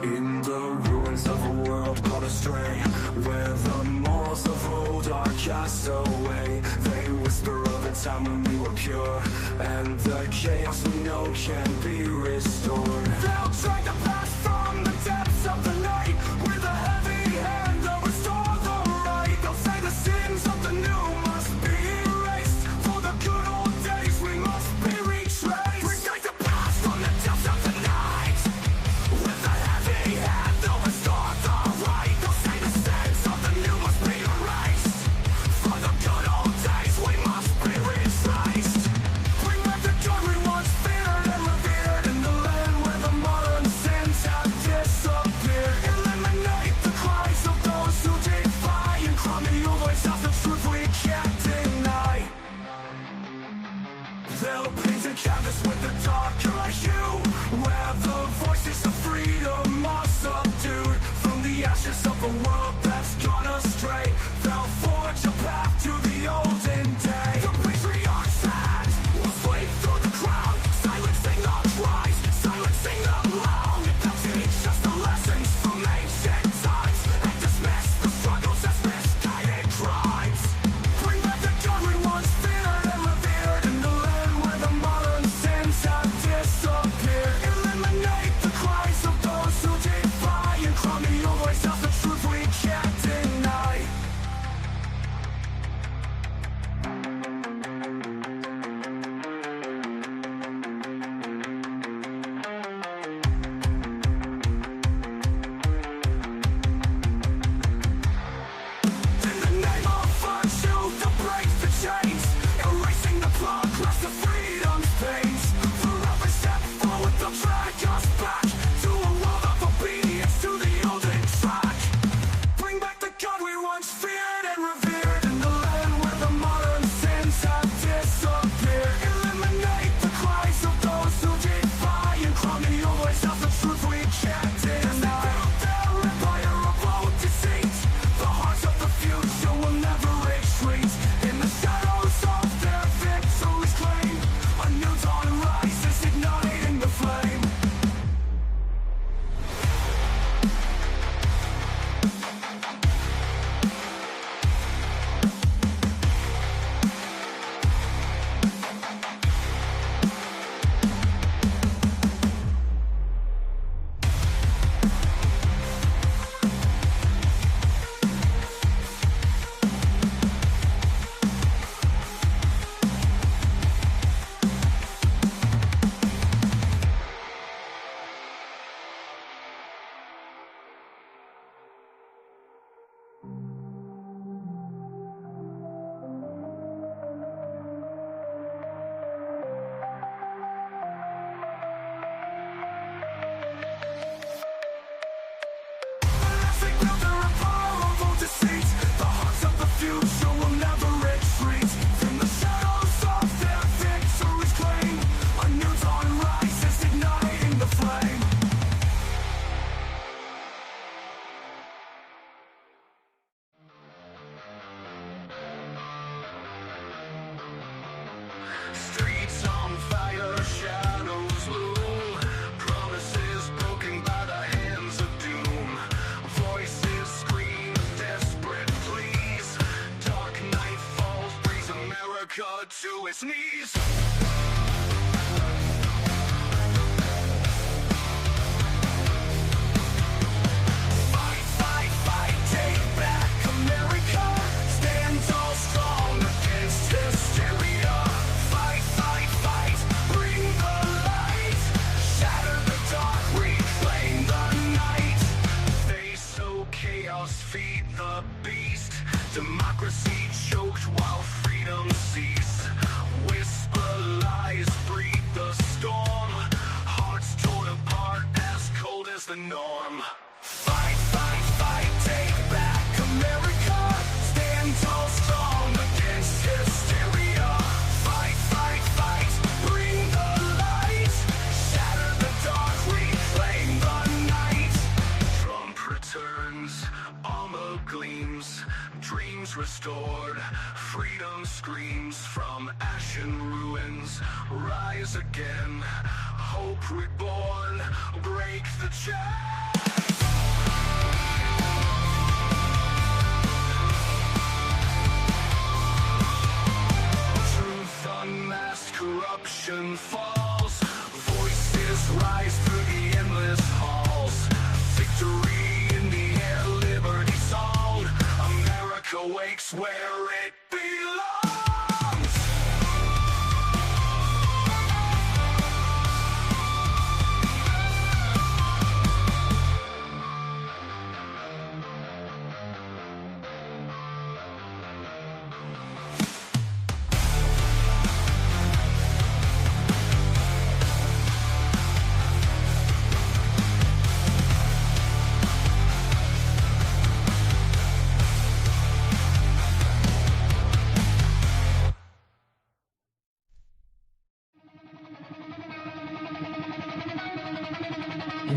In the ruins of a world caught astray, where the morals of old are cast away, they whisper of a time when we were pure, and the chaos we know can be restored. They'll drag the past from the depths of the night, with a heavy hand they'll restore the right. They'll say the sins of the new must be erased, for the good old days we must be retraced. Bring back the past from the depths of the night, with a heavy hand they'll restore the right. They'll say the sins of the new must be erased, for the good old days we must be retraced. Bring back the joy we once feared and revered, in the land where the modern sins have disappeared. Eliminate the cries of those who defy, and crown the old ways of the truth we can't deny. They'll paint a canvas with a darker hue, where the voices of freedom are subdued. From the ashes of a world that's gone astray, they'll forge a path to the olden day. The patriarch's hand will sweep through the crowd, silencing our cries, silencing the loud. They'll teach us the lessons from ancient times, and dismiss the struggles as misguided crimes. Bring back the God we once feared and revered, in the land where the modern sins have disappeared. Eliminate the cries of those who defy, and crown the old ways of the truth we can't deny. In the name of virtue, they'll break the chains, erasing the progress of freedom's pains. For every step forward, they'll drag us back to a world of obedience to the olden track. Bring back the God we once feared and revered, in the land where the modern sins have disappeared. Eliminate the cries of those who defy, and crown the old ways of the truth we can't deny. Their empire of old deceit, the hearts of the future will never retreat. In the shadows of their victory's claim, a new dawn rises, igniting the flame. As they build their empire of old deceit, the hearts of the future will never retreat. From the shadows of their victory's claim, a new dawn rises, igniting the flame. Streets on fire, shadows loom, promises broken by the hands of doom. Voices scream desperate pleas, dark night falls, brings America to its knees. Fight, fight, fight, take back America. Stand tall, strong against hysteria. Fight, fight, fight, bring the light. Shatter the dark, reclaim the night. They sow chaos, feed the beast. Democracy choked while freedom ceased. Whisper lies, breed the storm. Hearts torn apart, as cold as the norm. Fight, fight, fight, take back America. Stand tall, strong against hysteria. Fight, fight, fight, bring the light. Shatter the dark, reclaim the night. Trump returns, armor gleams, dreams restored, freedom screams from ashen ruins. Rise again, hope hope reborn, break the chain. Truth unmasked, corruption falls, voices rise through the endless halls. Victory in the air, liberty sound. America wakes where it belongs.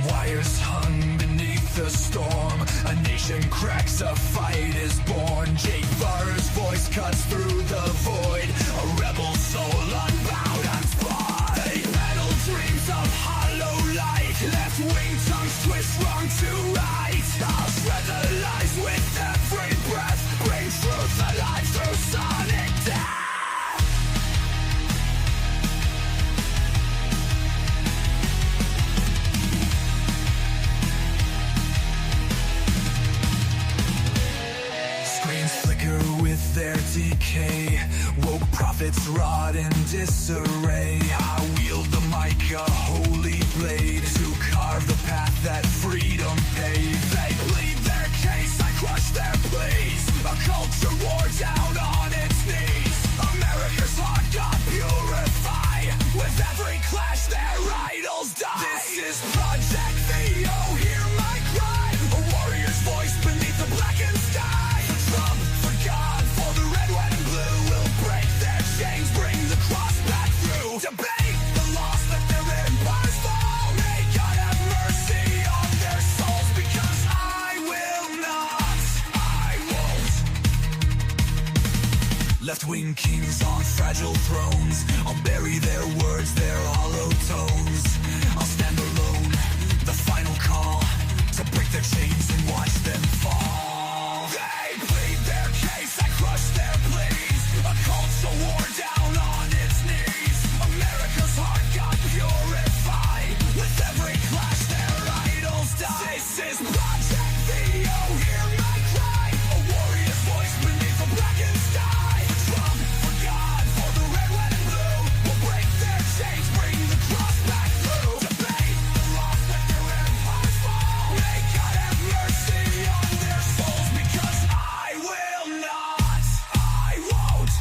Wires hung beneath the storm, a nation cracks, a fight is born. Jake Varr's voice cuts through the void, a rebel soul unbound, unspun. They battle dreams of hollow light, left-wing tongues twist wrong to right. I'll shred the lies with every breath, bring truth alive through sonic death. With their decay, woke prophets rot in disarray. I wield the mic, a holy blade, to carve the path that freedom paved. They plead their case, I crush their pleas, a culture war down on its knees. America's heart God purify, with every clash their idols die. This is Project Theo, hear my cry, a warrior's voice beneath the blackened sky. Trump for God, for the red, white, and blue, will break their chains, bring the cross back through. Debate the lost, let their empires fall. May God have mercy on their souls, because I will not, I won't. Left-wing kings on fragile thrones, I'll bury their words, their hollow tones. I'll stand alone, the final call, to break their chains and watch them fall. They plead their case, I crush their pleas, a culture war down on its knees. America's heart God purify, with every clash their idols die. This is Project Theo, hear my cry, a warrior's voice beneath the blackened sky. Trump for God, for the red, white, and blue, will break their chains, bring the cross back through. Debate the lost, let their empires fall. May God have mercy on their souls, because I will not, I won't.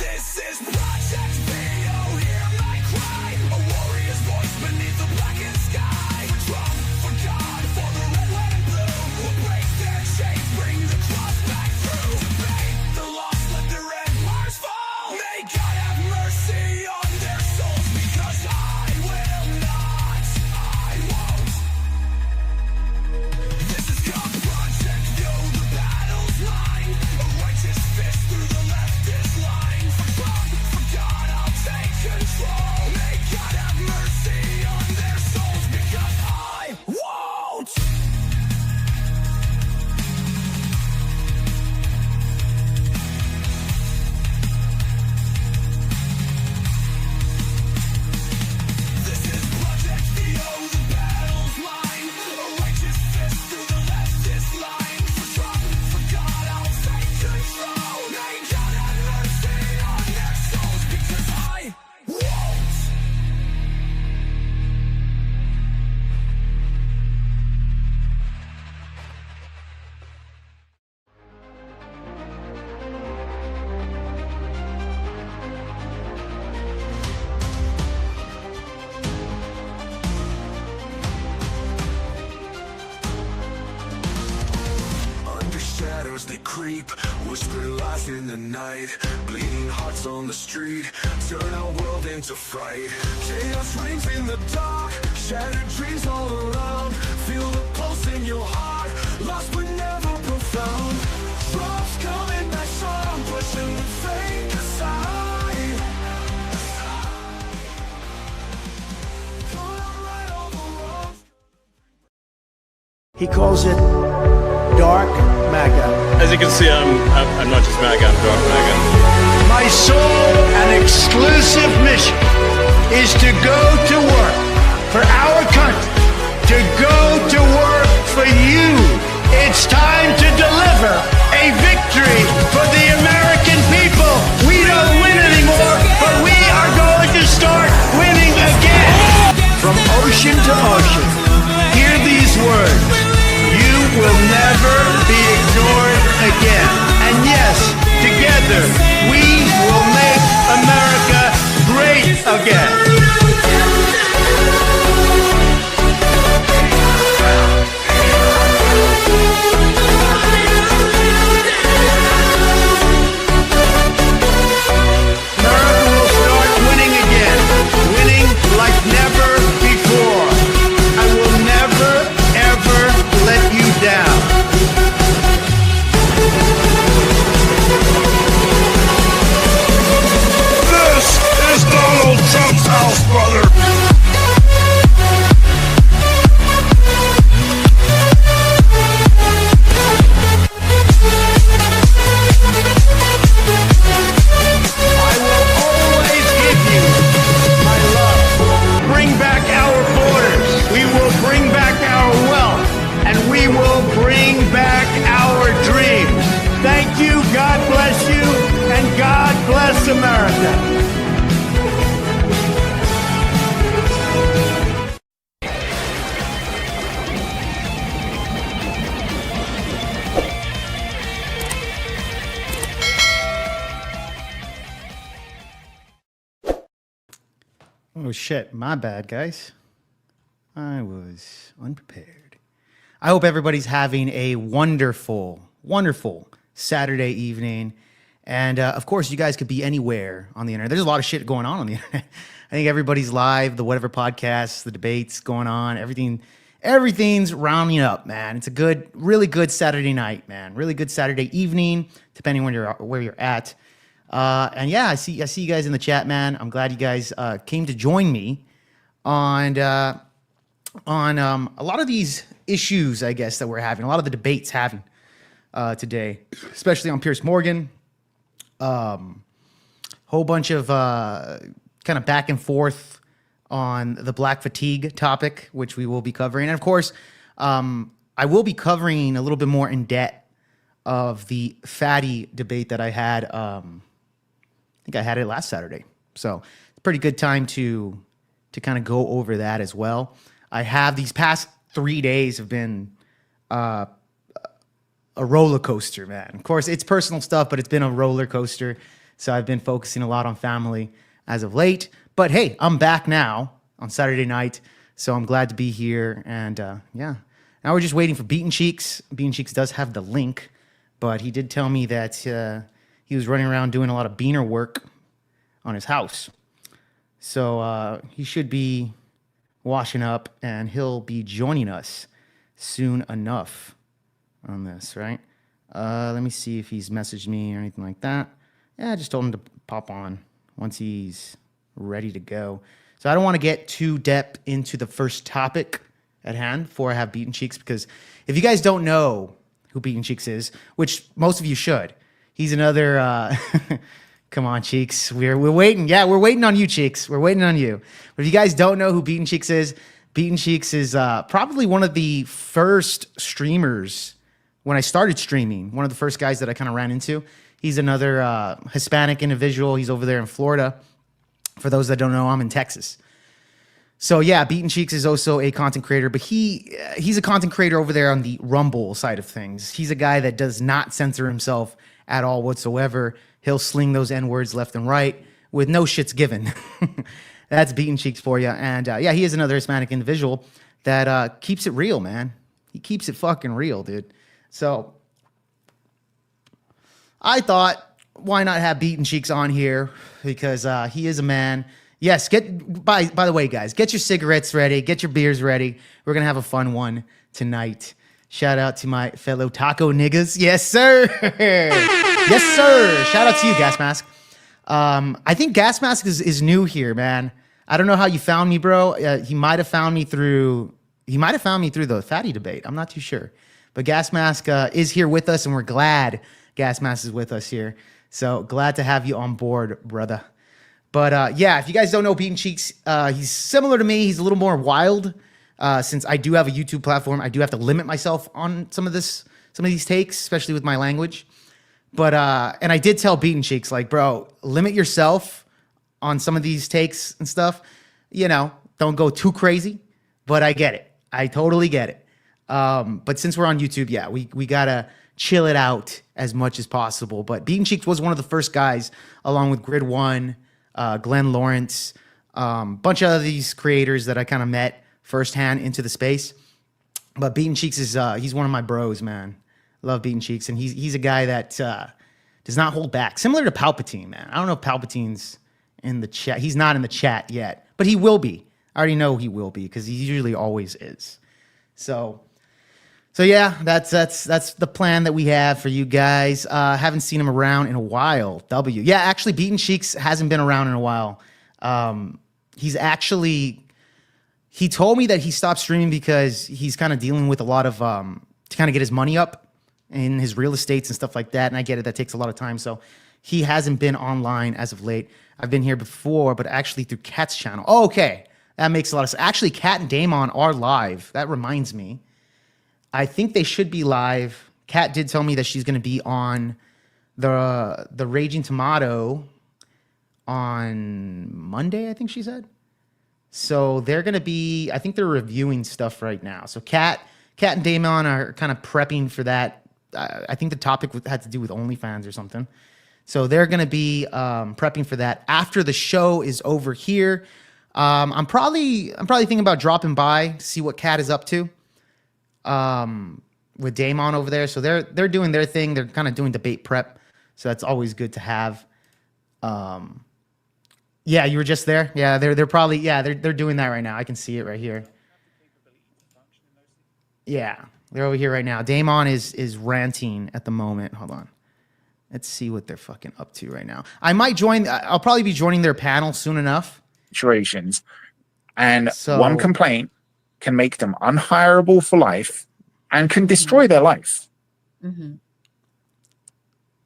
This is Project Theo, hear my cry, a warrior's voice beneath the blackened sky. Trump for God, for the red, white, and blue, will break their chains, bring the cross back through. Debate the lost, let their empires fall. May God have mercy on their souls, because I will not, I won't. This is God Project, yo, the battle's mine, a righteous fist through the leftist line. For Trump, for God, I'll take control. May God have mercy on their souls, because I won't. This is Project Theo, the battle's mine, a righteous fist through the leftist line. For Trump, for God, I'll take control. May God have mercy on their souls, because I won't. Under shadows they creep, whisper lies in the night, bleeding hearts on the street, turn our world into fright. Chaos rings in the dark, shattered dreams all around. Feel the pulse in your heart, lost but never profound. Trump's coming back strong, pushing the fake aside. He calls it Dark MAGA. As you can see, I'm not just MAGA, I'm Dark MAGA. My sole and exclusive mission is to go to work for our country, to go to work for you. It's time to deliver a victory for the American people. We don't win anymore, but we are going to start winning again. From ocean to ocean, hear these words. You will never be ignored again. And yes, together, we will make America great again. America will start winning again, winning like never before. I will never, ever let you down. This is Donald Trump's house, brother. I will always give you my love. Bring back our borders. We will bring back our wealth. And we will bring back our dreams. Thank you, God bless you, and God bless America. Oh shit, my bad, guys. I was unprepared. I hope everybody's having a wonderful, wonderful Saturday evening. And of course, you guys could be anywhere on the internet. There's a lot of shit going on the internet. I think everybody's live, the whatever podcasts, the debates going on, everything's rounding up, man. It's a good, really good Saturday night, man. Really good Saturday evening, depending on where you're at. And yeah, I see you guys in the chat, man. I'm glad you guys came to join me on a lot of these issues, I guess, that we're having, a lot of the debates having today, especially on Piers Morgan. Whole bunch of kind of back and forth on the black fatigue topic, which we will be covering. And of course, I will be covering a little bit more in depth of the fatty debate that I had. I think I had it last Saturday. So it's a pretty good time to kind of go over that as well. I have these past 3 days have been a roller coaster, man. Of course, it's personal stuff, but it's been a roller coaster. So I've been focusing a lot on family as of late. But hey, I'm back now on Saturday night. So I'm glad to be here. And yeah, now we're just waiting for Beaten Cheeks. Beaten Cheeks does have the link, but he did tell me that he was running around doing a lot of beaner work on his house. So he should be washing up, and he'll be joining us soon enough on this, right? Let me see if he's messaged me or anything like that. Yeah, I just told him to pop on once he's ready to go. So I don't want to get too depth into the first topic at hand before I have Beaten Cheeks, because if you guys don't know who Beaten Cheeks is, which most of you should, he's another... Come on, Cheeks. We're waiting. Yeah, we're waiting on you, Cheeks. We're waiting on you. But if you guys don't know who Beaten Cheeks is probably one of the first streamers when I started streaming. One of the first guys that I kind of ran into. He's another Hispanic individual. He's over there in Florida. For those that don't know, I'm in Texas. So yeah, Beaten Cheeks is also a content creator, but he's a content creator over there on the Rumble side of things. He's a guy that does not censor himself at all whatsoever. He'll sling those N-words left and right with no shits given. That's Beaten Cheeks for you. And yeah, he is another Hispanic individual that keeps it real, man. He keeps it fucking real, dude. So I thought, why not have Beaten Cheeks on here? Because he is a man. Yes, by the way, guys, get your cigarettes ready. Get your beers ready. We're going to have a fun one tonight. Shout out to my fellow taco niggas. Yes, sir. Yes, sir. Shout out to you, Gas Mask. I think Gas Mask is new here, man. I don't know how you found me, bro. He might have found me through He might have found me through the fatty debate. I'm not too sure. But Gas Mask is here with us, and we're glad Gas Mask is with us here. So glad to have you on board, brother. But yeah, if you guys don't know Beaten Cheeks, he's similar to me. He's a little more wild. Since I do have a YouTube platform, I do have to limit myself on some of these takes, especially with my language. But and I did tell Beaten Cheeks, like, bro, limit yourself on some of these takes and stuff. You know, don't go too crazy. But I get it. I totally get it. But since we're on YouTube, yeah, we gotta chill it out as much as possible. But Beaten Cheeks was one of the first guys, along with Grid One, Glenn Lawrence, bunch of these creators that I kind of met firsthand into the space. But Beaten Cheeks is he's one of my bros, man. Love Beaten Cheeks, and he's a guy that does not hold back. Similar to Palpatine, man. I don't know if Palpatine's in the chat. He's not in the chat yet, but he will be. I already know he will be because he usually always is. So yeah, that's the plan that we have for you guys. Haven't seen him around in a while. Yeah, actually, Beaten Cheeks hasn't been around in a while. He told me that he stopped streaming because he's kind of dealing with a lot of to kind of get his money up in his real estates and stuff like that. And I get it, that takes a lot of time. So he hasn't been online as of late. I've been here before, but actually through Kat's channel. Oh, okay. That makes a lot of sense. Actually, Kat and Damon are live. That reminds me. I think they should be live. Kat did tell me that she's going to be on the Raging Tomato on Monday, I think she said. So they're going to be, I think they're reviewing stuff right now. So Kat and Damon are kind of prepping for that. I think the topic had to do with OnlyFans or something. So they're going to be prepping for that after the show is over here. I'm probably thinking about dropping by to see what Kat is up to. With Damon over there. So they're doing their thing. They're kind of doing debate prep. So that's always good to have. Yeah, you were just there. Yeah, they're probably, yeah, they're doing that right now. I can see it right here. Yeah, they're over here right now. Damon is ranting at the moment. Hold on. Let's see what they're fucking up to right now. I'll probably be joining their panel soon enough. Situations, and one complaint can make them unhireable for life and can destroy their life. Mm-hmm.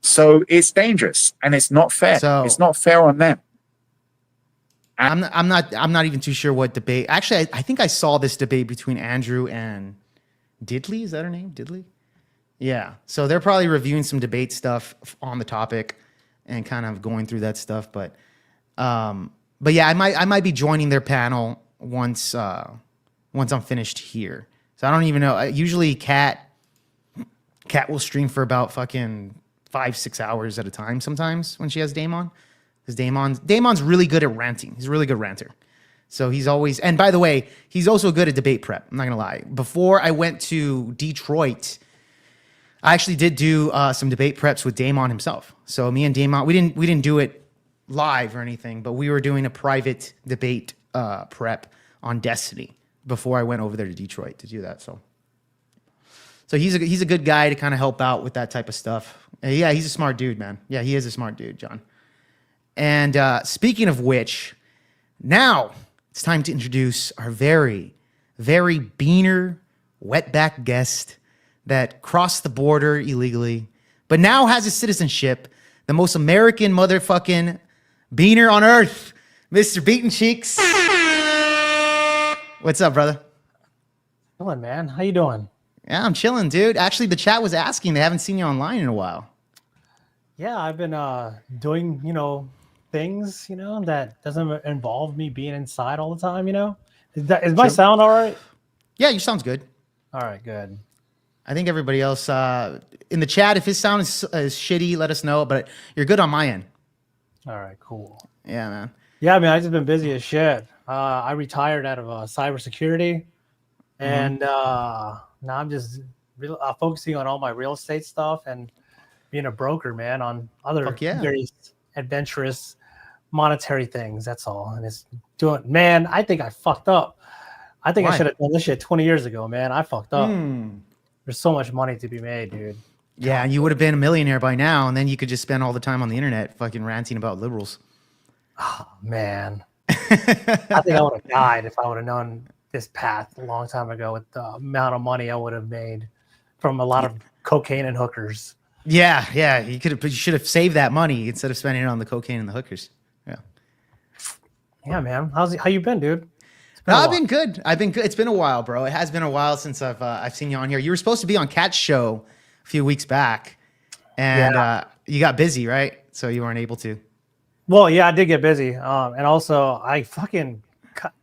So it's dangerous and it's not fair. It's not fair on them. I'm not even too sure what debate. Actually, I think I saw this debate between Andrew and Diddley. Is that her name? Diddley? Yeah. So they're probably reviewing some debate stuff on the topic and kind of going through that stuff. But yeah, I might be joining their panel once I'm finished here. So I don't even know. Usually Kat will stream for about fucking 5-6 hours at a time sometimes when she has Damon. Because Damon's really good at ranting. He's a really good ranter. So he's always, and by the way, he's also good at debate prep. I'm not gonna lie. Before I went to Detroit, I actually did do some debate preps with Damon himself. So me and Damon, we didn't do it live or anything, but we were doing a private debate prep on Destiny before I went over there to Detroit to do that. So he's a good guy to kind of help out with that type of stuff. Yeah, he's a smart dude, man. Yeah, he is a smart dude, John. And speaking of which, now it's time to introduce our very, very beaner, wetback guest that crossed the border illegally, but now has his citizenship, the most American motherfucking beaner on earth, Mr. Beaten Cheeks. What's up, brother? Chilling, man. How you doing? Yeah, I'm chilling, dude. Actually, the chat was asking. They haven't seen you online in a while. Yeah, I've been doing, things, that doesn't involve me being inside all the time, Is my sound all right? Yeah, your sound's good. All right, good. I think everybody else in the chat, if his sound is shitty, let us know. But you're good on my end. All right, cool. Yeah, man. Yeah, man, I've just been busy as shit. I retired out of cybersecurity, and now I'm just focusing on all my real estate stuff and being a broker, man, on other very adventurous monetary things. That's all. And it's doing, man, I think I fucked up. I think I should have done this shit 20 years ago, man. I fucked up. There's so much money to be made, dude. Yeah, you would have been a millionaire by now, and then you could just spend all the time on the internet fucking ranting about liberals. Oh, man. I think I would have died if I would have known this path a long time ago with the amount of money I would have made from a lot of cocaine and hookers. Yeah. You should have saved that money instead of spending it on the cocaine and the hookers. Yeah, man. How you been, dude? I've been good. It's been a while, bro. It has been a while since I've seen you on here. You were supposed to be on Cat's show a few weeks back, and you got busy, right? So you weren't able to. Well, yeah, I did get busy, and also I fucking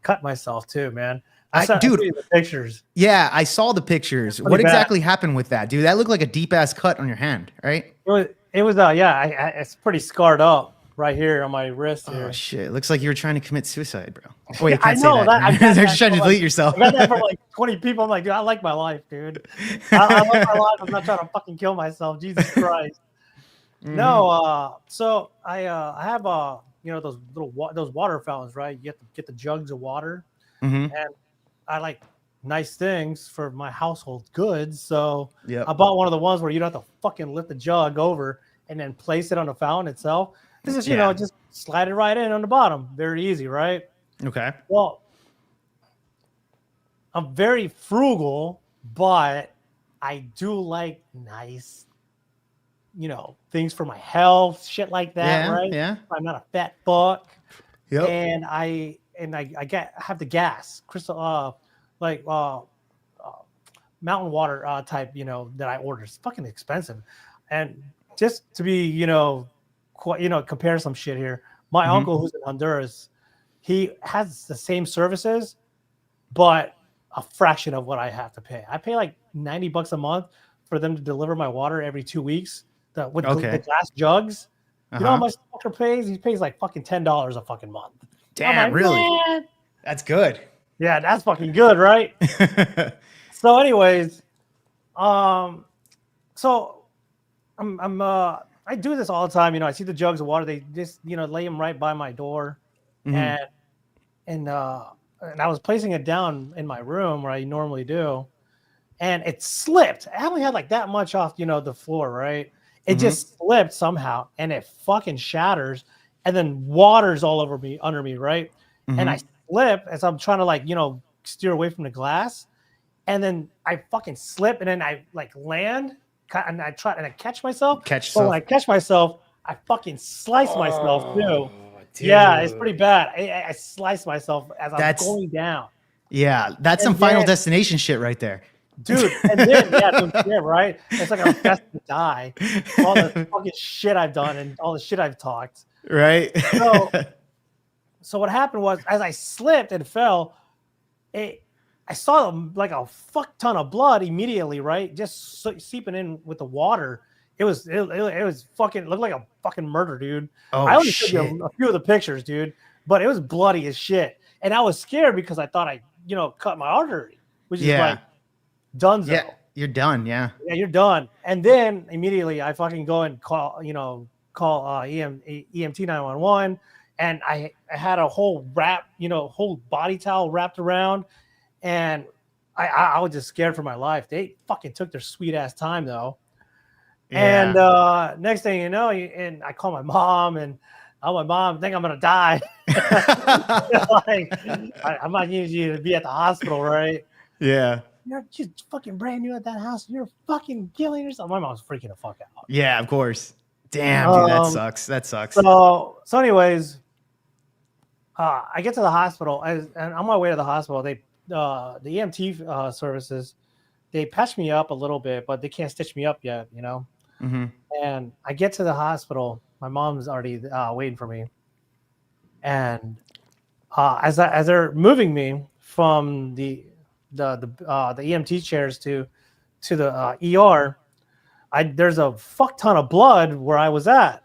cut myself too, man. I saw the pictures. Yeah, I saw the pictures. What exactly happened with that, dude? That looked like a deep ass cut on your hand, right? It was. It's pretty scarred up right here on my wrist. Here. Oh shit! It looks like you were trying to commit suicide, bro. Oh, you I can't know say that. They're just trying to delete yourself. I got that from like 20 people. I'm like, dude, I like my life, dude. I like my life. I'm not trying to fucking kill myself. Jesus Christ. No. So I have those those water fountains, right? You have to get the jugs of water, and I like nice things for my household goods. So I bought one of the ones where you don't have to fucking lift the jug over and then place it on the fountain itself. This is, just slide it right in on the bottom. Very easy, right? Okay. Well, I'm very frugal, but I do like nice, things for my health, shit like that, right? Yeah. I'm not a fat fuck. Yep. And I have the gas, crystal, mountain water type, that I order. It's fucking expensive. And just to be, compare some shit here. My uncle who's in Honduras, he has the same services, but a fraction of what I have to pay. I pay like $90 a month for them to deliver my water every 2 weeks. With the glass jugs. You know how much fucker pays? He pays like fucking $10 a fucking month. Damn, really? Man. That's good. Yeah, that's fucking good, right? So, anyways, so I do this all the time. I see the jugs of water. They just lay them right by my door, and I was placing it down in my room where I normally do, and it slipped. I only had like that much off, the floor, right? It just slipped somehow, and it fucking shatters, and then water's all over me, under me, right? And I slip as I'm trying to steer away from the glass, and then I fucking slip, and then I land, and I catch myself. But when I catch myself, I fucking slice myself too. Dude. Yeah, it's pretty bad. I slice myself as I'm going down. Yeah, that's some Final Destination shit right there. Dude, and then, right? It's like I'm destined to die. All the fucking shit I've done and all the shit I've talked. Right. So what happened was, as I slipped and fell, I saw like a fuck ton of blood immediately, right? Just seeping in with the water. It was fucking, looked like a fucking murder, dude. Oh, I only showed you a few of the pictures, dude, but it was bloody as shit. And I was scared because I thought I, cut my artery, which is like donezo. Yeah, you're done. Yeah, you're done. And then immediately I fucking go and call EMT 911, and I had a whole whole body towel wrapped around, and I was just scared for my life. They fucking took their sweet ass time though. Yeah. And next thing you know, and I call my mom, and my mom think I'm gonna die. I might need you to be at the hospital, right? Yeah. You're just fucking brand new at that house. You're fucking killing yourself. My mom's freaking the fuck out. Yeah, of course. Damn, dude, that sucks. That sucks. So anyways, I get to the hospital, and on my way to the hospital, the EMT services, they patch me up a little bit, but they can't stitch me up yet, And I get to the hospital. My mom's already waiting for me, and as they're moving me from the EMT chairs to the ER, there's a fuck ton of blood where I was at,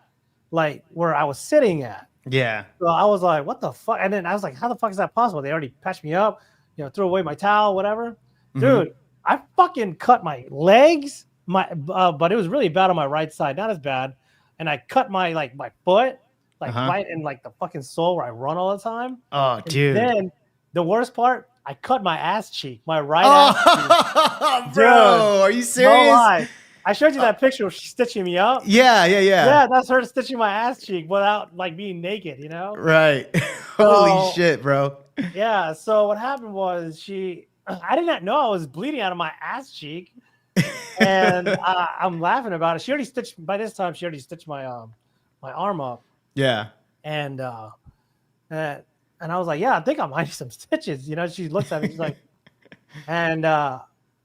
like where I was sitting at. Yeah. So I was like, what the fuck? And then I was like, how the fuck is that possible? They already patched me up, threw away my towel, whatever. Dude, I fucking cut my legs, but it was really bad on my right side, not as bad. And I cut my foot, right in the fucking sole where I run all the time. Oh, dude. And then the worst part, I cut my ass cheek, my right ass cheek. Bro, are you serious? No lie. I showed you that picture of she stitching me up. Yeah. Yeah, that's her stitching my ass cheek without being naked, Right. Holy shit, bro. Yeah. So what happened was I did not know I was bleeding out of my ass cheek, and I'm laughing about it. She already stitched by this time. She already stitched my my arm up, Yeah. and I was like, yeah, I think I might need some stitches. You know, she looks at me, she's like, and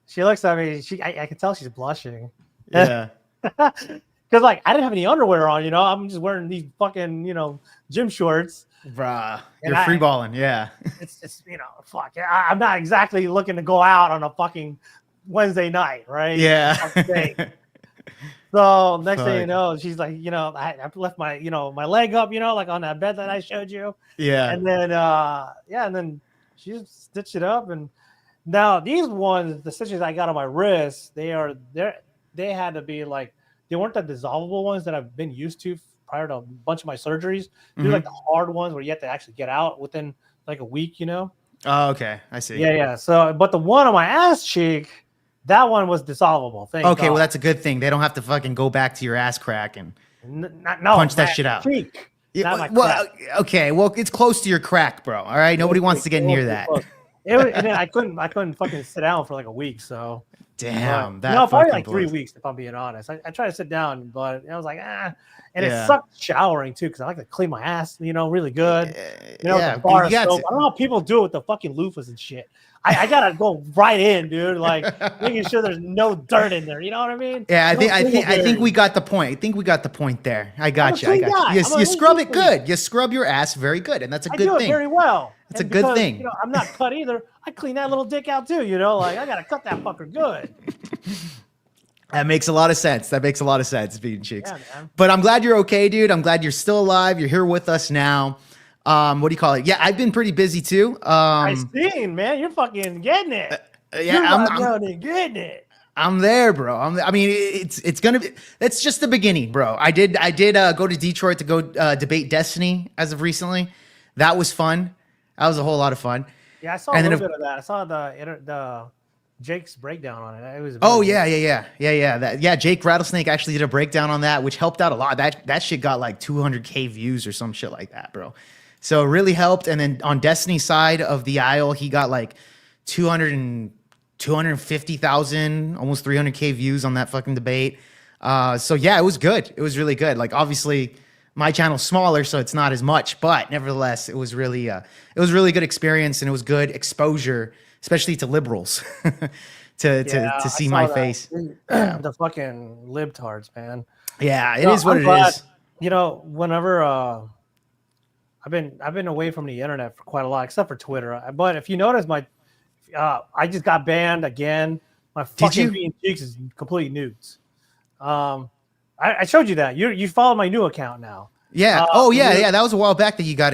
she looks at me. I can tell she's blushing. Yeah. Because like I didn't have any underwear on, you know, I'm just wearing these fucking, you know, gym shorts. Bruh. You're free balling. Yeah. It's you know, fuck. I'm not exactly looking to go out on a fucking Wednesday night, right? Yeah. So next thing you know, she's like, you know, I left my, you know, my leg up, you know, like on that bed that I showed you. Yeah. And then and then she just stitched it up. And now these ones, the stitches I got on my wrist, they had to be like, they weren't the dissolvable ones that I've been used to prior to a bunch of my surgeries. They're like the hard ones where you have to actually get out within like a week, you know? Oh, okay. I see. Yeah. So, but the one on my ass cheek, that one was dissolvable. Thank God. Well, that's a good thing. They don't have to fucking go back to your ass crack and punch that shit out. Cheek, yeah, well, okay. Well, it's close to your crack, bro. All right. Nobody wants to get near that. And then I couldn't fucking sit down for like a week. So damn, probably like 3 weeks if I'm being honest. I tried to sit down, but I was like, and it sucked showering too because I like to clean my ass, you know, really good. You know, with the bar soap. I don't know how people do it with the fucking loofahs and shit. I gotta go right in, dude. Like making sure there's no dirt in there. You know what I mean? Yeah, I think we got the point. I think we got the point there. I got you. You scrub it good. You scrub your ass very good, and that's a good thing. I do it very well. It's a good thing. You know, I'm not cut either. I clean that little dick out too. You know, like I gotta cut that fucker good. That makes a lot of sense. Bean Cheeks. Yeah, man. But I'm glad you're okay, dude. I'm glad you're still alive. You're here with us now. What do you call it? Yeah, I've been pretty busy too. I seen, man. You're fucking getting it. I'm getting it. I'm there, bro. I mean, it's gonna be. It's just the beginning, bro. I did go to Detroit to go debate Destiny as of recently. That was fun. That was a whole lot of fun. Yeah, I saw a little bit of that. I saw the Jake's breakdown on it. It was. Yeah. Jake Rattlesnake actually did a breakdown on that, which helped out a lot. That shit got like 200K views or some shit like that, bro. So it really helped. And then on Destiny's side of the aisle, he got like 250,000, almost 300K views on that fucking debate. So yeah, it was good. It was really good. Like obviously my channel's smaller, so it's not as much, but nevertheless, it was really good experience and it was good exposure, especially to liberals to see my face. The fucking libtards, man. Yeah, it is what it is. You know, whenever I've been away from the internet for quite a lot, except for Twitter. But if you notice, I just got banned again. My fucking Bean Cheeks is completely nudes. I showed you that. You follow my new account now. Yeah. That was a while back that you got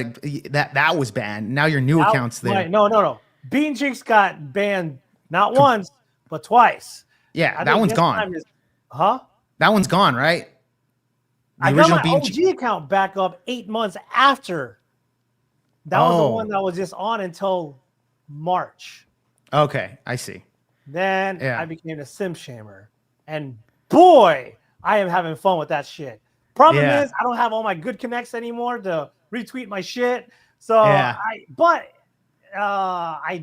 that was banned. Now your new account's there. No. Bean Cheeks got banned not once but twice. Yeah, that one's gone. That one's gone, right? I got my OG account back up 8 months after. That was the one that was just on until March. Okay, I see. Then I became a sim shamer. And boy, I am having fun with that shit. Problem is, I don't have all my good connects anymore to retweet my shit. So I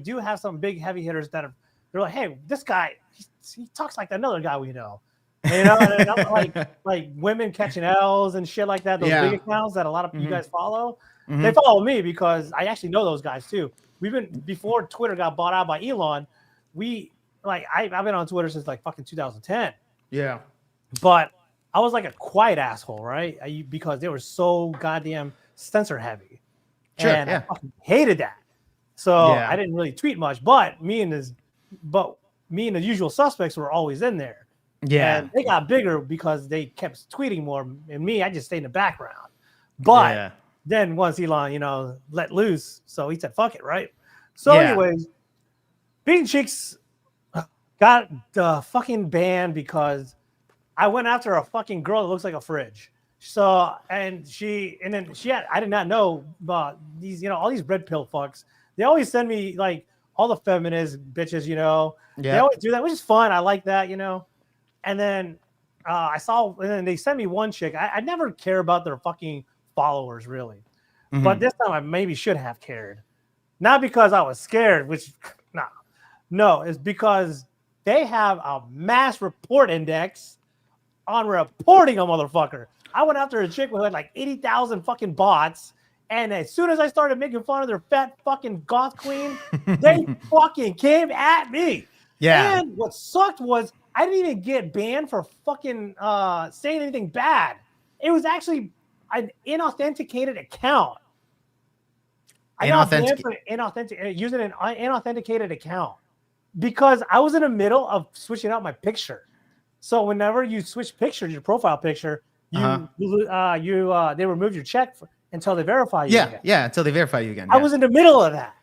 do have some big heavy hitters that they're like, hey, this guy, he talks like another guy we know. You know, and like women catching L's and shit like that. Those big accounts that a lot of you guys follow. They follow me because I actually know those guys too. Before Twitter got bought out by Elon, I've been on Twitter since like fucking 2010. Yeah. But I was like a quiet asshole, right? Because they were so goddamn censor heavy. Sure, and I fucking hated that. So I didn't really tweet much, but me and the usual suspects were always in there. Yeah. And they got bigger because they kept tweeting more. And me, I just stayed in the background. But then once Elon, let loose, so he said, fuck it, right? So anyways, Bean Cheeks got the fucking ban because I went after a fucking girl that looks like a fridge. So, I did not know about these, all these red pill fucks. They always send me like all the feminist bitches, they always do that, which is fun. I like that, And then and then they sent me one chick. I never care about their fucking followers, really. But this time I maybe should have cared. Not because I was scared, which no, it's because they have a mass report index on reporting a motherfucker. I went after a chick who had like 80,000 fucking bots. And as soon as I started making fun of their fat fucking goth queen, they fucking came at me. Yeah. And what sucked was I didn't even get banned for fucking saying anything bad. It was actually an inauthenticated account. I got banned for using an unauthenticated account because I was in the middle of switching out my picture. So whenever you switch pictures, your profile picture, they remove your check until they verify you again. Yeah, until they verify you again. I was in the middle of that.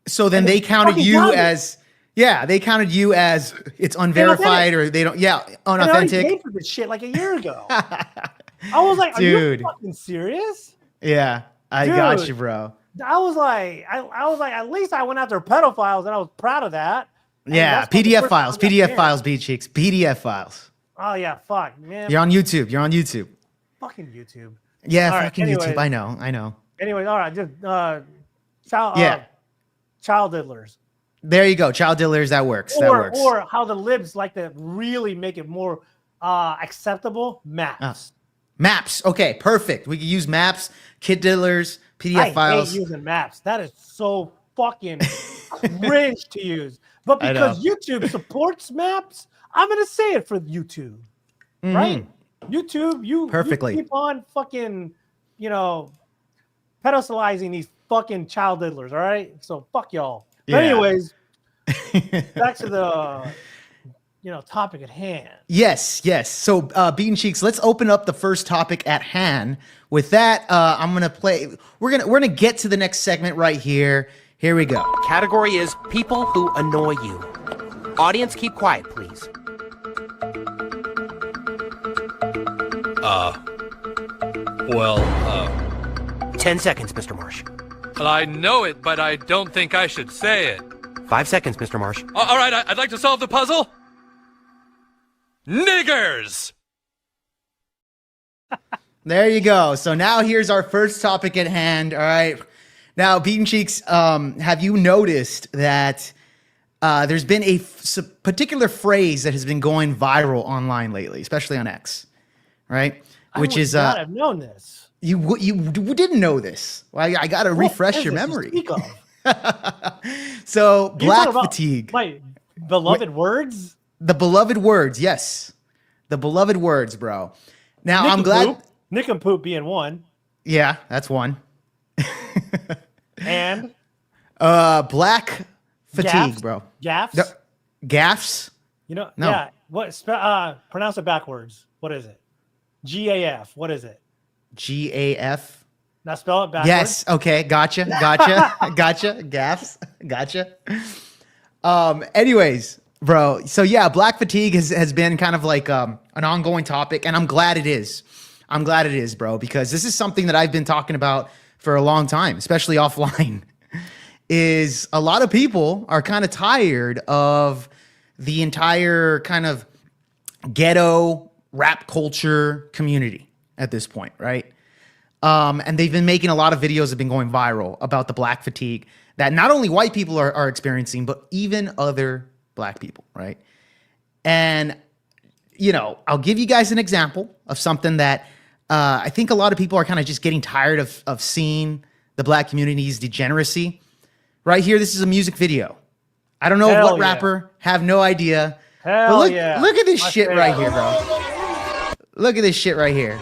So then they counted you as it's unverified or they don't unauthentic. I paid for this shit like a year ago. I was like, dude, are you fucking serious? Yeah, I got you, bro. I was like, at least I went after pedophiles and I was proud of that. Yeah, PDF files, B Cheeks, PDF files. Oh yeah, fuck, man. You're on YouTube. Fucking YouTube. Yeah, all fucking right, YouTube. I know. Anyways, all right, just child diddlers. There you go, child diddlers. That works. Or how the libs like to really make it more acceptable. Maps. Maps. Okay, perfect. We can use maps, kid diddlers, PDF files. I hate using maps. That is so fucking cringe to use. But because YouTube supports maps, I'm gonna say it for YouTube, right? YouTube, you keep on fucking, pedestalizing these fucking child diddlers, all right? So fuck y'all. Yeah. But anyways, back to the topic at hand. Yes. So Beaten Cheeks, let's open up the first topic at hand. With that, I'm gonna play. We're gonna get to the next segment right here. Here we go. Category is people who annoy you. Audience, keep quiet, please. 10 seconds, Mr. Marsh. Well, I know it, but I don't think I should say it. 5 seconds, Mr. Marsh. All right, I'd like to solve the puzzle. Niggers! There you go. So now here's our first topic at hand. All right. Now, Beaten Cheeks, have you noticed that there's been a particular phrase that has been going viral online lately, especially on X, right? Which is I've known this. You didn't know this. Well, I got to refresh your memory. So black fatigue. My beloved words. The beloved words, yes, the beloved words, bro. Now I'm glad. Nick and poop being one. Yeah, that's one. And black fatigue, gaffs? Bro. Gaffs? No, gaffs? No. Yeah. What? Pronounce it backwards. What is it? GAF. What is it? GAF. Now spell it backwards. Yes. Okay. Gotcha. Gaffs. Gotcha. Anyways, bro. So yeah, black fatigue has been kind of like an ongoing topic, and I'm glad it is. Bro, because this is something that I've been talking about for a long time, especially offline. Is a lot of people are kind of tired of the entire kind of ghetto rap culture community at this point, right? And they've been making a lot of videos that have been going viral about the black fatigue that not only white people are experiencing, but even other black people, right? And, I'll give you guys an example of something that I think a lot of people are kind of just getting tired of seeing the black community's degeneracy. Right here, this is a music video. I don't know what rapper, have no idea. Look at this shit right here, bro. Look at this shit right here.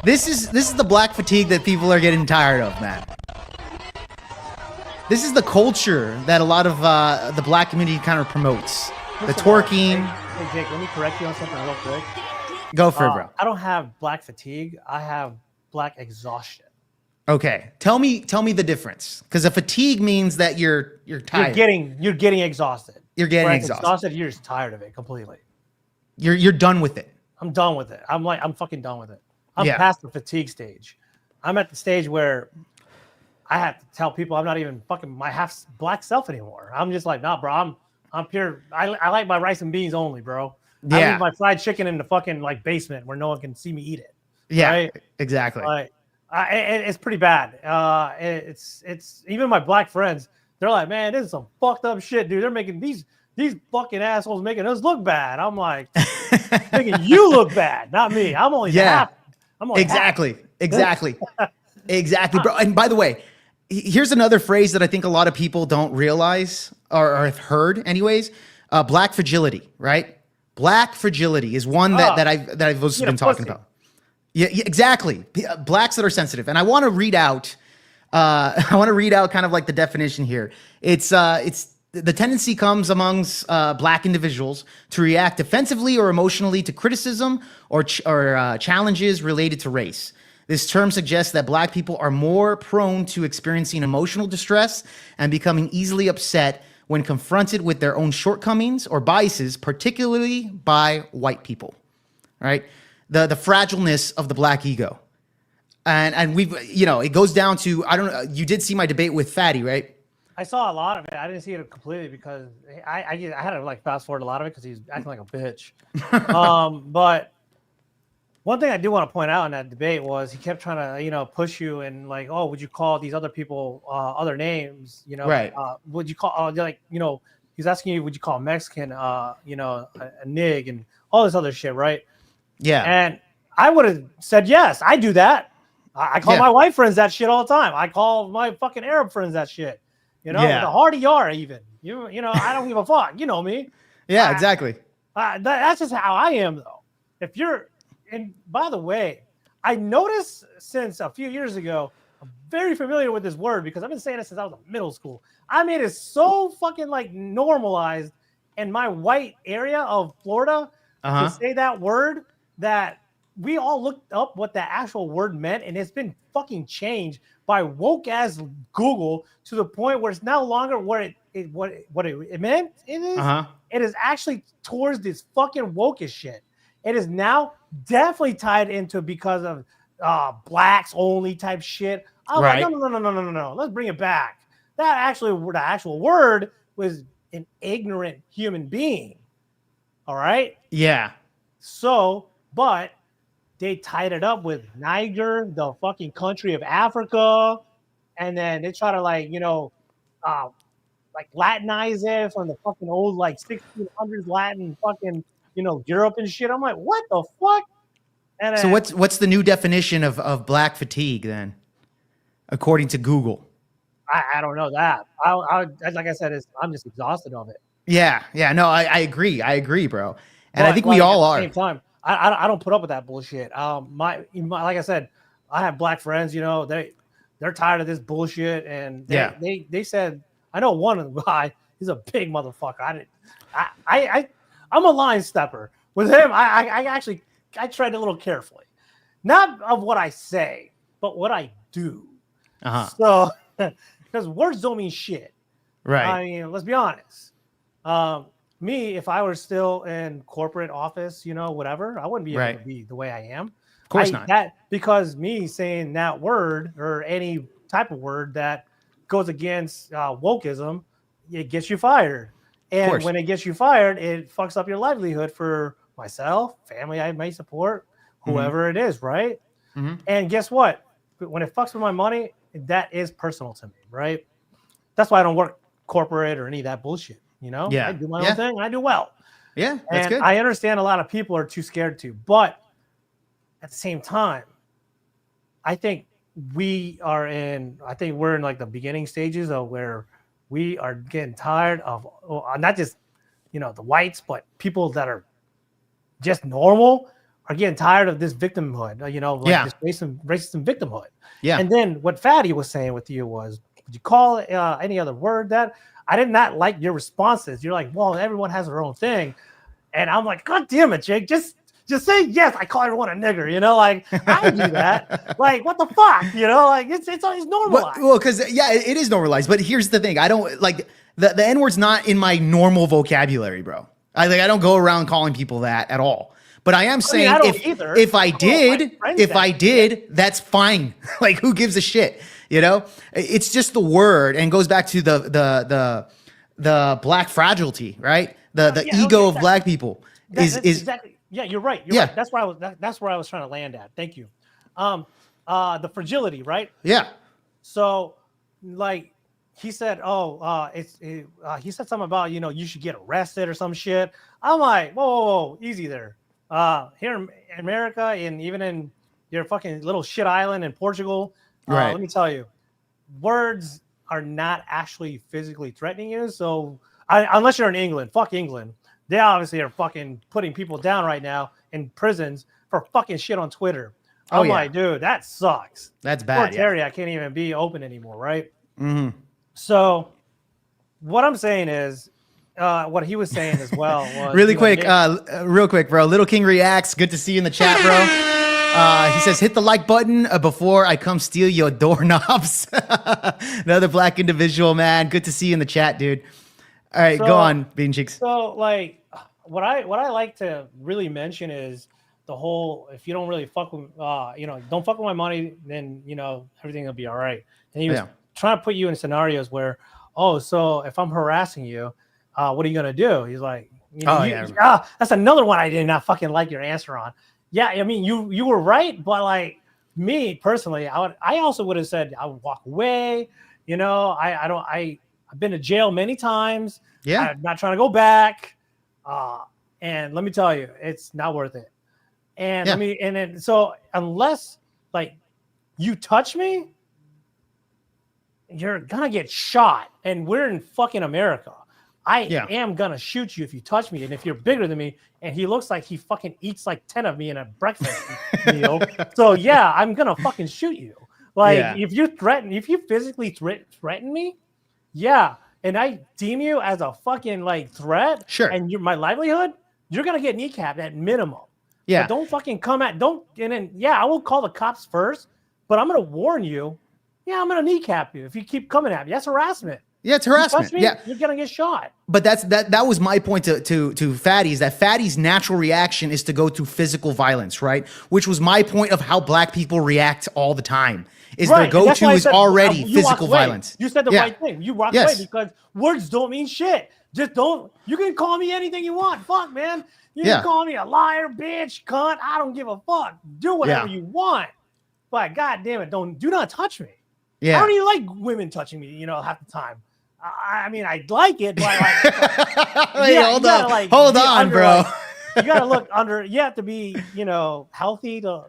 This is the black fatigue that people are getting tired of, man. This is the culture that a lot of the black community kind of promotes. The twerking. Hey, Jake, let me correct you on something real quick. Go for it, bro. I don't have black fatigue. I have black exhaustion. Okay, tell me the difference, because a fatigue means that you're tired. You're getting exhausted. You're getting exhausted. You're just tired of it completely. You're done with it. I'm done with it. I'm fucking done with it. I'm past the fatigue stage. I'm at the stage where I have to tell people I'm not even fucking my half black self anymore. I'm just like, nah, bro. I'm pure. I like my rice and beans only, bro. Yeah. I leave my fried chicken in the fucking basement where no one can see me eat it. Yeah, right? exactly. It's pretty bad. It's even my black friends. They're like, man, this is some fucked up shit, dude. They're making these fucking assholes making us look bad. I'm like, making you look bad, not me. I'm only half. I'm only exactly, bro. And by the way, here's another phrase that I think a lot of people don't realize or have heard, anyways. Black fragility, right? Black fragility is one that I've also been talking about. Yeah, exactly. Blacks that are sensitive, and I want to read out. Kind of like the definition here. It's the tendency comes amongst black individuals to react defensively or emotionally to criticism or challenges related to race. This term suggests that black people are more prone to experiencing emotional distress and becoming easily upset when confronted with their own shortcomings or biases, particularly by white people. Right? The fragileness of the black ego. And we've, it goes down to, I don't know, you did see my debate with Fatty, right? I saw a lot of it. I didn't see it completely because I had to like fast forward a lot of it because he's acting like a bitch. But one thing I do want to point out in that debate was he kept trying to, push you and like, oh, would you call these other people other names? Right. Would you call he's asking you, would you call Mexican, a nig and all this other shit, right? Yeah. And I would have said yes. I do that. I call my white friends that shit all the time. I call my fucking Arab friends that shit. The hardy yar even. I don't give a fuck. You know me. Yeah, exactly. That's just how I am though. And by the way, I noticed since a few years ago, I'm very familiar with this word because I've been saying it since I was in middle school. I made it so fucking like normalized in my white area of Florida to say that word that we all looked up what that actual word meant, and it's been fucking changed by woke ass Google to the point where it's no longer what it meant. It is. It is actually towards this fucking wokish shit. It is now definitely tied into because of blacks only type shit. I'm like, no. Let's bring it back. The actual word was an ignorant human being. All right. Yeah. So, but they tied it up with Niger, the fucking country of Africa, and then they try to like Latinize it from the fucking old like 1600s Latin fucking Europe and shit. I'm like, what the fuck? And so what's the new definition of black fatigue then, according to Google? I don't know that. I like I said, I'm just exhausted of it. Yeah. No, I agree, bro. And I think we all are. At the same time, I don't put up with that bullshit. My like I said, I have black friends. They're tired of this bullshit, and they said, I know one guy. He's a big motherfucker. I'm a line stepper with him. I tread a little carefully, not of what I say, but what I do. So because words don't mean shit, right? I mean, let's be honest. Me, if I were still in corporate office, whatever, I wouldn't be able to be the way I am. Of course not. Because me saying that word or any type of word that goes against wokeism, it gets you fired. And when it gets you fired, it fucks up your livelihood for myself, family I may support, whoever it is, right? And guess what? When it fucks with my money, that is personal to me, right? That's why I don't work corporate or any of that bullshit. I do my own thing and I do well. Yeah, that's good. I understand a lot of people are too scared to, but at the same time, I think we're in like the beginning stages of where we are getting tired of not just, the whites, but people that are just normal are getting tired of this victimhood, this racism victimhood. Yeah. And then what Fatty was saying with you was, would you call it any other word that I did not like your responses. You're like, well, everyone has their own thing. And I'm like, God damn it, Jake. Just say yes. I call everyone a nigger, like I do that. Like, what the fuck? It's normalized. Well, because it is normalized. But here's the thing. I don't like the N-word's not in my normal vocabulary, bro. I don't go around calling people that at all. But I am saying if I did, that's fine. Like, who gives a shit? It's just the word, and it goes back to the black fragility, right? The ego of black people is exactly. Yeah, you're right. You're right. That's where I was trying to land at. Thank you. the fragility, right? Yeah. So, like, he said, he said something about, you should get arrested or some shit. I'm like, whoa, easy there. Here in America and even in your fucking little shit island in Portugal, Right. let me tell you, words are not actually physically threatening you. So, unless you're in England, fuck England. They obviously are fucking putting people down right now in prisons for fucking shit on Twitter. I'm like, dude, that sucks. That's bad. Poor Terry, I can't even be open anymore, right? Mm-hmm. So, what I'm saying is, what he was saying as well was real quick, bro. Little King reacts. Good to see you in the chat, bro. He says, hit the like button before I come steal your doorknobs. Another black individual, man. Good to see you in the chat, dude. All right, go on, Bean Cheeks. So, like, what I like to really mention is the whole, if you don't really fuck with, don't fuck with my money, then, everything will be all right. And he was trying to put you in scenarios where, so if I'm harassing you, what are you going to do? He's like, that's another one I did not fucking like your answer on. Yeah, I mean, you were right, but like me personally, I also would have said I would walk away. I've been to jail many times. Yeah, I'm not trying to go back. And let me tell you, it's not worth it. And so unless like you touch me, you're gonna get shot. And we're in fucking America. I am gonna shoot you if you touch me. And if you're bigger than me, and he looks like he fucking eats like 10 of me in a breakfast meal. So yeah, I'm gonna fucking shoot you. Like if you physically threaten me, and I deem you as a fucking like threat, sure, and you're my livelihood, you're gonna get kneecapped at minimum. Yeah. But don't fucking come at I will call the cops first, but I'm gonna warn you. Yeah, I'm gonna kneecap you if you keep coming at me. That's harassment. Yeah, it's harassment. You're gonna get shot. But that was my point to Fatty, is that Fatty's natural reaction is to go to physical violence, right? Which was my point of how black people react all the time. Is their go-to is already physical violence. You said the right thing. You walk away because words don't mean shit. Just don't. You can call me anything you want. Fuck, man. You can call me a liar, bitch, cunt. I don't give a fuck. Do whatever you want. But God damn it, do not touch me. Yeah. I don't even like women touching me, half the time. I mean, I like it, but hold on, bro. You gotta look under. You have to be, healthy to,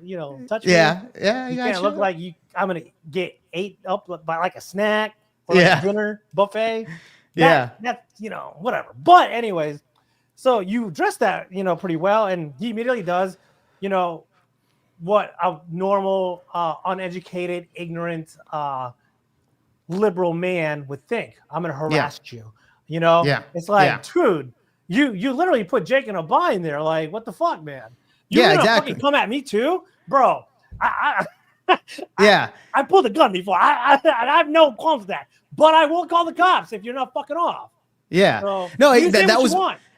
touch me. Yeah. You can't look like I'm gonna get ate up by like a snack or like a dinner buffet. That's whatever. But anyways, so you address that, pretty well, and he immediately does, what a normal, uneducated, ignorant, liberal man would think. I'm gonna harass you. It's like, dude, you literally put Jake in a bind there. Like, what the fuck, man? You're gonna fucking come at me too, bro. I pulled a gun before. I have no qualms with that, but I will call the cops if you're not fucking off. Yeah, so, that was.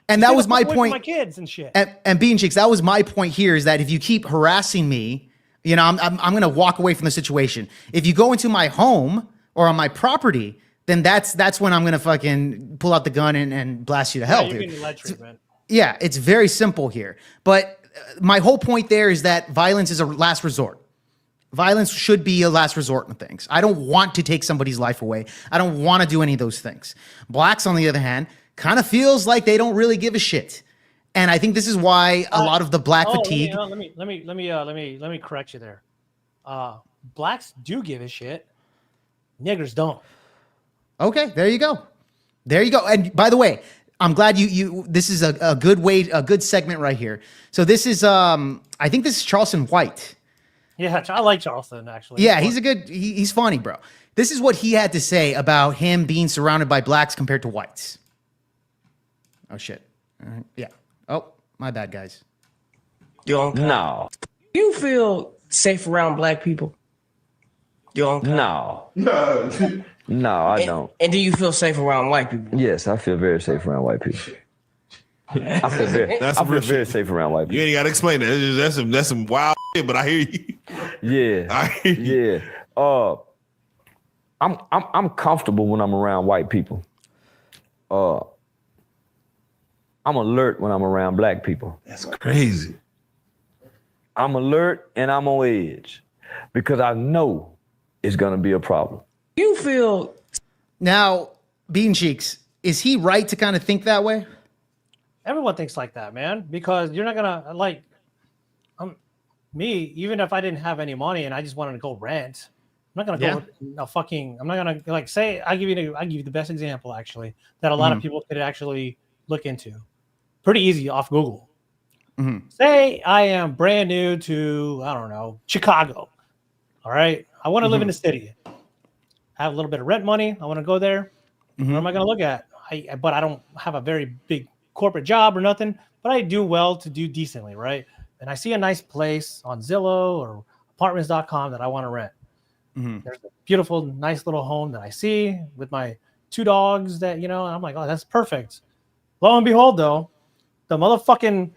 And that was my point. My kids and shit. And Bean Cheeks, that was my point here, is that if you keep harassing me, I'm going to walk away from the situation. If you go into my home or on my property, then that's when I'm going to fucking pull out the gun and blast you to hell, dude. Yeah, it's very simple here. But my whole point there is that violence is a last resort. Violence should be a last resort in things. I don't want to take somebody's life away. I don't want to do any of those things. Blacks, on the other hand, kind of feels like they don't really give a shit, and I think this is why a lot of the black fatigue. Let me correct you there. Blacks do give a shit. Niggers don't. Okay, there you go. And by the way, I'm glad you. This is a good segment right here. So this is I think this is Charleston White. Yeah, I like Charleston actually. Yeah, he's funny, bro. This is what he had to say about him being surrounded by blacks compared to whites. Oh, shit. Yeah. Oh, my bad, guys. No. You feel safe around black people? No. No, I don't. And do you feel safe around white people? Yes, I feel very safe around white people. I feel very safe around white people. You ain't got to explain that. That's some wild shit, but I hear you. Yeah. I hear you. Yeah. I'm comfortable when I'm around white people. I'm alert when I'm around black people. That's crazy. I'm alert and I'm on edge. because I know it's going to be a problem. You feel Now, Bean Cheeks, is he right to kind of think that way? Everyone thinks like that, man, because you're not gonna like me. Even if I didn't have any money and I just wanted to go rent, I'm not gonna go. I'm not gonna like say. I give you the best example actually that a lot of people could actually look into. Pretty easy off Google. Say I am brand new to, I don't know, Chicago. All right. I want to live in the city. I have a little bit of rent money. I want to go there. What am I going to look at? But I don't have a very big corporate job or nothing, but I do well to do decently, right? And I see a nice place on Zillow or apartments.com that I want to rent. There's a beautiful, nice little home that I see with my 2 dogs that, and I'm like, oh, that's perfect. Lo and behold, though, the motherfucking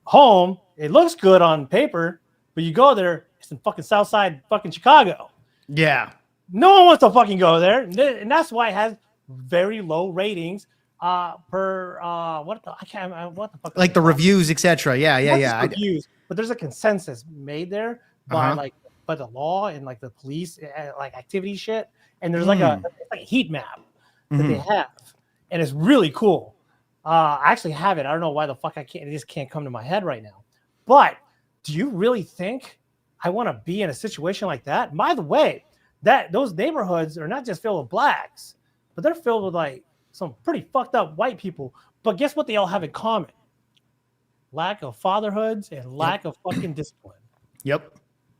home, it looks good on paper, but you go there, it's in fucking Southside fucking Chicago. Yeah. No one wants to fucking go there. And that's why it has very low ratings per what the fuck? Like the reviews, etc. Yeah. Reviews, but there's a consensus made there by by the law and like the police like activity shit. And there's like a heat map that they have. And it's really cool. I actually have it. I don't know why the fuck it just can't come to my head right now. But do you really think I want to be in a situation like that? By the way, those neighborhoods are not just filled with blacks, but they're filled with like some pretty fucked up white people. But guess what they all have in common? Lack of fatherhoods and lack of fucking discipline. Yep.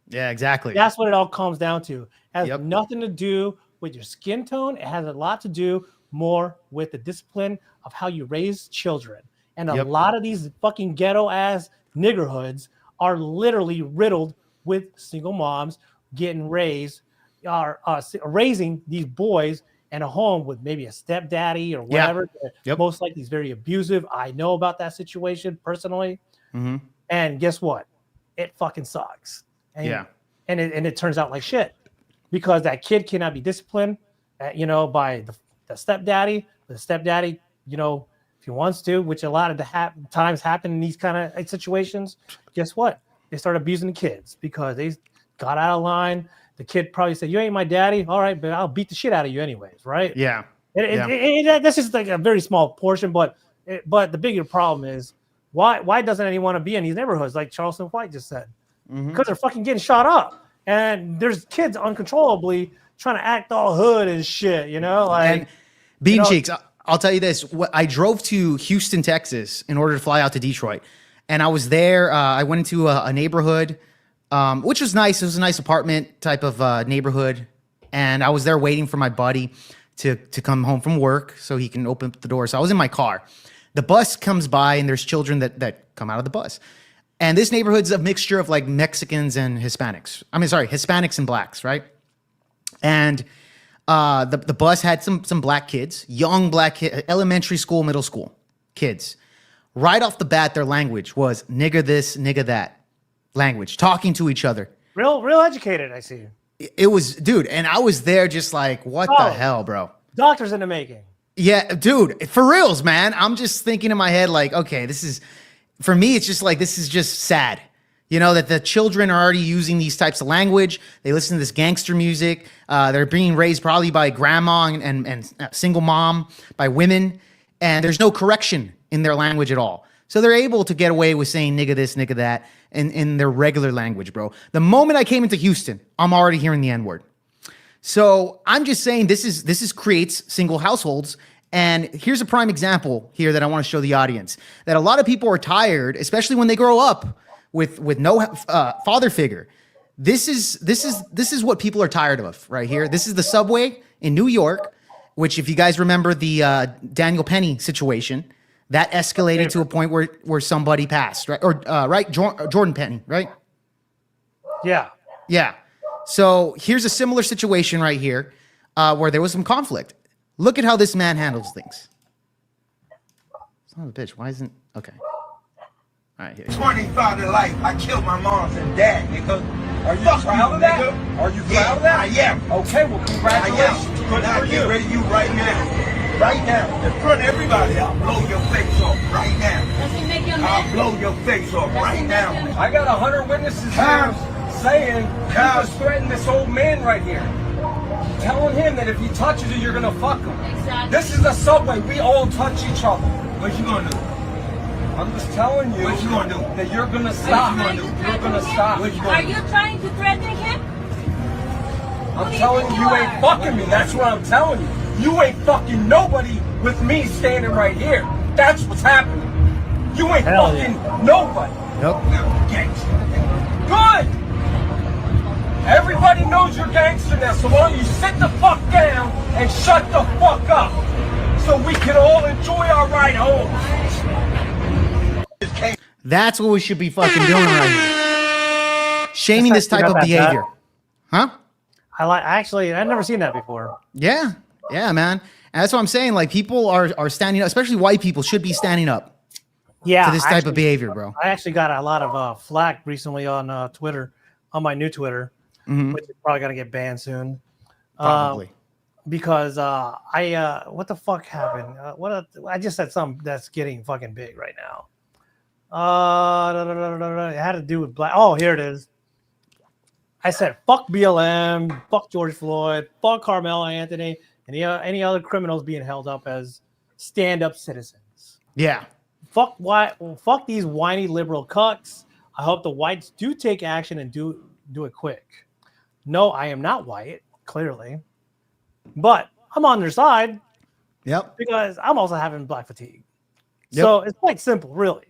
Yeah, exactly. That's what it all comes down to. It has nothing to do with your skin tone. It has a lot to do more with the discipline of how you raise children. And a lot of these fucking ghetto ass niggerhoods are literally riddled with single moms getting raised, raising these boys in a home with maybe a stepdaddy or whatever. Most likely is very abusive. I know about that situation personally. And guess what? It fucking sucks. And, and it turns out like shit because that kid cannot be disciplined, by the stepdaddy. The stepdaddy, if he wants to, which a lot of the times happen in these kind of situations, guess what? They start abusing the kids because they got out of line. The kid probably said, "You ain't my daddy." All right, but I'll beat the shit out of you anyways, right? Yeah. That's just like a very small portion, but the bigger problem is why doesn't anyone want to be in these neighborhoods like Charleston White just said? Because they're fucking getting shot up, and there's kids uncontrollably trying to act all hood and shit, And Bean Cheeks, I'll tell you this: I drove to Houston, Texas, in order to fly out to Detroit, and I was there. I went into a neighborhood, which was nice. It was a nice apartment type of neighborhood, and I was there waiting for my buddy to come home from work so he can open the door. So I was in my car. The bus comes by, and there's children that come out of the bus. And this neighborhood's a mixture of like Mexicans and Hispanics. Hispanics and blacks, right? And the bus had some black kids, young black kids, elementary school, middle school kids. Right off the bat, their language was nigger this, nigger that language, talking to each other. Real educated, I see. It was, dude, and I was there just like, what the hell, bro? Doctors in the making. Yeah, dude, for reals, man. I'm just thinking in my head like, okay, for me, it's just like, this is just sad. That the children are already using these types of language. They listen to this gangster music. They're being raised probably by grandma and single mom, by women. And there's no correction in their language at all. So they're able to get away with saying nigga this, nigga that in their regular language, bro. The moment I came into Houston, I'm already hearing the N-word. So I'm just saying this creates single households. And here's a prime example here that I want to show the audience, that a lot of people are tired, especially when they grow up with no father figure. This is what people are tired of right here. This is the subway in New York, which if you guys remember the Daniel Penny situation, that escalated to a point where somebody passed, right? Or right, Jordan Penny, right? Yeah. Yeah. So here's a similar situation right here where there was some conflict. Look at how this man handles things. Son of a bitch, why isn't... Okay. All right, here. 25 to life. I killed my mom and dad, nigga. Are you proud of that? Are you proud of that? I am. Okay, well, congratulations. Good for you. Get ready to you right now. Right now. In front of everybody, I'll blow your face off right now. I'll blow your face off right now. I got 100 witnesses here saying, you just threatened this old man right here. Telling him that if he touches you, you're gonna fuck him. Exactly. This is the subway. We all touch each other. What you gonna do? I'm just telling you. What you gonna do? That you're gonna stop. You're gonna stop. What you gonna do? Are you trying to threaten him? I'm telling you, you ain't fucking me. That's what I'm telling you. You ain't fucking nobody with me standing right here. That's what's happening. You ain't fucking nobody. Nope. Good. Everybody knows you're gangster now, so why don't you sit the fuck down and shut the fuck up so we can all enjoy our ride home. That's what we should be fucking doing right here. Shaming this type of behavior. Huh? I've never seen that before. Yeah. Yeah, man. And that's what I'm saying. Like, people are standing up, especially white people should be standing up to this type of behavior, bro. I actually got a lot of flack recently on Twitter, on my new Twitter, which is probably going to get banned soon. Probably. Because what the fuck happened? I just said something that's getting fucking big right now. It had to do with black. Oh, here it is. I said, fuck BLM, fuck George Floyd, fuck Carmelo Anthony, and any other criminals being held up as stand-up citizens. Yeah. Fuck these whiny liberal cucks. I hope the whites do take action and do it quick. No, I am not white, clearly. But I'm on their side. Yep. Because I'm also having black fatigue. Yep. So it's quite simple, really.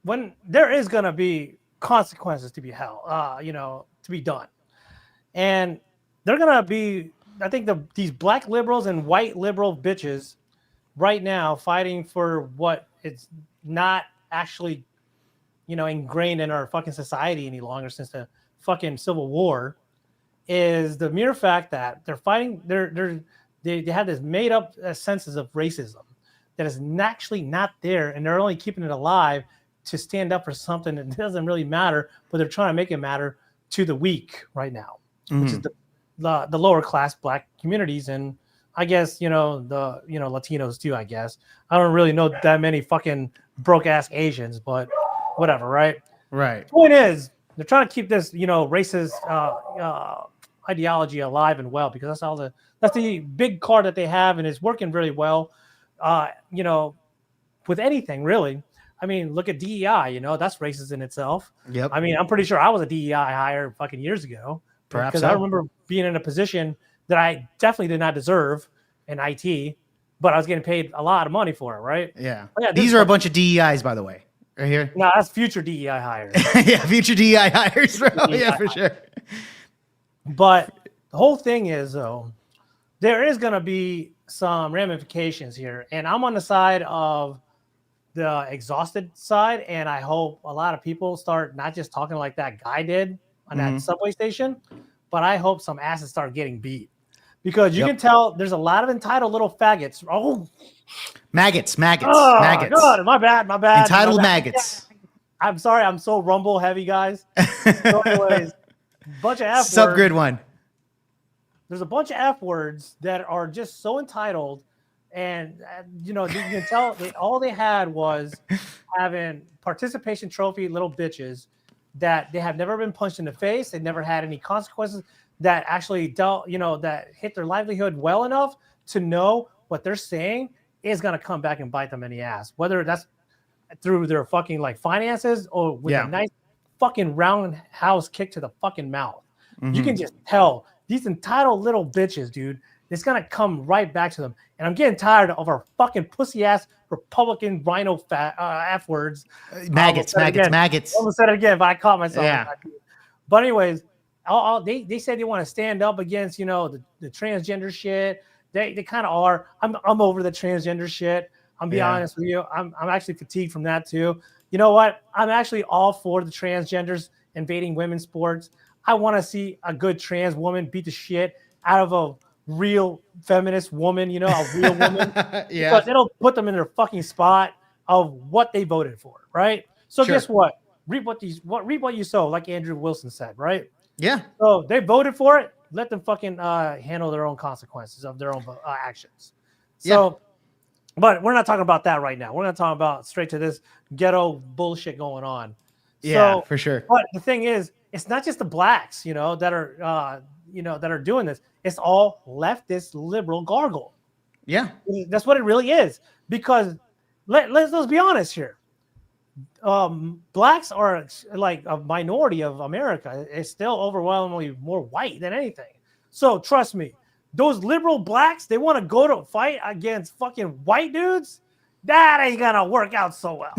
When there is going to be consequences to be held, to be done. And they're going to be, I think these black liberals and white liberal bitches right now fighting for what it's not actually, ingrained in our fucking society any longer since the fucking Civil War, is the mere fact that they're fighting, they have this made up senses of racism that is actually not there, and they're only keeping it alive to stand up for something that doesn't really matter, but they're trying to make it matter to the weak right now, which is the lower class black communities, and I guess the Latinos too. I guess I don't really know that many fucking broke ass Asians, but whatever, right? Right. Point is, they're trying to keep this racist ideology alive and well, because that's the big card that they have, and it's working really well. With anything really. I mean, look at DEI. That's racist in itself. Yep. I mean, I'm pretty sure I was a DEI hire fucking years ago. Perhaps because I remember being in a position that I definitely did not deserve in IT, but I was getting paid a lot of money for it, right? Yeah. These are a bunch of DEIs, by the way, right here. No, that's future DEI hires. Yeah, future DEI hires, bro. Yeah, for sure. But the whole thing is, though, there is going to be some ramifications here, and I'm on the side of the exhausted side, and I hope a lot of people start not just talking like that guy did on that subway station, but I hope some asses start getting beat, because you can tell there's a lot of entitled little faggots. Oh, maggots. Oh, maggots. God, my bad. Entitled maggots. I'm sorry, I'm so rumble heavy, guys. So anyways, bunch of F words. Subgrid one. There's a bunch of F words that are just so entitled. And, you can tell all they had was having participation trophy little bitches that they have never been punched in the face. They never had any consequences that actually dealt, that hit their livelihood well enough to know what they're saying is going to come back and bite them in the ass, whether that's through their fucking finances or with a nice fucking roundhouse kick to the fucking mouth. You can just tell these entitled little bitches, dude. It's going to come right back to them. And I'm getting tired of our fucking pussy-ass Republican rhino F words. Maggots. I almost said it again, but I caught myself. Yeah. But anyways, they said they want to stand up against, the transgender shit. They kind of are. I'm over the transgender shit. I'm being honest with you. I'm actually fatigued from that too. You know what? I'm actually all for the transgenders invading women's sports. I want to see a good trans woman beat the shit out of a real feminist woman, a real woman. Because it'll put them in their fucking spot of what they voted for, right? So guess what? Reap what you sow, like Andrew Wilson said, right? Yeah. So they voted for it. Let them fucking handle their own consequences of their own actions. So, but we're not talking about that right now. We're not talking about straight to this ghetto bullshit going on. Yeah, So, for sure. But the thing is, it's not just the blacks, that are that are doing this. It's all leftist liberal gargle. Yeah, that's what it really is. Because let's be honest here. Blacks are like a minority of America. It's still overwhelmingly more white than anything. So trust me, those liberal blacks, they want to go to fight against fucking white dudes. That ain't gonna work out so well.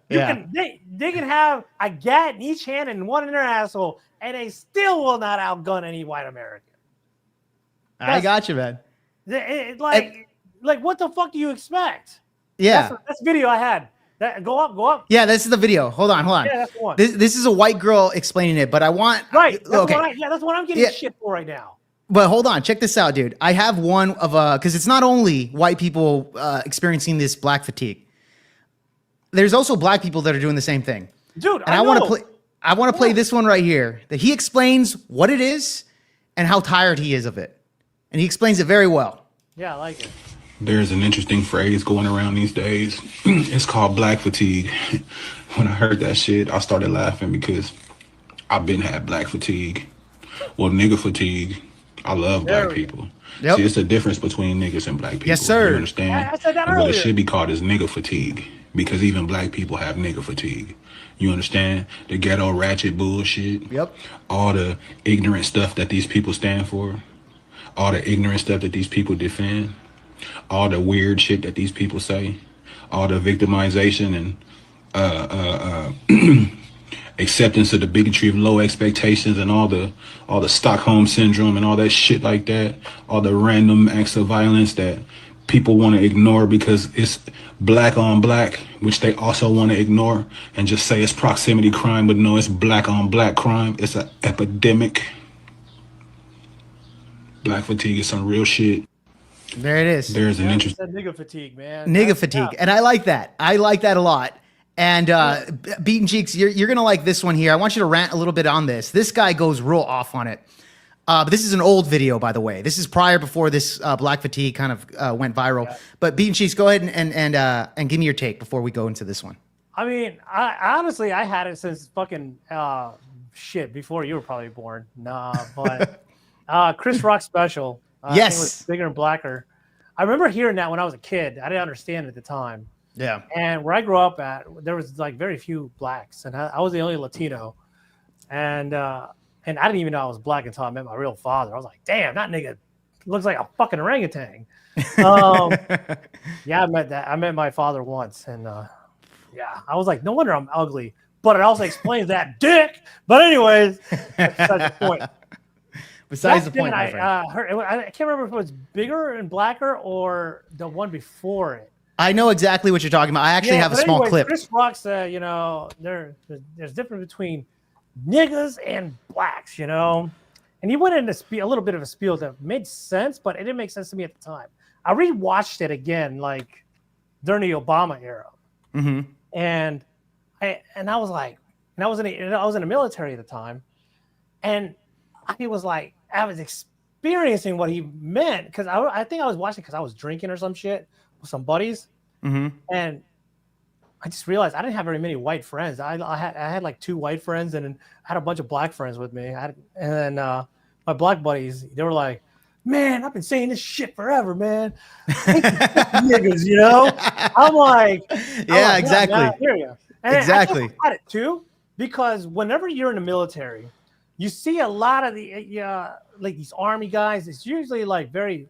They can have a gat in each hand and one in their asshole, and they still will not outgun any white American. I got you, man. Like what the fuck do you expect? Yeah, that's the video I had. Go up. Yeah, this is the video. Hold on. Yeah, that's the one. This is a white girl explaining it, but I want That's okay. that's what I'm getting shit for right now. But hold on, check this out, dude. I have one of because it's not only white people experiencing this black fatigue. There's also black people that are doing the same thing, dude. And I want to play. I want to play this one right here. That he explains what it is and how tired he is of it, and he explains it very well. Yeah, I like it. There's an interesting phrase going around these days. It's called black fatigue. When I heard that shit, I started laughing because I've been had black fatigue. Well, nigga fatigue. I love black people. Yep. See, it's a difference between niggas and black people. Yes, sir. You understand? I said that and what earlier. it should be called is nigga fatigue, because even black people have nigga fatigue. You understand? The ghetto ratchet bullshit. Yep. All the ignorant stuff that these people stand for. All the ignorant stuff that these people defend. All the weird shit that these people say. All the victimization and acceptance of the bigotry of low expectations and all the Stockholm syndrome and all that shit like that. All the random acts of violence that people want to ignore because it's black on black, which they also want to ignore and just say it's proximity crime, but no, it's black on black crime. It's an epidemic. Black fatigue is some real shit. There it is. There's an interesting nigga fatigue, man. Nigga fatigue, and I like that. I like that a lot. And Beaten Cheeks, you're gonna like this one here. I want you to rant a little bit on this. This guy goes real off on it. But this is an old video, by the way. This is before this black fatigue kind of went viral. Yeah. But Beaten Cheeks, go ahead and give me your take before we go into this one. I mean, I honestly had it since fucking shit before you were probably born. Nah, but Chris Rock special. Yes, it was Bigger and Blacker. I remember hearing that when I was a kid. I didn't understand it at the time. Yeah. And where I grew up at, there was like very few blacks, and I was the only Latino. And I didn't even know I was black until I met my real father. I was like, damn, that nigga looks like a fucking orangutan. Yeah, I met my father once, and yeah, I was like, no wonder I'm ugly. But it also explains that dick. But anyways, that's besides the point. Besides the point, I can't remember if it was Bigger and Blacker or the one before it. I know exactly what you're talking about. I actually have a small clip. Chris Rock said, there's difference between niggas and blacks, and he went into a little bit of a spiel that made sense, but it didn't make sense to me at the time. I rewatched it again, like during the Obama era, and I was like, and I was in the military at the time, and I was like, I was experiencing what he meant because I think I was watching because I was drinking or some shit with some buddies, and I just realized I didn't have very many white friends. I had like 2 white friends, and I had a bunch of black friends with me. And then my black buddies, they were like, "Man, I've been saying this shit forever, man." Niggas, I'm like, yeah, exactly. I hear you. And exactly. I had it too because whenever you're in the military, you see a lot of the like these army guys. It's usually like very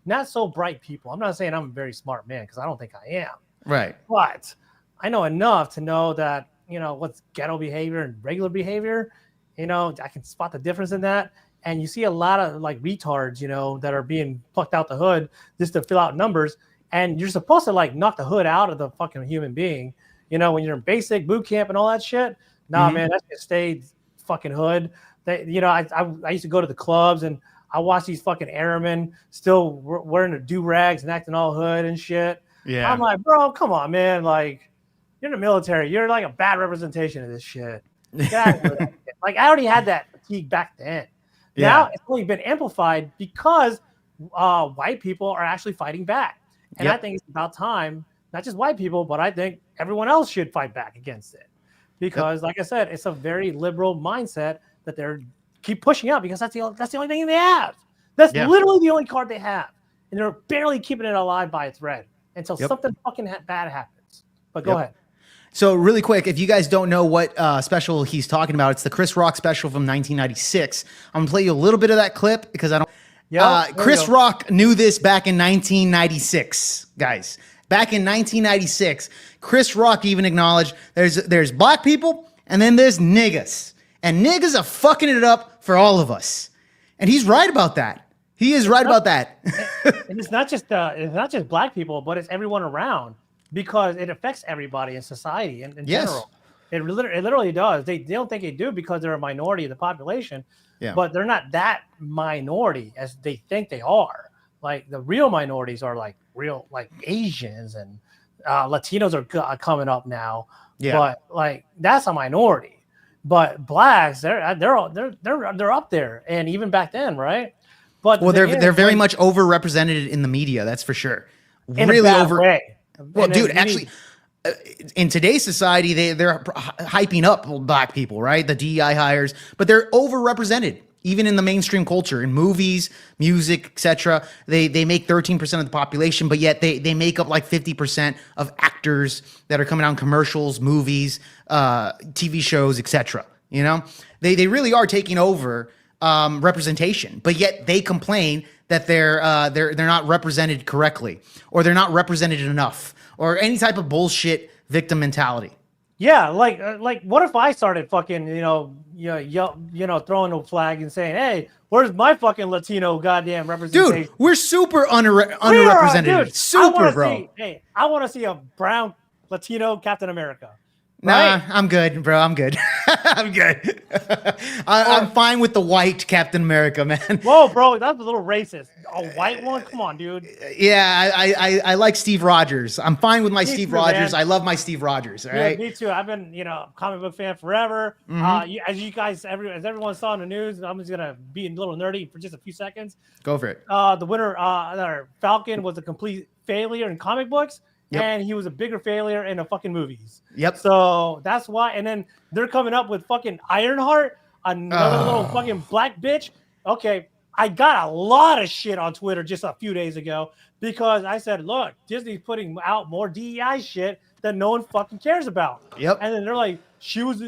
not so bright people. I'm not saying I'm a very smart man because I don't think I am. Right. But I know enough to know that, what's ghetto behavior and regular behavior. I can spot the difference in that. And you see a lot of like retards, that are being plucked out the hood just to fill out numbers. And you're supposed to like knock the hood out of the fucking human being, when you're in basic boot camp and all that shit. Nah, man, that's just stayed fucking hood. I used to go to the clubs and I watch these fucking airmen still wearing the do-rags and acting all hood and shit. Yeah. I'm like, bro, come on, man. Like, you're in the military. You're like a bad representation of this shit. Get out of here. Like, I already had that fatigue back then. Yeah. Now it's only been amplified because white people are actually fighting back. And I think it's about time, not just white people, but I think everyone else should fight back against it. because, like I said, it's a very liberal mindset that they're keep pushing out because that's the only thing they have. That's literally the only card they have, and they're barely keeping it alive by a thread until something fucking bad happens. But go ahead. So really quick, if you guys don't know what special he's talking about, it's the Chris Rock special from 1996. I'm gonna play you a little bit of that clip because I don't. Chris Rock knew this back in 1996, guys. Back in 1996, Chris Rock even acknowledged there's black people and then there's niggas, and niggas are fucking it up for all of us, and he's right about that. He is right about that. And it's not just black people, but it's everyone around. Because it affects everybody in society in general. It literally does. They don't think they do because they're a minority of the population, but they're not that minority as they think they are. Like the real minorities are like Asians and Latinos are coming up now. Yeah. But like that's a minority. But blacks, they're up there, and even back then, right? But they're very much overrepresented in the media. That's for sure. In really a bad way. Well, dude, actually, in today's society, they're hyping up black people, right? The DEI hires, but they're overrepresented even in the mainstream culture, in movies, music, etc. They make 13% of the population, but yet they make up like 50% of actors that are coming out in commercials, movies, TV shows, etc. You know, they really are taking over representation, but yet they complain that they're not represented correctly, or they're not represented enough, or any type of bullshit victim mentality. Yeah, like what if I started fucking throwing a flag and saying, "Hey, where's my fucking Latino goddamn representation?" Dude, we're super underrepresented. Super, bro. I want to see a brown Latino Captain America. Nah, I'm good, bro. I'm good. I'm good. I'm fine with the white Captain America, man. Whoa, bro, that's a little racist. A white one? Come on, dude. Yeah, I like Steve Rogers. I'm fine with my Steve Rogers. Man. I love my Steve Rogers. All right. Me too. I've been, a comic book fan forever. As you guys, as everyone saw in the news, I'm just gonna be a little nerdy for just a few seconds. Go for it. The winner, Falcon, was a complete failure in comic books. Yep. And he was a bigger failure in the fucking movies. Yep. So that's why. And then they're coming up with fucking Ironheart, another little fucking black bitch. Okay, I got a lot of shit on Twitter just a few days ago because I said, look, Disney's putting out more DEI shit that no one fucking cares about. Yep. And then they're like, she was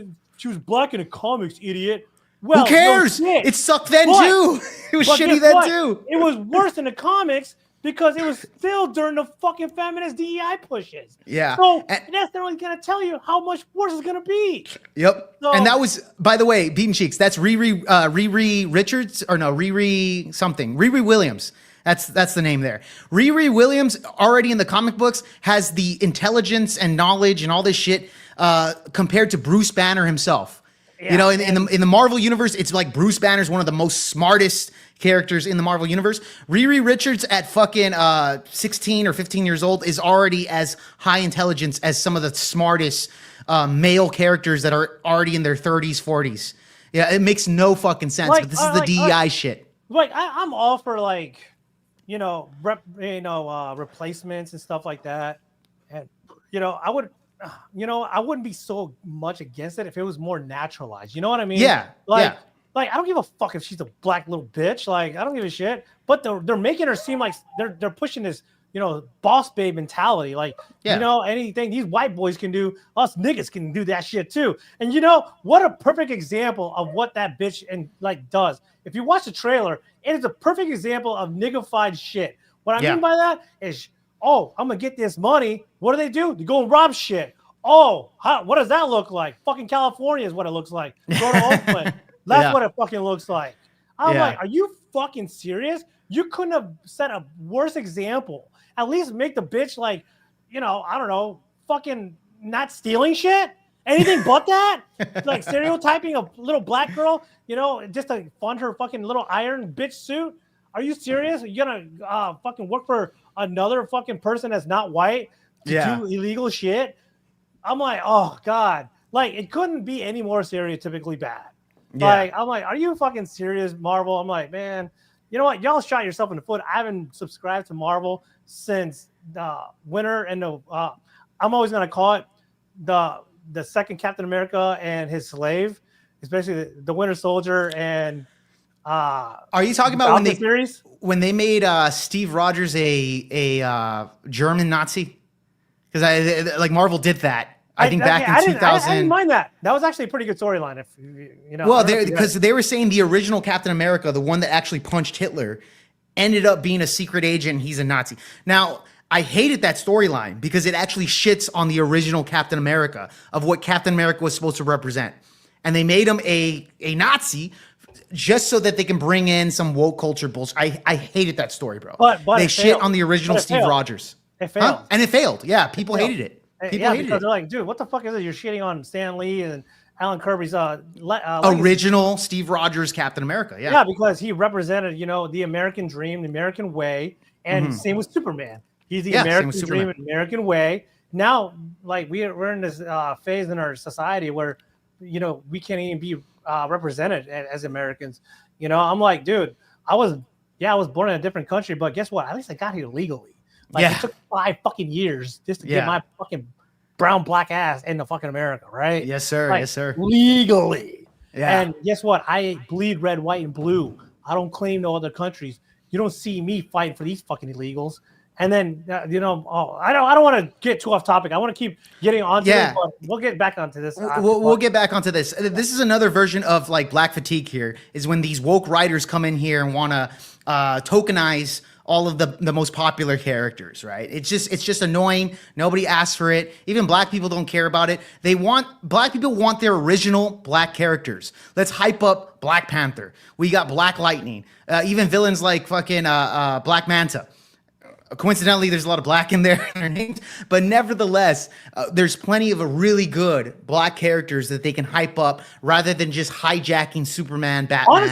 black in the comics, idiot. Well, who cares? No, it sucked then too. It was shitty then too. It was worse in the comics. Because it was still during the fucking feminist DEI pushes. Yeah. So that's not really going to tell you how much worse it's going to be. Yep. So, and that was, by the way, Beaten Cheeks, that's Riri Richards, or no, Riri something. Riri Williams. That's the name there. Riri Williams, already in the comic books, has the intelligence and knowledge and all this shit compared to Bruce Banner himself. Yeah, in the Marvel universe, it's like Bruce Banner's one of the most smartest characters in the Marvel universe. Riri Richards at fucking 16 or 15 years old is already as high intelligence as some of the smartest male characters that are already in their 30s, 40s. Yeah, it makes no fucking sense. But this is the DEI shit. Like I'm all for replacements and stuff like that, and I wouldn't be so much against it if it was more naturalized. You know what I mean? Yeah. Like I don't give a fuck if she's a black little bitch. Like I don't give a shit. But they're making her seem like they're pushing this, boss babe mentality. Like, anything these white boys can do, us niggas can do that shit too. And what a perfect example of what that bitch does. If you watch the trailer, it is a perfect example of niggified shit. What I mean by that is, I'm gonna get this money. What do? They go and rob shit. What does that look like? Fucking California is what it looks like. Go to Oakland. That's what it fucking looks like. I'm like, are you fucking serious? You couldn't have set a worse example. At least make the bitch I don't know, fucking not stealing shit. Anything but that. Like stereotyping a little black girl, just to fund her fucking little iron bitch suit. Are you serious? Are you gonna fucking work for another fucking person that's not white to do illegal shit? I'm like, oh God. Like it couldn't be any more stereotypically bad. Like, I'm like, are you fucking serious, Marvel? I'm like, man, you know what? Y'all shot yourself in the foot. I haven't subscribed to Marvel since the winter and I'm always gonna call it the the second Captain America and his slave, especially the Winter Soldier and are you talking about when they made Steve Rogers a German Nazi? Because like Marvel did that. I think back in 2000. I didn't mind that. That was actually a pretty good storyline. If you know, well, because they were saying the original Captain America, the one that actually punched Hitler, ended up being a secret agent. He's a Nazi. Now, I hated that storyline because it actually shits on the original Captain America of what Captain America was supposed to represent, and they made him a Nazi just so that they can bring in some woke culture bullshit. I hated that story, bro. But they shit on the original Steve Rogers. It failed. And it failed. Yeah, people hated it. People hated because they're like, dude, what the fuck is it? You're shitting on Stan Lee and Alan Kirby's original Steve Rogers Captain America. Yeah, because he represented, the American dream, the American way, and same with Superman. He's the American dream and American way. Now, like we're in this phase in our society where, we can't even be represented as Americans. I'm like, dude, I was born in a different country, but guess what? At least I got here legally. Like it took 5 fucking years just to get my fucking brown black ass into fucking America, right? Yes, sir. Like, yes, sir. Legally. Yeah. And guess what? I bleed red, white, and blue. I don't claim no other countries. You don't see me fighting for these fucking illegals. And then I don't want to get too off topic. I want to keep getting onto it, but we'll get back onto this. We'll get back onto this. This is another version of like Black fatigue here, is when these woke writers come in here and want to tokenize all of the most popular characters, right? It's just annoying. Nobody asks for it. Even black people don't care about it. Black people want their original black characters. Let's hype up Black Panther. We got Black Lightning. Even villains like fucking Black Manta. Coincidentally, there's a lot of black in there in their names, but nevertheless, there's plenty of really good black characters that they can hype up rather than just hijacking Superman, Batman,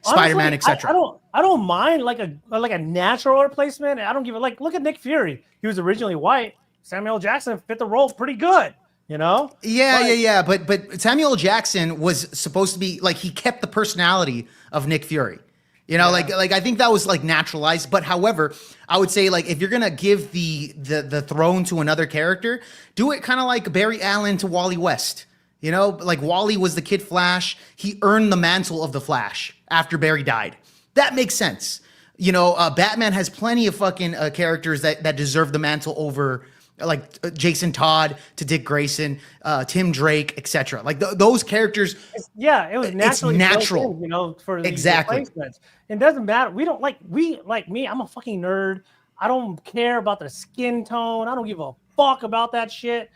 Spider-Man, etc. I don't mind like a natural replacement. I don't give it. Like, look at Nick Fury. He was originally white. Samuel Jackson fit the role pretty good. Yeah. But Samuel Jackson was supposed to be like, he kept the personality of Nick Fury. Like I think that was like naturalized. But however, I would say like if you're gonna give the throne to another character, do it kind of like Barry Allen to Wally West. Like Wally was the Kid Flash. He earned the mantle of the Flash after Barry died. That makes sense. Batman has plenty of fucking characters that deserve the mantle over like Jason Todd to Dick Grayson, Tim Drake, etc. Like those characters. It was naturally natural, in, for these exactly. replacements. It doesn't matter. We don't like me. I'm a fucking nerd. I don't care about the skin tone. I don't give a fuck about that shit.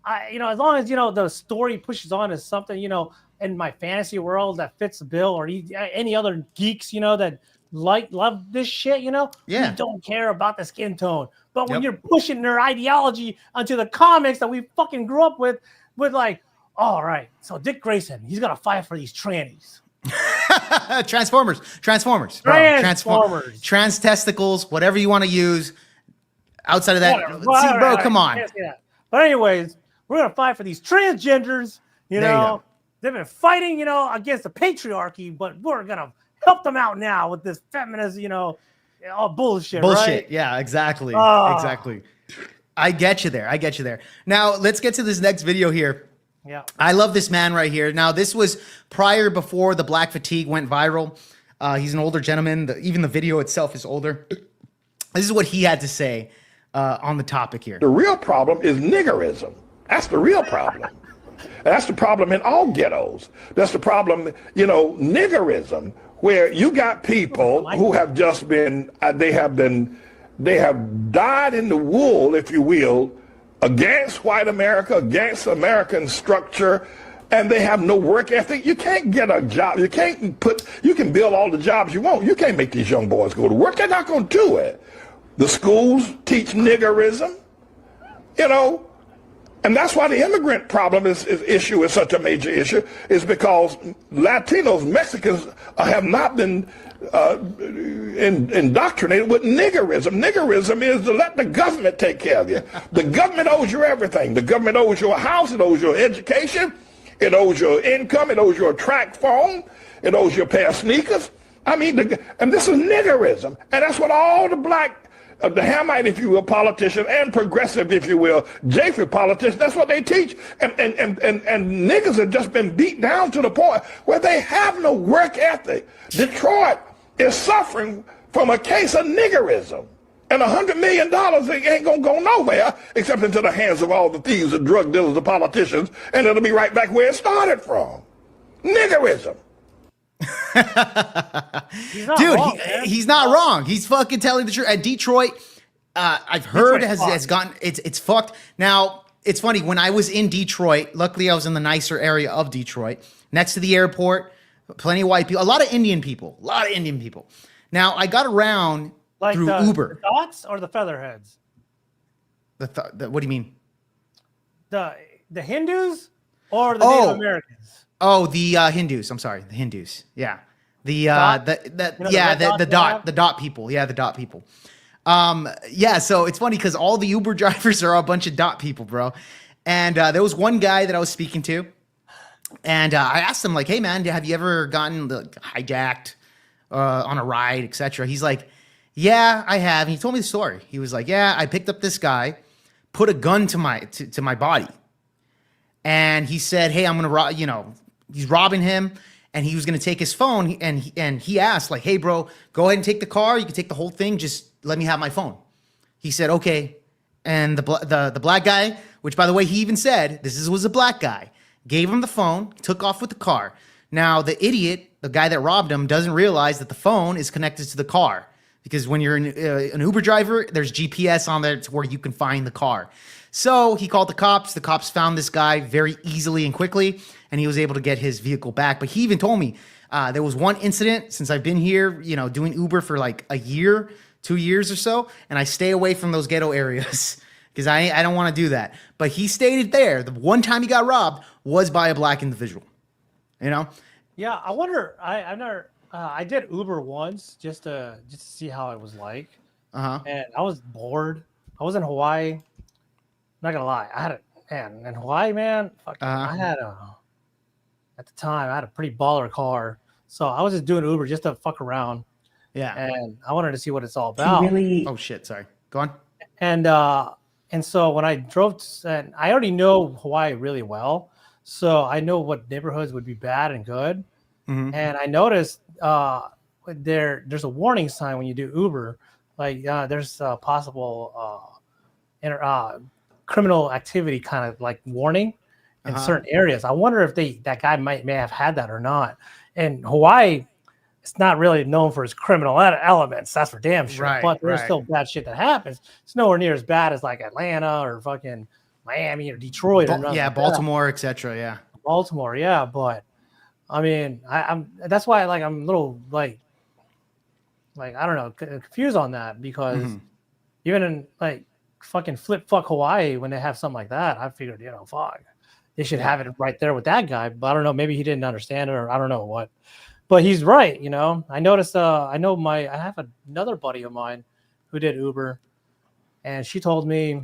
As long as the story pushes on as something in my fantasy world that fits the bill, or any other geeks that love this shit. We don't care about the skin tone. But when you're pushing their ideology onto the comics that we fucking grew up with like, all right, so Dick Grayson, he's gonna fight for these trannies. Transformers. Trans testicles, whatever you want to use. Outside of that, come on. But anyways, we're gonna fight for these transgenders. They've been fighting, against the patriarchy, but we're gonna help them out now with this feminist, all bullshit. Right? Yeah, exactly. Exactly. I get you there. Now let's get to this next video here. Yeah. I love this man right here. Now, this was before the Black fatigue went viral. He's an older gentleman. Even the video itself is older. This is what he had to say on the topic here. The real problem is niggerism. That's the real problem. That's the problem in all ghettos. That's the problem, niggerism, where you got people who have just been, they have died in the wool, if you will, against white America, against American structure, and they have no work ethic. You can't get a job. You can build all the jobs you want. You can't make these young boys go to work. They're not going to do it. The schools teach niggerism, and that's why the immigrant problem issue is such a major issue, is because Latinos, Mexicans have not been indoctrinated with niggerism. Niggerism is to let the government take care of you. The government owes you everything. The government owes you a house, it owes you education, it owes you income, it owes you a track phone, it owes you a pair of sneakers. And this is niggerism. And that's what all the black the Hamite, if you will, politician, and progressive, if you will, Japheth politician. That's what they teach. And niggas have just been beat down to the point where they have no work ethic. Detroit is suffering from a case of niggerism. And $100 million ain't gonna go nowhere except into the hands of all the thieves and drug dealers, the politicians, and it'll be right back where it started from. Niggerism. He's not wrong. He's fucking telling the truth. At Detroit, I've heard has gotten it's fucked. Now it's funny, when I was in Detroit, luckily I was in the nicer area of Detroit, next to the airport, plenty of white people, a lot of Indian people. Now I got around through Uber. The dots or the featherheads? What do you mean? The Hindus or the Native Americans? Oh, the Hindus. I'm sorry, the Hindus. Yeah, the dot people. Yeah, the dot people. Yeah. So it's funny because all the Uber drivers are a bunch of dot people, bro. And there was one guy that I was speaking to, and I asked him like, "Hey, man, have you ever gotten hijacked on a ride, etc.?" He's like, "Yeah, I have." And he told me the story. He was like, "Yeah, I picked up this guy, put a gun to my body, and he said, 'Hey, I'm gonna rob,' he's robbing him, and he was gonna take his phone, and he asked like, 'Hey, bro, go ahead and take the car. You can take the whole thing. Just let me have my phone.' He said, 'Okay.' And the black guy, which by the way he even said was a black guy, gave him the phone, took off with the car. Now the idiot, the guy that robbed him, doesn't realize that the phone is connected to the car." Because when you're an Uber driver, there's GPS on there to where you can find the car. So he called the cops. The cops found this guy very easily and quickly, and he was able to get his vehicle back. But he even told me there was one incident since I've been here, doing Uber for like a year, 2 years or so, and I stay away from those ghetto areas because I don't want to do that. But he stated there, the one time he got robbed was by a black individual. Yeah, I wonder. I've never. I did Uber once just to see how it was like, and I was bored. I was in Hawaii. Not gonna lie, I had in Hawaii, man. At the time I had a pretty baller car, so I was just doing Uber just to fuck around. Yeah, and I wanted to see what it's all about. Oh shit, sorry. Go on. And so when I drove, and I already know Hawaii really well, so I know what neighborhoods would be bad and good. Mm-hmm. And I noticed there's a warning sign when you do Uber, like there's a possible criminal activity kind of like warning in certain areas. I wonder if that guy may have had that or not. And Hawaii, it's not really known for its criminal elements. That's for damn sure. Right, but there's still bad shit that happens. It's nowhere near as bad as like Atlanta or fucking Miami or Detroit or nothing. Yeah, Baltimore, etc. Yeah, Baltimore. Yeah, but I mean, I'm that's why I'm a little like I don't know, confused on that, because even in like fucking fuck Hawaii, when they have something like that, I figured, fuck, they should have it right there with that guy. But I don't know, maybe he didn't understand it, or I don't know what. But he's right, I noticed. I have another buddy of mine who did Uber, and she told me,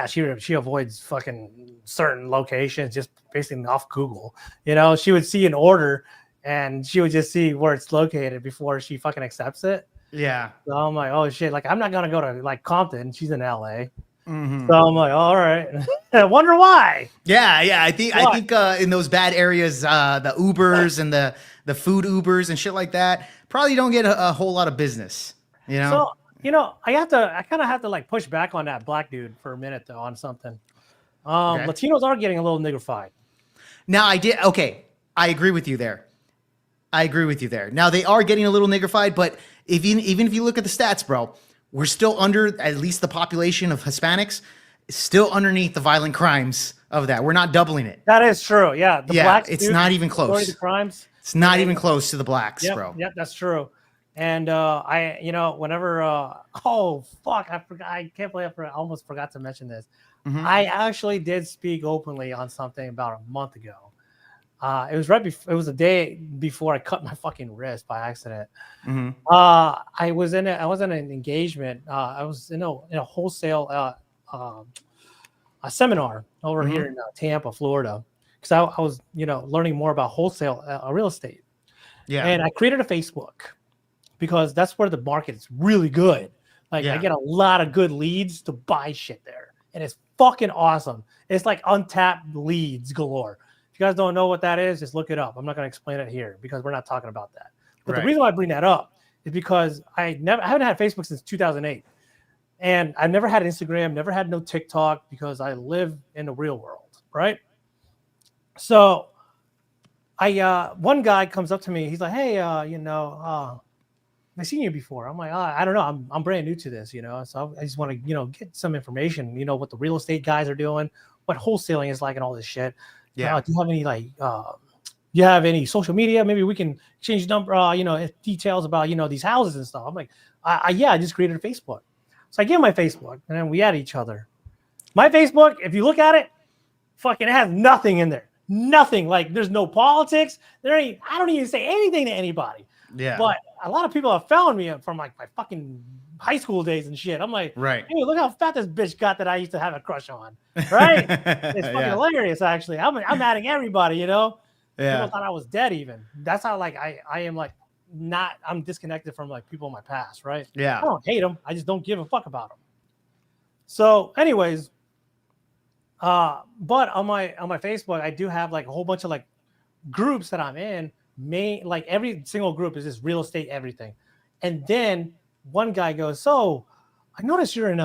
she avoids fucking certain locations just basically off Google. She would see an order and she would just see where it's located before she fucking accepts it. Yeah. So I'm like, oh shit, like I'm not gonna go to like Compton. She's in LA. Mm-hmm. So I'm like, all right. I wonder why. Yeah. I think in those bad areas, the Ubers and the food Ubers and shit like that probably don't get a whole lot of business. So I kind of have to like push back on that black dude for a minute though on something. Okay. Latinos are getting a little niggerfied. Now I agree with you there. Now they are getting a little niggerfied, but even if you look at the stats, bro, we're still under, at least the population of Hispanics is still underneath the violent crimes of that. We're not doubling it. That is true. Yeah. Blacks, it's not even close. The crimes. It's not even close to the blacks, bro. Yep, that's true. And whenever oh fuck, I forgot. I can't believe I almost forgot to mention this. Mm-hmm. I actually did speak openly on something about a month ago. It was right before. It was a day before I cut my fucking wrist by accident. Mm-hmm. I was in an engagement. I was in a wholesale a seminar over here in Tampa, Florida, because I was learning more about wholesale real estate. Yeah, and I created a Facebook because that's where the market is really good. Like I get a lot of good leads to buy shit there, and it's fucking awesome. It's like untapped leads galore. If you guys don't know what that is, just look it up. I'm not going to explain it here because we're not talking about that. But the reason why I bring that up is because I haven't had Facebook since 2008, and I've never had Instagram, never had no TikTok because I live in the real world, right? So one guy comes up to me. He's like, "Hey, I've seen you before." I'm like, I don't know. I'm brand new to this, so I just want to, get some information, what the real estate guys are doing, what wholesaling is like and all this shit. Yeah. Do you have any you have any social media? Maybe we can exchange details about, these houses and stuff. I'm like, I just created a Facebook. So I give him my Facebook and then we add each other. My Facebook, if you look at it, fucking it has nothing in there. Nothing. Like there's no politics. I don't even say anything to anybody. Yeah. But a lot of people have found me from like my fucking high school days and shit. I'm like, hey, look how fat this bitch got that I used to have a crush on. Right? It's fucking hilarious, actually. I'm adding everybody, Yeah. People thought I was dead even. That's how like I am like I'm disconnected from like people in my past, right? Yeah. I don't hate them. I just don't give a fuck about them. So, anyways, but on my Facebook, I do have like a whole bunch of like groups that I'm in. Like every single group is just real estate everything. And then one guy goes, "So I noticed you're in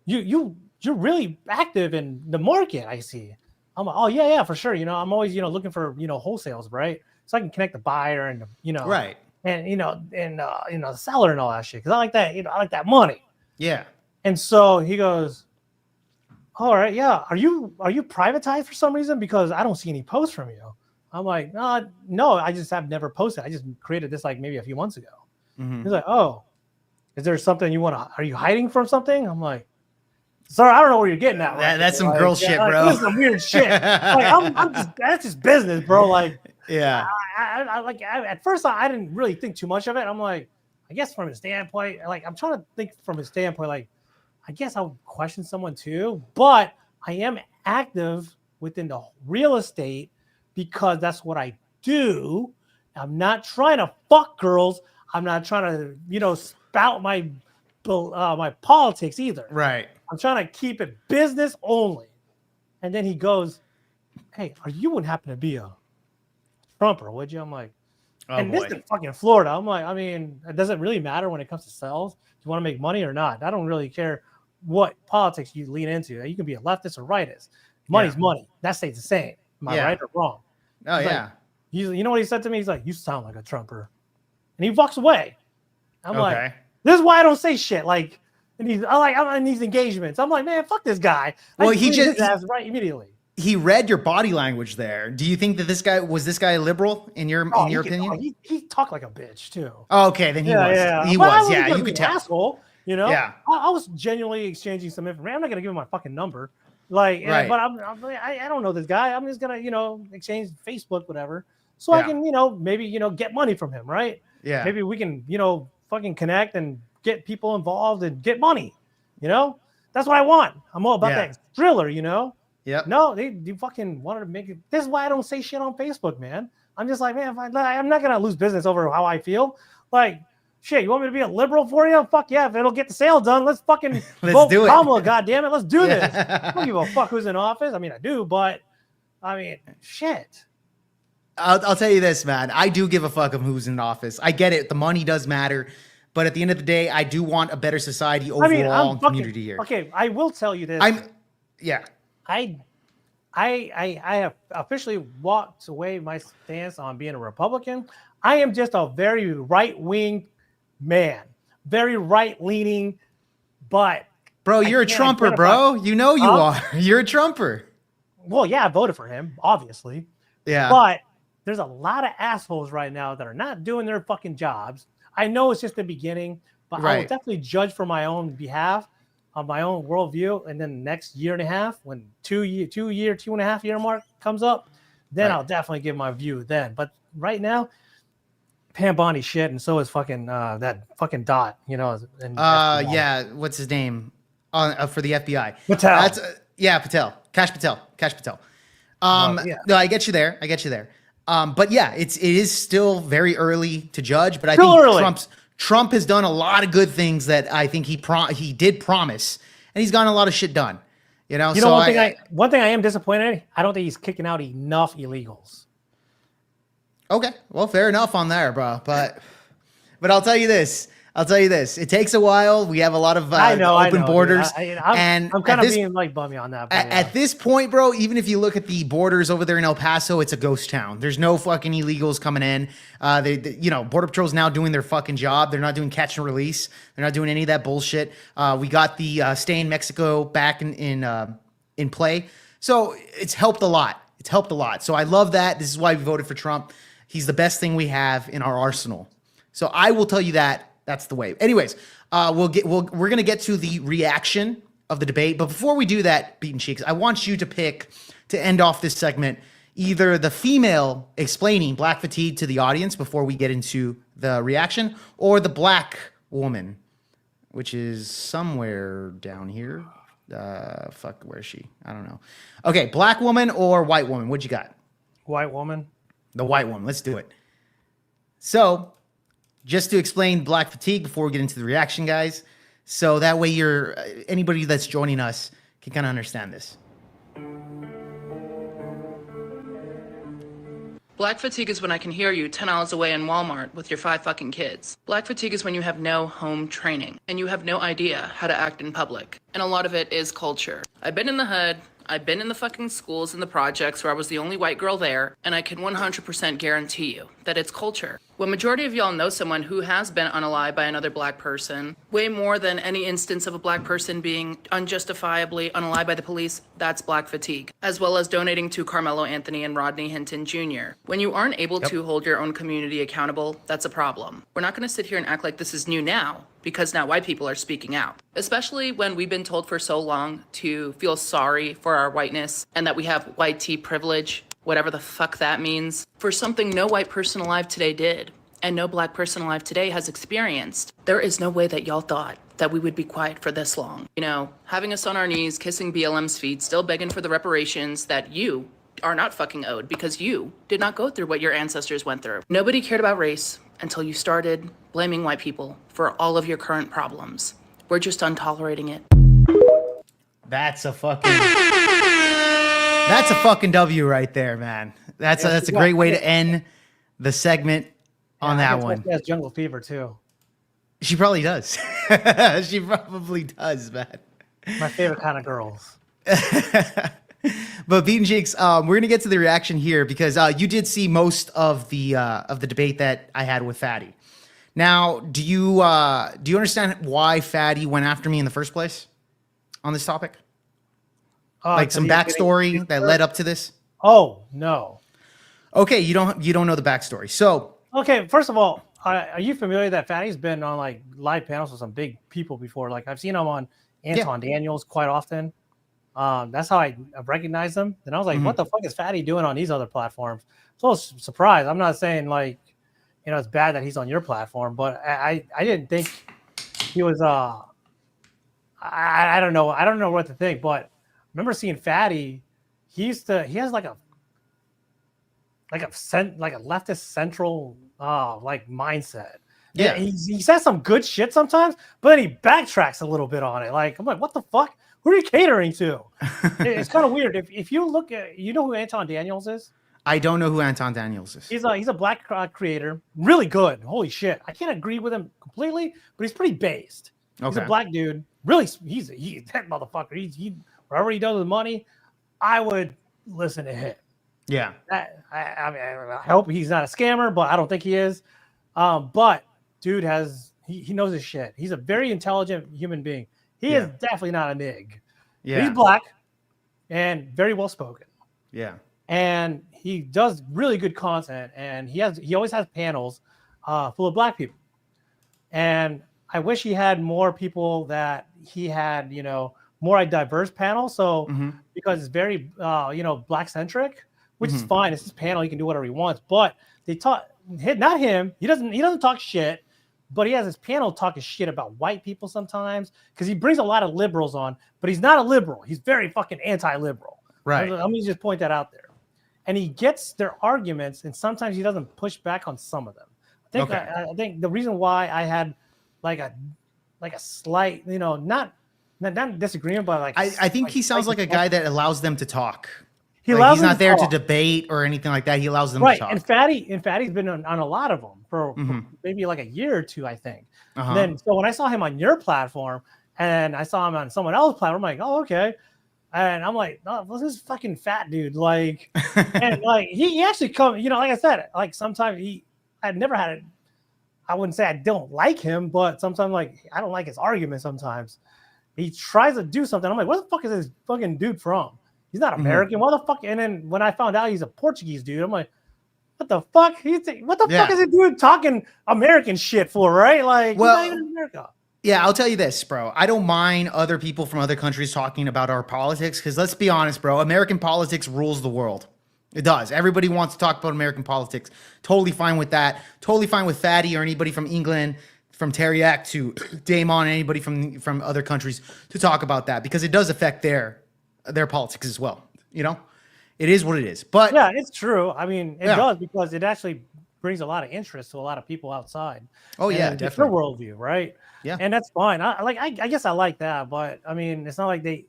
you're really active in the market, I see." I'm like, "Oh yeah, for sure. I'm always, looking for, wholesales, right? So I can connect the buyer and right. And the seller and all that shit. Cause I like that, I like that money." Yeah. And so he goes, "All right, yeah. Are you privatized for some reason? Because I don't see any posts from you." I'm like, "No, I just have never posted. I just created this like maybe a few months ago." Mm-hmm. He's like, "Oh, is there something you want to, are you hiding from something?" I'm like, "Sorry, I don't know where you're getting at." Right? That's some girl shit, bro. This is some weird shit. Like that's just business, bro. Like, yeah. At first I didn't really think too much of it. I'm like, I guess from a standpoint, like I'm trying to think from a standpoint, like, I guess I would question someone too, but I am active within the real estate because that's what I do. I'm not trying to fuck girls. I'm not trying to, spout my politics either. Right. I'm trying to keep it business only. And then he goes, "Hey, you wouldn't happen to be a Trumper, would you?" I'm like, this is fucking Florida. I'm like, I mean, it doesn't really matter when it comes to sales. Do you want to make money or not? I don't really care what politics you lean into. You can be a leftist or rightist. Money's money. That stays the same. Am I right or wrong? Oh, he's like, you know what he said to me? He's like, "You sound like a Trumper." And he walks away. I'm like, this is why I don't say shit. Like, I'm in these engagements. I'm like, man, fuck this guy. Well, he just right immediately. He read your body language there. Do you think that this guy liberal in your opinion? He talked like a bitch too. Oh, okay, then he was. Yeah. He was. Yeah, you could tell. Asshole, Yeah. I was genuinely exchanging some information. I'm not gonna give him my fucking number. Like, right. But I don't know this guy. I'm just gonna, exchange Facebook, whatever, so I can, maybe, get money from him, right? Yeah. Maybe we can, fucking connect and get people involved and get money. That's what I want. I'm all about that thriller. Yeah. No, they fucking wanted to make it. This is why I don't say shit on Facebook, man. I'm just like, man, I'm not gonna lose business over how I feel. Like, shit, you want me to be a liberal for you? Fuck yeah, if it'll get the sale done, let's fucking vote Kamala, goddammit. Let's do this. I don't give a fuck who's in office. I mean, I do, but I mean, shit. I'll tell you this, man. I do give a fuck of who's in office. I get it. The money does matter. But at the end of the day, I do want a better society overall and community here. Okay, I will tell you this. I have officially walked away my stance on being a Republican. I am just a very right-wing man, very right-leaning, but bro, you're a Trumper, bro. You are. You're a Trumper. Well, yeah, I voted for him, obviously. Yeah. But there's a lot of assholes right now that are not doing their fucking jobs. I know it's just the beginning, but I will definitely judge for my own behalf, on my own worldview, and then the next year and a half, when 2.5 year mark comes up, then I'll definitely give my view then. But right now, Pam Bondi shit, and so is fucking that fucking Dot, yeah, what's his name? For the FBI. Patel. Patel. Kash Patel. No, I get you there. But yeah, it is still very early to judge. But I think Trump has done a lot of good things that I think he did promise, and he's gotten a lot of shit done. You know, one thing I am disappointed in, I don't think he's kicking out enough illegals. Okay, well, fair enough on there, bro. But I'll tell you this. It takes a while. We have a lot of open borders. I'm kind of being like bummy on that. At this point, bro, even if you look at the borders over there in El Paso, it's a ghost town. There's no fucking illegals coming in. Border Patrol's now doing their fucking job. They're not doing catch and release. They're not doing any of that bullshit. We got the stay in Mexico back in play. So it's helped a lot. So I love that. This is why we voted for Trump. He's the best thing we have in our arsenal. So I will tell you that. That's the way. Anyways, we're gonna get to the reaction of the debate, but before we do that, Beaten Cheeks, I want you to pick to end off this segment either the female explaining black fatigue to the audience before we get into the reaction, or the black woman, which is somewhere down here. Where is she? I don't know. Okay, black woman or white woman? What you got? White woman. The white woman. Let's do it. So, just to explain black fatigue before we get into the reaction, guys, so that way anybody that's joining us can kind of understand this. Black fatigue is when I can hear you 10 miles away in Walmart with your 5 fucking kids. Black fatigue is when you have no home training and you have no idea how to act in public. And a lot of it is culture. I've been in the hood. I've been in the fucking schools and the projects where I was the only white girl there, and I can 100% guarantee you that it's culture. When majority of y'all know someone who has been unalived by another black person, way more than any instance of a black person being unjustifiably unalived by the police, that's black fatigue, as well as donating to Carmelo Anthony and Rodney Hinton Jr. When you aren't able to hold your own community accountable, that's a problem. We're not gonna sit here and act like this is new now, because now white people are speaking out, especially when we've been told for so long to feel sorry for our whiteness and that we have white tea privilege, whatever the fuck that means, for something no white person alive today did and no black person alive today has experienced. There is no way that y'all thought that we would be quiet for this long. You know, having us on our knees, kissing BLM's feet, still begging for the reparations that you are not fucking owed because you did not go through what your ancestors went through. Nobody cared about race until you started blaming white people for all of your current problems. We're just untolerating it. That's a fucking W right there, man. That's a great way to end the segment on that one. She has jungle fever too. She probably does. She probably does, man. My favorite kind of girls. But Beaten Cheeks, we're gonna get to the reaction here because you did see most of the debate that I had with Fatty. Now, do you understand why Fatty went after me in the first place on this topic? Like some backstory that led up to this? Oh no. Okay, you don't know the backstory. So okay, first of all, are you familiar that Fatty's been on like live panels with some big people before? Like I've seen him on Anton Daniels quite often. That's how I recognize them. And I was like, what the fuck is Fatty doing on these other platforms? So I was surprised. I'm not saying like, you know, it's bad that he's on your platform, but I didn't think he was I don't know. I don't know what to think, but I remember seeing Fatty. He has like a leftist central like mindset. Yeah, he says some good shit sometimes, but then he backtracks a little bit on it. Like I'm like, what the fuck? Who are you catering to? It's kind of weird. If you look at, you know who Anton Daniels is? I don't know who Anton Daniels is. He's a black creator, really good. Holy shit! I can't agree with him completely, but he's pretty based. He's a black dude. Really, he's that motherfucker. He whatever he does with money, I would listen to him. Yeah. I mean, I hope he's not a scammer, but I don't think he is. But dude he knows his shit. He's a very intelligent human being. He is definitely not a nig. Yeah. He's black and very well spoken. Yeah. And he does really good content, and he always has panels full of black people. And I wish he had more people that he had, you know, more diverse panels. So because it's very black centric, which is fine. It's his panel, he can do whatever he wants. But they talk not him. He doesn't talk shit. But he has his panel talking shit about white people sometimes because he brings a lot of liberals on, but he's not a liberal. He's very fucking anti-liberal. Right. Let me just point that out there. And he gets their arguments, and sometimes he doesn't push back on some of them. I think the reason why I had like a slight, not disagreement, but like I think he sounds like a guy that allows them to talk. He's not there to debate or anything like that. He allows them to talk. And Fatty's been on a lot of them for maybe like a year or two, I think. Then so when I saw him on your platform and I saw him on someone else's platform, I'm like, oh, okay. And I'm like, oh, well, this fucking fat dude, like, and like he actually come, like I said, like sometimes I'd never had it. I wouldn't say I don't like him, but sometimes like I don't like his argument. Sometimes he tries to do something. I'm like, where the fuck is this fucking dude from? He's not American. What the fuck? And then when I found out he's a Portuguese dude, I'm like, what the fuck? What the fuck is he doing talking American shit for, right? Like, he's not even in America. Yeah, I'll tell you this, bro. I don't mind other people from other countries talking about our politics because let's be honest, bro. American politics rules the world. It does. Everybody wants to talk about American politics. Totally fine with that. Totally fine with Fatty or anybody from England, from Teriak to Damon, anybody from other countries to talk about that because it does affect their politics as well. It is what it is. But yeah, it's true. I mean, it does because it actually brings a lot of interest to a lot of people outside. Oh yeah, definitely. definitely. Their worldview, right? Yeah, and that's fine. I guess I like that, but I mean, it's not like they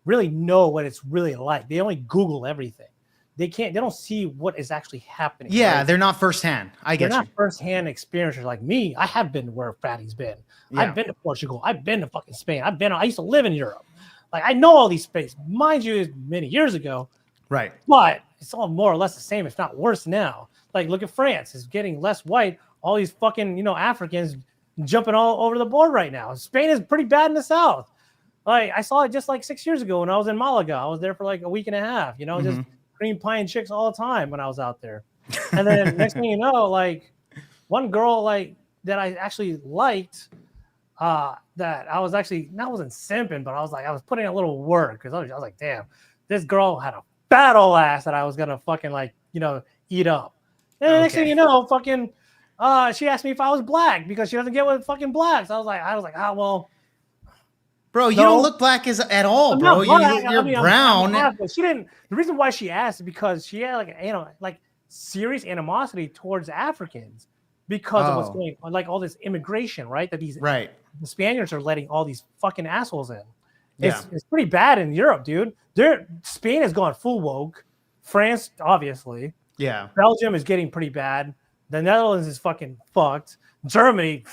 really know what it's really like. They only Google everything. They don't see what is actually happening. Yeah, right? they're not firsthand. They're not firsthand experiencers like me. I have been where Fatty's been. Yeah. I've been to Portugal. I've been to fucking Spain. I used to live in Europe. Like I know all these spaces. Mind you, many years ago. Right. But it's all more or less the same, if not worse now. Like look at France. It's getting less white. All these fucking, Africans jumping all over the board right now. Spain is pretty bad in the south. Like I saw it just like 6 years ago when I was in Malaga. I was there for like a week and a half, just cream pie and chicks all the time when I was out there. And then next thing you know, like one girl like that I actually liked, that I was actually wasn't simping, but I was putting a little work because I was like, damn, this girl had a fat old ass that I was gonna fucking like, eat up. And the next thing you know, fucking she asked me if I was black because she doesn't get with fucking blacks. I was like, well. Bro, you don't look black at all, bro. You're brown. She didn't. The reason why she asked is because she had like serious animosity towards Africans because of what's going on, like all this immigration, right? That the Spaniards are letting all these fucking assholes in. It's pretty bad in Europe, dude. Spain has gone full woke. France, obviously. Yeah. Belgium is getting pretty bad. The Netherlands is fucking fucked. Germany.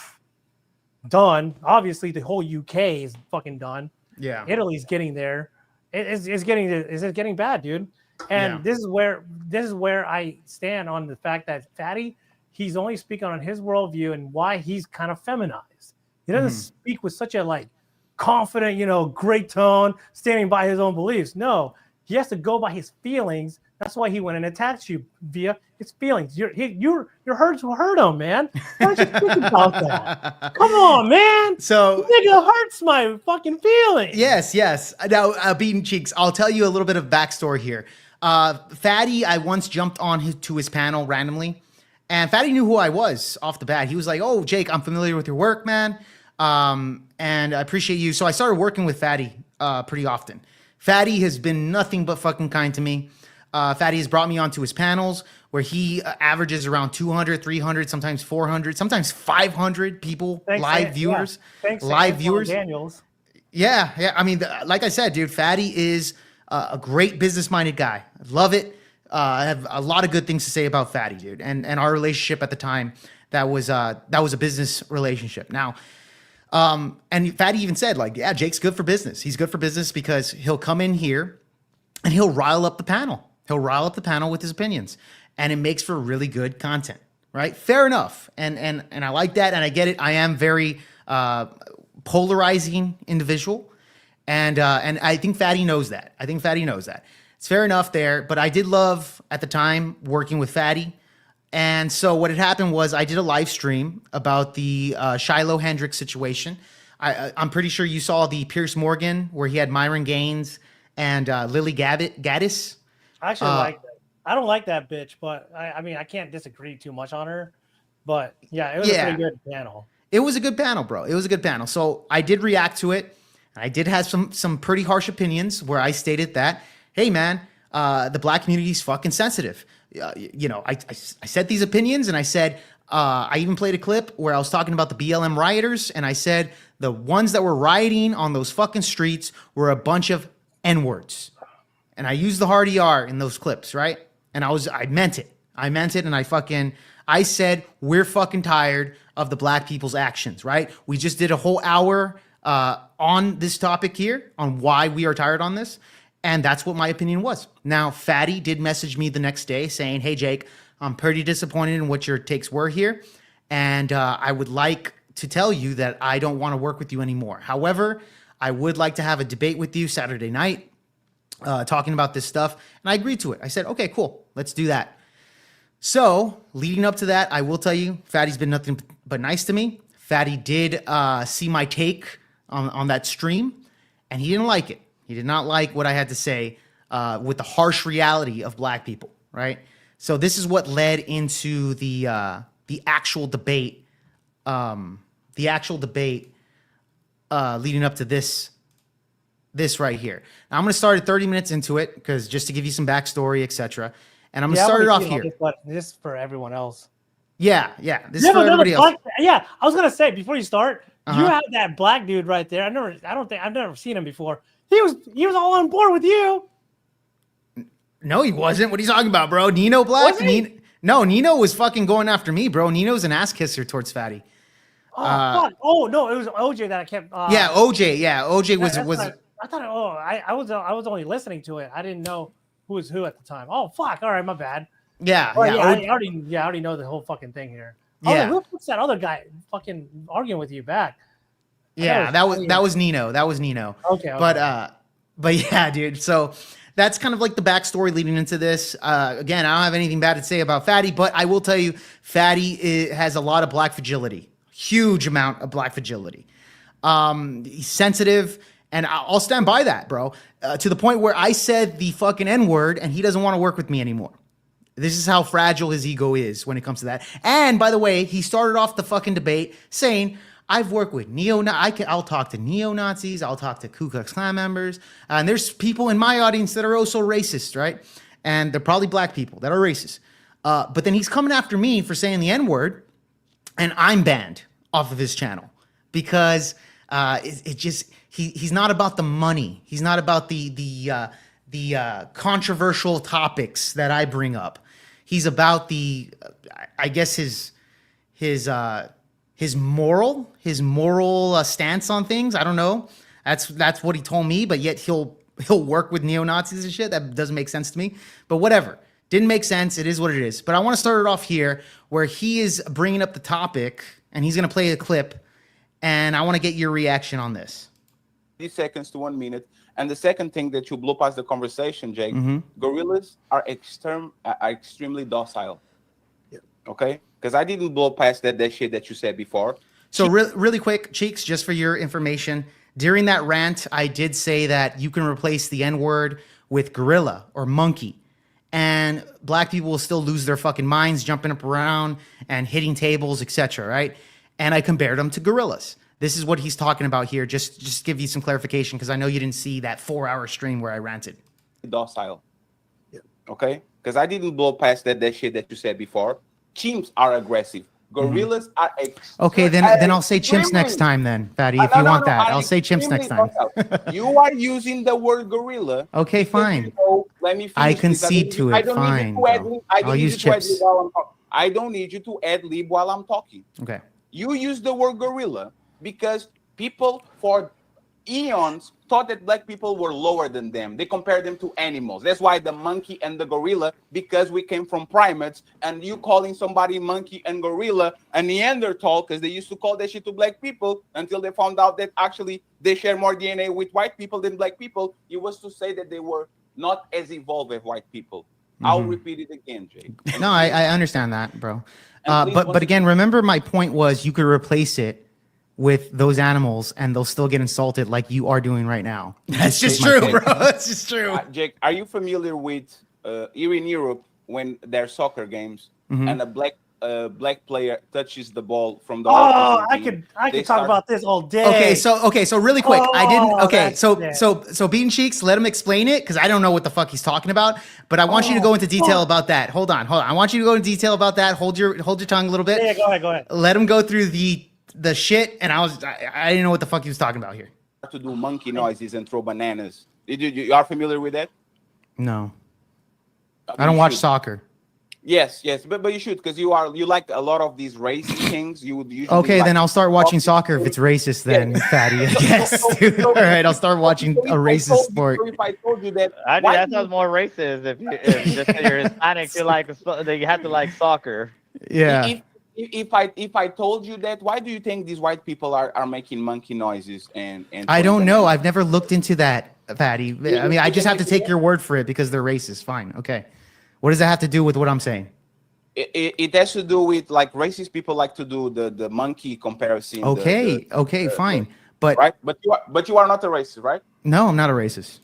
Done. Obviously, the whole UK is fucking done. Yeah, Italy's getting there. It's getting bad, dude. And this is where I stand on the fact that Fatty, he's only speaking on his worldview and why he's kind of feminized. He doesn't speak with such a like confident, great tone, standing by his own beliefs. No, he has to go by his feelings. That's why he went and attacked you via his feelings. You're hurt to hurt him, man. Why don't you think about that? Come on, man. So nigga hurts my fucking feelings. Yes. Now, Beaten Cheeks, I'll tell you a little bit of backstory here. Fatty, I once jumped on to his panel randomly, and Fatty knew who I was off the bat. He was like, "Oh, Jake, I'm familiar with your work, man, and I appreciate you." So I started working with Fatty pretty often. Fatty has been nothing but fucking kind to me. Fatty has brought me onto his panels where he averages around 200, 300, sometimes 400, sometimes 500 people, live viewers. Live viewers. Daniels. Yeah. I mean, like I said, dude, Fatty is a great business-minded guy. I love it. I have a lot of good things to say about Fatty, dude. And our relationship at the time, that was a business relationship. Now, and Fatty even said, like, yeah, Jake's good for business. He's good for business because he'll come in here and he'll rile up the panel. He'll rile up the panel with his opinions, and it makes for really good content, right? Fair enough, and I like that, and I get it. I am very polarizing individual, and I think Fatty knows that. It's fair enough there, but I did love at the time working with Fatty, and so what had happened was I did a live stream about the Shiloh Hendricks situation. I'm pretty sure you saw the Pierce Morgan where he had Myron Gaines and Lily Gaddis. I actually like that. I don't like that bitch, but I mean, I can't disagree too much on her. But yeah, it was a pretty good panel. It was a good panel, bro. It was a good panel. So I did react to it. And I did have some pretty harsh opinions where I stated that, hey, man, the black community is fucking sensitive. I said these opinions and I said, I even played a clip where I was talking about the BLM rioters, and I said the ones that were rioting on those fucking streets were a bunch of N-words. And I used the hard ER in those clips, right? And I meant it. I meant it, and I said, we're fucking tired of the black people's actions, right? We just did a whole hour on this topic here, on why we are tired on this, and that's what my opinion was. Now, Fatty did message me the next day saying, hey, Jake, I'm pretty disappointed in what your takes were here, and I would like to tell you that I don't want to work with you anymore. However, I would like to have a debate with you Saturday night, talking about this stuff, and I agreed to it. I said, okay, cool, let's do that. So, leading up to that, I will tell you, Fatty's been nothing but nice to me. Fatty did see my take on that stream, and he didn't like it. He did not like what I had to say with the harsh reality of black people, right? So this is what led into the actual debate, leading up to this right here. Now, I'm going to start at 30 minutes into it because just to give you some backstory, etc. And I'm going to start it off here. This for everyone else. Yeah. This is for everybody else. Yeah, I was gonna say before you start, you have that black dude right there. I've never seen him before. He was all on board with you. No, he wasn't. What are you talking about, bro? Nino Black? No, Nino was fucking going after me, bro. Nino's an ass kisser towards Fatty. Oh, fuck. Oh no, it was OJ that I kept. Yeah, OJ. Yeah, OJ was. I thought. Oh, I was only listening to it. I didn't know who was who at the time. Oh fuck. All right, my bad. Yeah. I already know the whole fucking thing here. Yeah. Who puts that other guy fucking arguing with you back? Yeah, that was Nino. That was Nino. Okay. But yeah, dude. So that's kind of like the backstory leading into this. Again, I don't have anything bad to say about Fatty, but I will tell you, Fatty has a lot of black fragility, huge amount of black fragility. He's sensitive, and I'll stand by that, bro. To the point where I said the fucking N-word, and he doesn't want to work with me anymore. This is how fragile his ego is when it comes to that. And by the way, he started off the fucking debate saying, I've worked with I'll talk to neo-Nazis, I'll talk to Ku Klux Klan members, and there's people in my audience that are also racist, right? And they're probably black people that are racist. But then he's coming after me for saying the N-word, and I'm banned off of his channel because he's not about the money. He's not about the controversial topics that I bring up. He's about I guess his moral stance on things. I don't know. That's what he told me. But yet he'll work with neo-Nazis and shit. That doesn't make sense to me. But whatever. Didn't make sense. It is what it is. But I want to start it off here where he is bringing up the topic and he's going to play a clip. And I want to get your reaction on this. 30 seconds to 1 minute. And the second thing that you blow past the conversation, Jake, gorillas are extremely docile. Yeah. Okay? Because I didn't blow past that shit that you said before. So really quick, Cheeks, just for your information, during that rant, I did say that you can replace the N-word with gorilla or monkey. And black people will still lose their fucking minds jumping up around and hitting tables, etc., right? And I compared them to gorillas. This is what he's talking about here. Just give you some clarification because I know you didn't see that 4-hour stream where I ranted. Docile. Yeah. Okay? Because I didn't blow past that shit that you said before. Chimps are aggressive. Gorillas are okay, then I'll say chimps next time then, Fatty, if you want that. I'll say chimps next time. You are using the word gorilla. Okay, fine. Let me finish. I concede to it. Fine. I'll use chips. I don't need you to ad lib while I'm talking. Okay. You use the word gorilla because people for eons thought that black people were lower than them. They compared them to animals. That's why the monkey and the gorilla, because we came from primates, and you calling somebody monkey and gorilla a Neanderthal, because they used to call that shit to black people until they found out that actually they share more DNA with white people than black people. It was to say that they were not as evolved as white people. I'll repeat it again, Jake. No, I understand that, bro. But again, remember my point was you could replace it with those animals and they'll still get insulted like you are doing right now. That's just true, bro. That's just true. Jake, are you familiar with here in Europe when there's soccer games and a black a black player touches the ball from the Oh, opposing team, I they could talk start- about this all day. Okay, so really quick, I didn't. Oh, Okay, that's so Bean Cheeks, let him explain it because I don't know what the fuck he's talking about. But I want you to go into detail about that. Hold on. I want you to go into detail about that. Hold your tongue a little bit. Yeah, go ahead. Let him go through the shit, and I didn't know what the fuck he was talking about here. to do monkey noises and throw bananas. You are familiar with that? No, I don't watch soccer. Yes, but you should because you like a lot of these racist things. You would usually Okay, like then I'll start watching soccer if it's racist. Then, fatty, I guess. Dude. All right, I'll start watching a racist sport. If I told you that, I think that sounds more racist. If just you're Hispanic, you have to like soccer. Yeah. If I told you that, why do you think these white people are making monkey noises and I don't know. I've never looked into that, Patty. I mean, I just have to take your word for it because they're racist. Fine. Okay. What does that have to do with what I'm saying? It has to do with like racist people like to do the monkey comparison. Okay, fine. But right, but you are not a racist, right? No, I'm not a racist.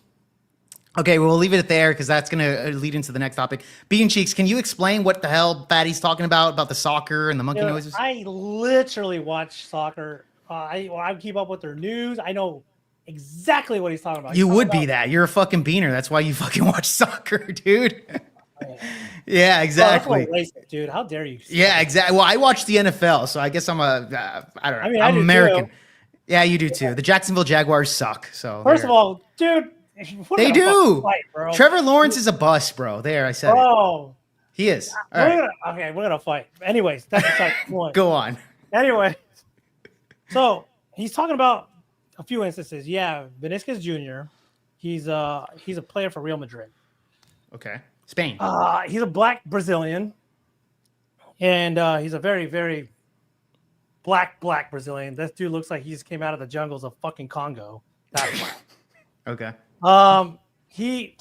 Okay, well, we'll leave it there because that's gonna lead into the next topic. Bean Cheeks, can you explain what the hell Patty's talking about the soccer and the monkey noises? I literally watch soccer. I keep up with their news. I know exactly what he's talking about. You would be that. You're a fucking beaner. That's why you fucking watch soccer, dude. Yeah, exactly. Oh, that's racist, dude. How dare you? Yeah, exactly. Well, I watch the NFL, so I guess I'm I don't know. I mean, I'm I do American. too. Yeah, you do too. The Jacksonville Jaguars suck. So First of all, dude, they do. Fight, bro. Trevor Lawrence is a bust, bro. There, I said it. Oh, he is. All right. We're gonna fight. Anyways, that's the second point. Go on. Anyway, so he's talking about a few instances. Yeah, Vinicius Jr. He's a player for Real Madrid. Okay. Spain. He's a black Brazilian, and he's a very, very black Brazilian. This dude looks like he just came out of the jungles of fucking Congo. That's okay. He's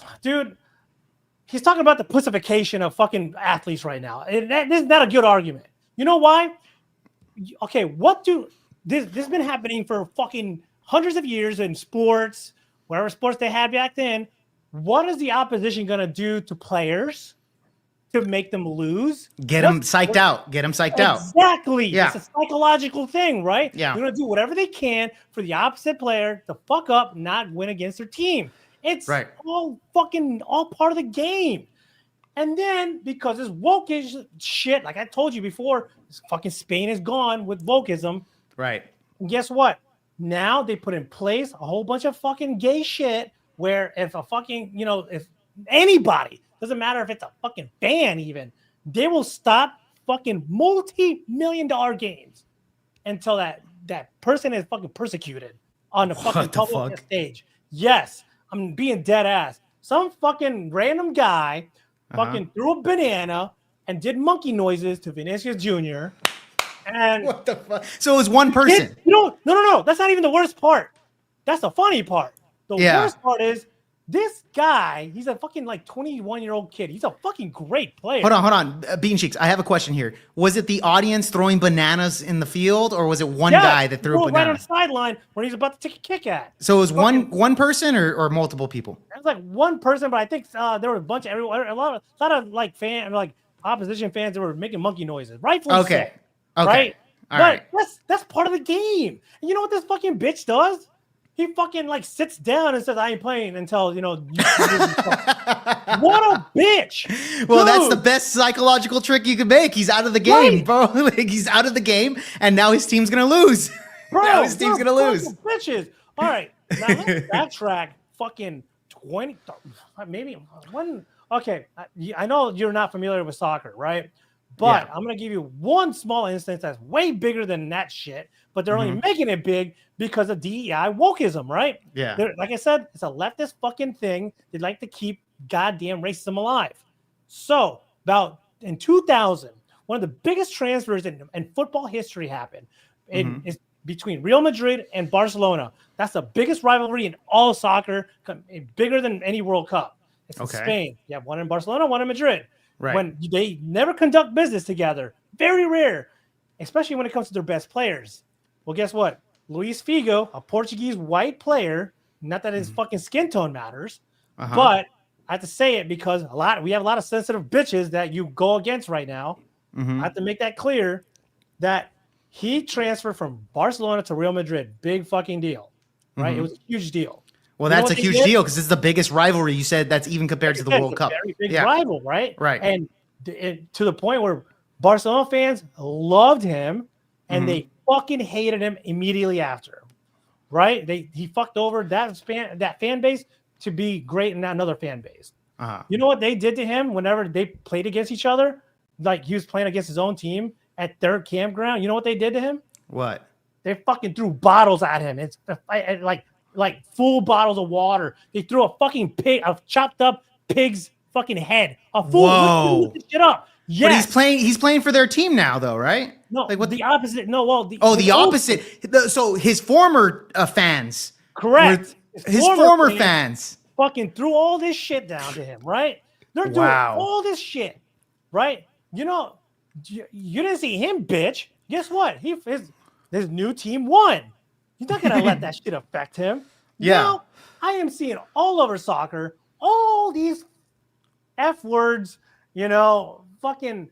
talking about the pussification of fucking athletes right now. And this is not a good argument. You know why? Okay, this has been happening for fucking hundreds of years in sports, whatever sports they had back then. What is the opposition going to do to players to make them lose? Get them psyched out. Exactly. Yeah. It's a psychological thing, right? Yeah. They're going to do whatever they can for the opposite player to fuck up, not win against their team. It's all part of the game. And then because this woke shit, like I told you before, fucking Spain is gone with wokeism. Right. And guess what? Now they put in place a whole bunch of fucking gay shit where if a fucking, if anybody, doesn't matter if it's a fucking fan even, they will stop fucking multi-million-dollar games until that person is fucking persecuted on the fucking public stage. Yes, I'm being dead ass. Some fucking random guy fucking threw a banana and did monkey noises to Vinicius Jr. And what the fuck? So it was one person. No. That's not even the worst part. That's the funny part. The worst part is this guy, he's a fucking 21-year-old kid. He's a fucking great player. Hold on. Bean Cheeks, I have a question here. Was it the audience throwing bananas in the field, or was it one guy that threw a banana? Right on the sideline when he's about to take a kick at. So it was one person or multiple people? It was one person, but I think there were a bunch of a lot of opposition fans that were making monkey noises. Rightfully so. Okay. Right? All right. That's part of the game. And you know what this fucking bitch does? He fucking sits down and says, "I ain't playing until what a bitch!" Well, that's the best psychological trick you could make. He's out of the game, bro. He's out of the game, and now his team's gonna lose. Bro, Bitches. All right, now let's backtrack. Fucking 20, maybe one. Okay, I know you're not familiar with soccer, right? But I'm going to give you one small instance that's way bigger than that shit, but they're only making it big because of DEI wokeism, right? Yeah. Like I said, it's a leftist fucking thing. They like to keep goddamn racism alive. So about in 2000, one of the biggest transfers in football history happened. It's between Real Madrid and Barcelona. That's the biggest rivalry in all soccer, bigger than any World Cup. It's in Spain. You have one in Barcelona, one in Madrid. Right. When they never conduct business together. Very rare, especially when it comes to their best players. Well, guess what? Luis Figo, a Portuguese white player, not that his fucking skin tone matters, but I have to say it because we have a lot of sensitive bitches that you go against right now. I have to make that clear that he transferred from Barcelona to Real Madrid. Big fucking deal, right? It was a huge deal. Well, that's a huge deal because this is the biggest rivalry. You said that's even compared to the World Cup. Very big rival, right? Right. And to the point where Barcelona fans loved him and they fucking hated him immediately after. Right? He fucked over that fan base to be great in another fan base. You know what they did to him whenever they played against each other? Like he was playing against his own team at their campground. You know what they did to him? What? They fucking threw bottles at him. It's like full bottles of water. They threw a fucking pig, a chopped up pig's fucking head. A fool. Whoa. This shit up. Yes. But he's playing for their team now, though, right? No, like what the opposite. No, well, the opposite. So his former fans, correct? His former fans fucking threw all this shit down to him, right? They're doing all this shit, right? You know, you didn't see him, bitch. Guess what? His new team won. He's not gonna let that shit affect him. Yeah. Now, I am seeing all over soccer all these F words, you know, fucking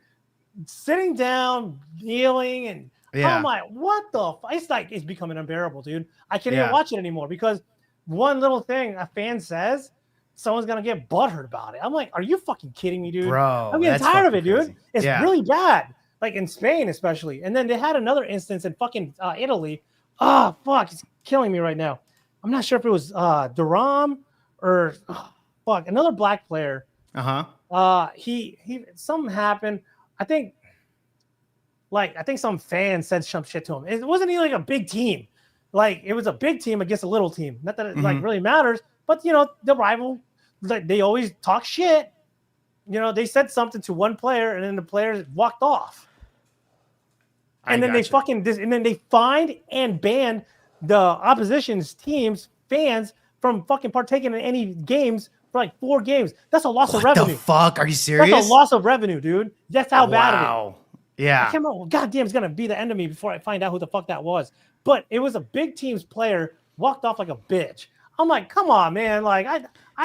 sitting down, kneeling, and I'm like, what the? It's like it's becoming unbearable, dude. I can't even watch it anymore because one little thing a fan says, someone's gonna get butthurt about it. I'm like, are you fucking kidding me, dude? Bro, I'm getting tired of it, dude. Crazy. It's really bad. Like in Spain, especially. And then they had another instance in fucking Italy. Oh, fuck, it's killing me right now. I'm not sure if it was Duram or another black player. He something happened. I think some fan said some shit to him. It wasn't even like a big team. Like it was a big team against a little team. Not that it like really matters, but you know, the rival, like they always talk shit. You know, they said something to one player and then the player walked off. And then they fined and banned the opposition's team's fans from fucking partaking in any games for like 4 games. That's a loss of revenue. What the fuck? Are you serious? That's a loss of revenue, dude. That's how bad it is. Yeah. I can't remember. Goddamn, it's gonna be the end of me before I find out who the fuck that was. But it was a big team's player walked off like a bitch. I'm like, come on, man. Like I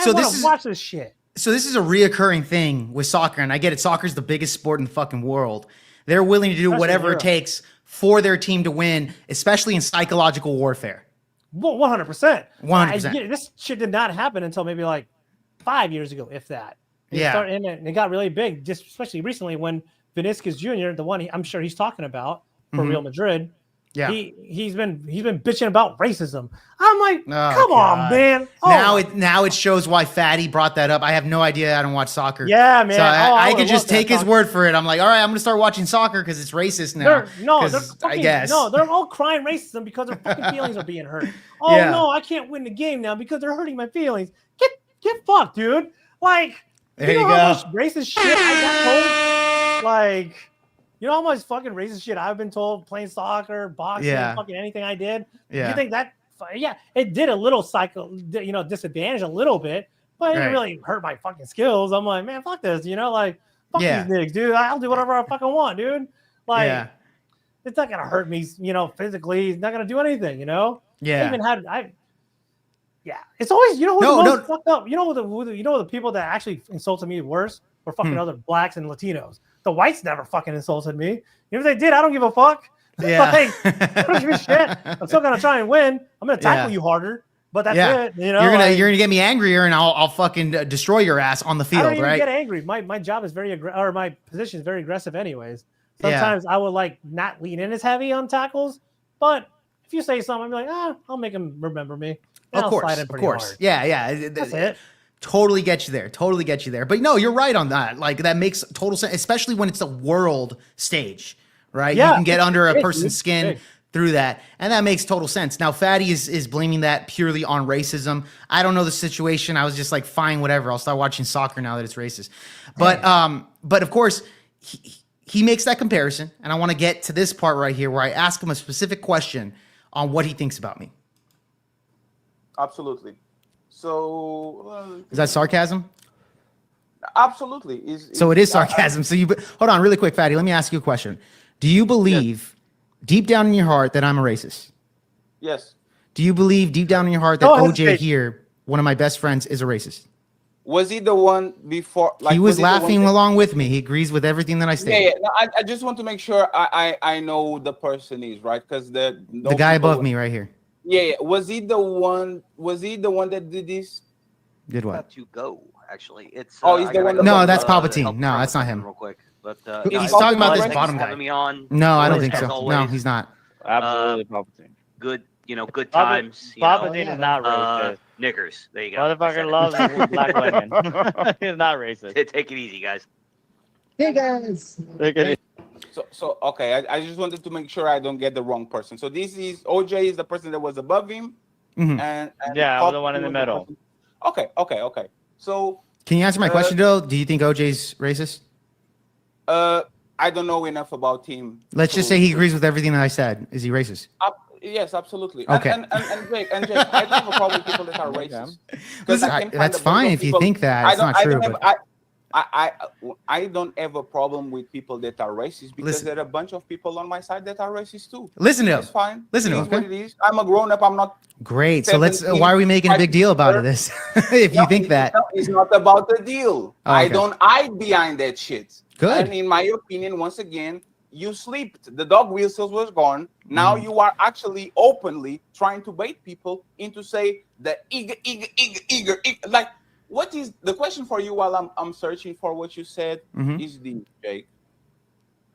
want to watch this shit. So this is a reoccurring thing with soccer, and I get it. Soccer's the biggest sport in the fucking world. They're willing to do whatever it takes for their team to win, especially in psychological warfare. Well, 100%. 100%. This shit did not happen until maybe like 5 years ago, if that. And it got really big, just especially recently when Vinicius Jr., the one I'm sure he's talking about for Real Madrid, he's been bitching about racism. I'm like, come on, man. Now it shows why Fatty brought that up. I have no idea. I don't watch soccer. Yeah, man. So I could just take his word for it. I'm like, all right, I'm gonna start watching soccer because it's racist now. They're all crying racism because their fucking feelings are being hurt. Oh no, I can't win the game now because they're hurting my feelings. Get fucked, dude. Like, there you know go. How much racist shit I got told? Like, you know how much fucking racist shit I've been told playing soccer, boxing, fucking anything I did? Yeah. You think that? Yeah, it did a little disadvantage a little bit, but it didn't really hurt my fucking skills. I'm like, man, fuck this, you know, like, fuck these niggas, dude. I'll do whatever I fucking want, dude. Like, it's not gonna hurt me, you know, physically. It's not gonna do anything, you know. Yeah. It's always, you know, who the most fucked up. You know the people that actually insulted me worse were fucking other blacks and Latinos. The whites never fucking insulted me. Even if they did, I don't give a fuck. Yeah. Like, I don't give a shit. I'm still gonna try and win. I'm gonna tackle you harder, but that's it. You know, you're gonna get me angrier, and I'll fucking destroy your ass on the field, I don't even right? get angry. My job is my position is very aggressive, anyways. Sometimes I will like not lean in as heavy on tackles, but if you say something, I'm like, I'll make him remember me. And Of course. Hard. Yeah. That's it. Totally get you there. But no, you're right on that. Like that makes total sense, especially when it's a world stage, right? Yeah, you can get under a person's skin through that, and that makes total sense. Now, Fatty is blaming that purely on racism. I don't know the situation. I was just like, fine, whatever. I'll start watching soccer now that it's racist. But of course, he makes that comparison, and I want to get to this part right here where I ask him a specific question on what he thinks about me. Absolutely. So is that sarcasm? Absolutely. So it is sarcasm. So hold on really quick, Fatty. Let me ask you a question. Do you believe deep down in your heart that I'm a racist? Yes. Do you believe deep down in your heart that OJ here, one of my best friends, is a racist? Was he the one before? Like, he was he the one laughing that- along with me. He agrees with everything that I Yeah, stated. yeah. No, I just want to make sure I know who the person is, right? Because The guy above me right here. Yeah, yeah. Was he the one? Was he the one that did this? Did what? About to go. Actually, it's. Oh, he's the one. No, that's Palpatine. No, that's not him. Real quick, but He's talking about this thanks for bottom guy. having me on. No, I don't As think so. always. No, he's not. Absolutely Palpatine. Good, good times. Palpatine is not racist. Knickers. There you go. Motherfucker loves black women. He's not racist. Take it easy, guys. Hey guys. So okay, I just wanted to make sure I don't get the wrong person. So this is OJ is the person that was above him, Mhm. and Yeah, I'm the Palpatine one in the was middle. person- Okay. So Can you answer my question though? Do you think OJ's racist? I don't know enough about him. Let's just say he agrees with everything that I said. Is he racist? Yes, absolutely. Okay. And Jake, I don't have a problem with people that are racist. 'Cause Listen, I can find that's a bunch fine of if you people- think that. I It's don't- not I true, don't have- but I don't have a problem with people that are racist because Listen. there are a bunch of people on my side that are racist too. Listen to That's him. fine. Listen to It him, is what okay? it is. I'm a grown up. I'm not. great. So let's. 17, Why are we making a big deal about 5, this? If you think that. It's not about the deal. Oh, I okay. don't hide behind that shit. Good. And in my opinion, once again, you slept. The dog whistles was gone. Now Mm-hmm. you are actually openly trying to bait people into say the eager. Like, what is the question for you while I'm searching for what you said Mhm. is the Jake,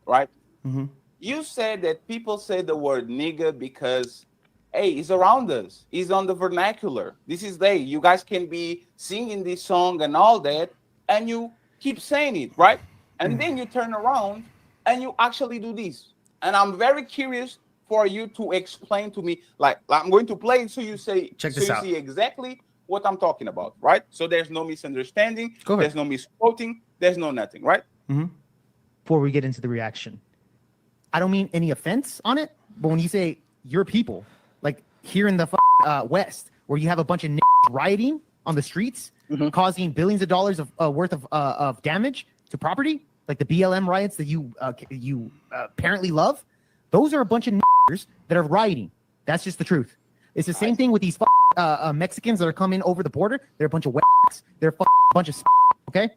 right? Mhm. You said that people say the word nigga because, hey, he's around us. He's on the vernacular. This is they. You guys can be singing this song and all that, and you keep saying it, right? And then you turn around and you actually do this. And I'm very curious for you to explain to me. Like I'm going to play it so you say, Check so this you out. see exactly what I'm talking about, right? So there's no misunderstanding. Go ahead. There's no misquoting. There's no nothing, right? Before we get into the reaction, I don't mean any offense on it, but when you say your people, like here in the West, where you have a bunch of rioting on the streets, causing billions of dollars of worth of damage to property, like the BLM riots that you apparently love, those are a bunch of that are rioting. That's just the truth. It's the same thing with these Mexicans that are coming over the border. They're a bunch of they're a bunch of okay.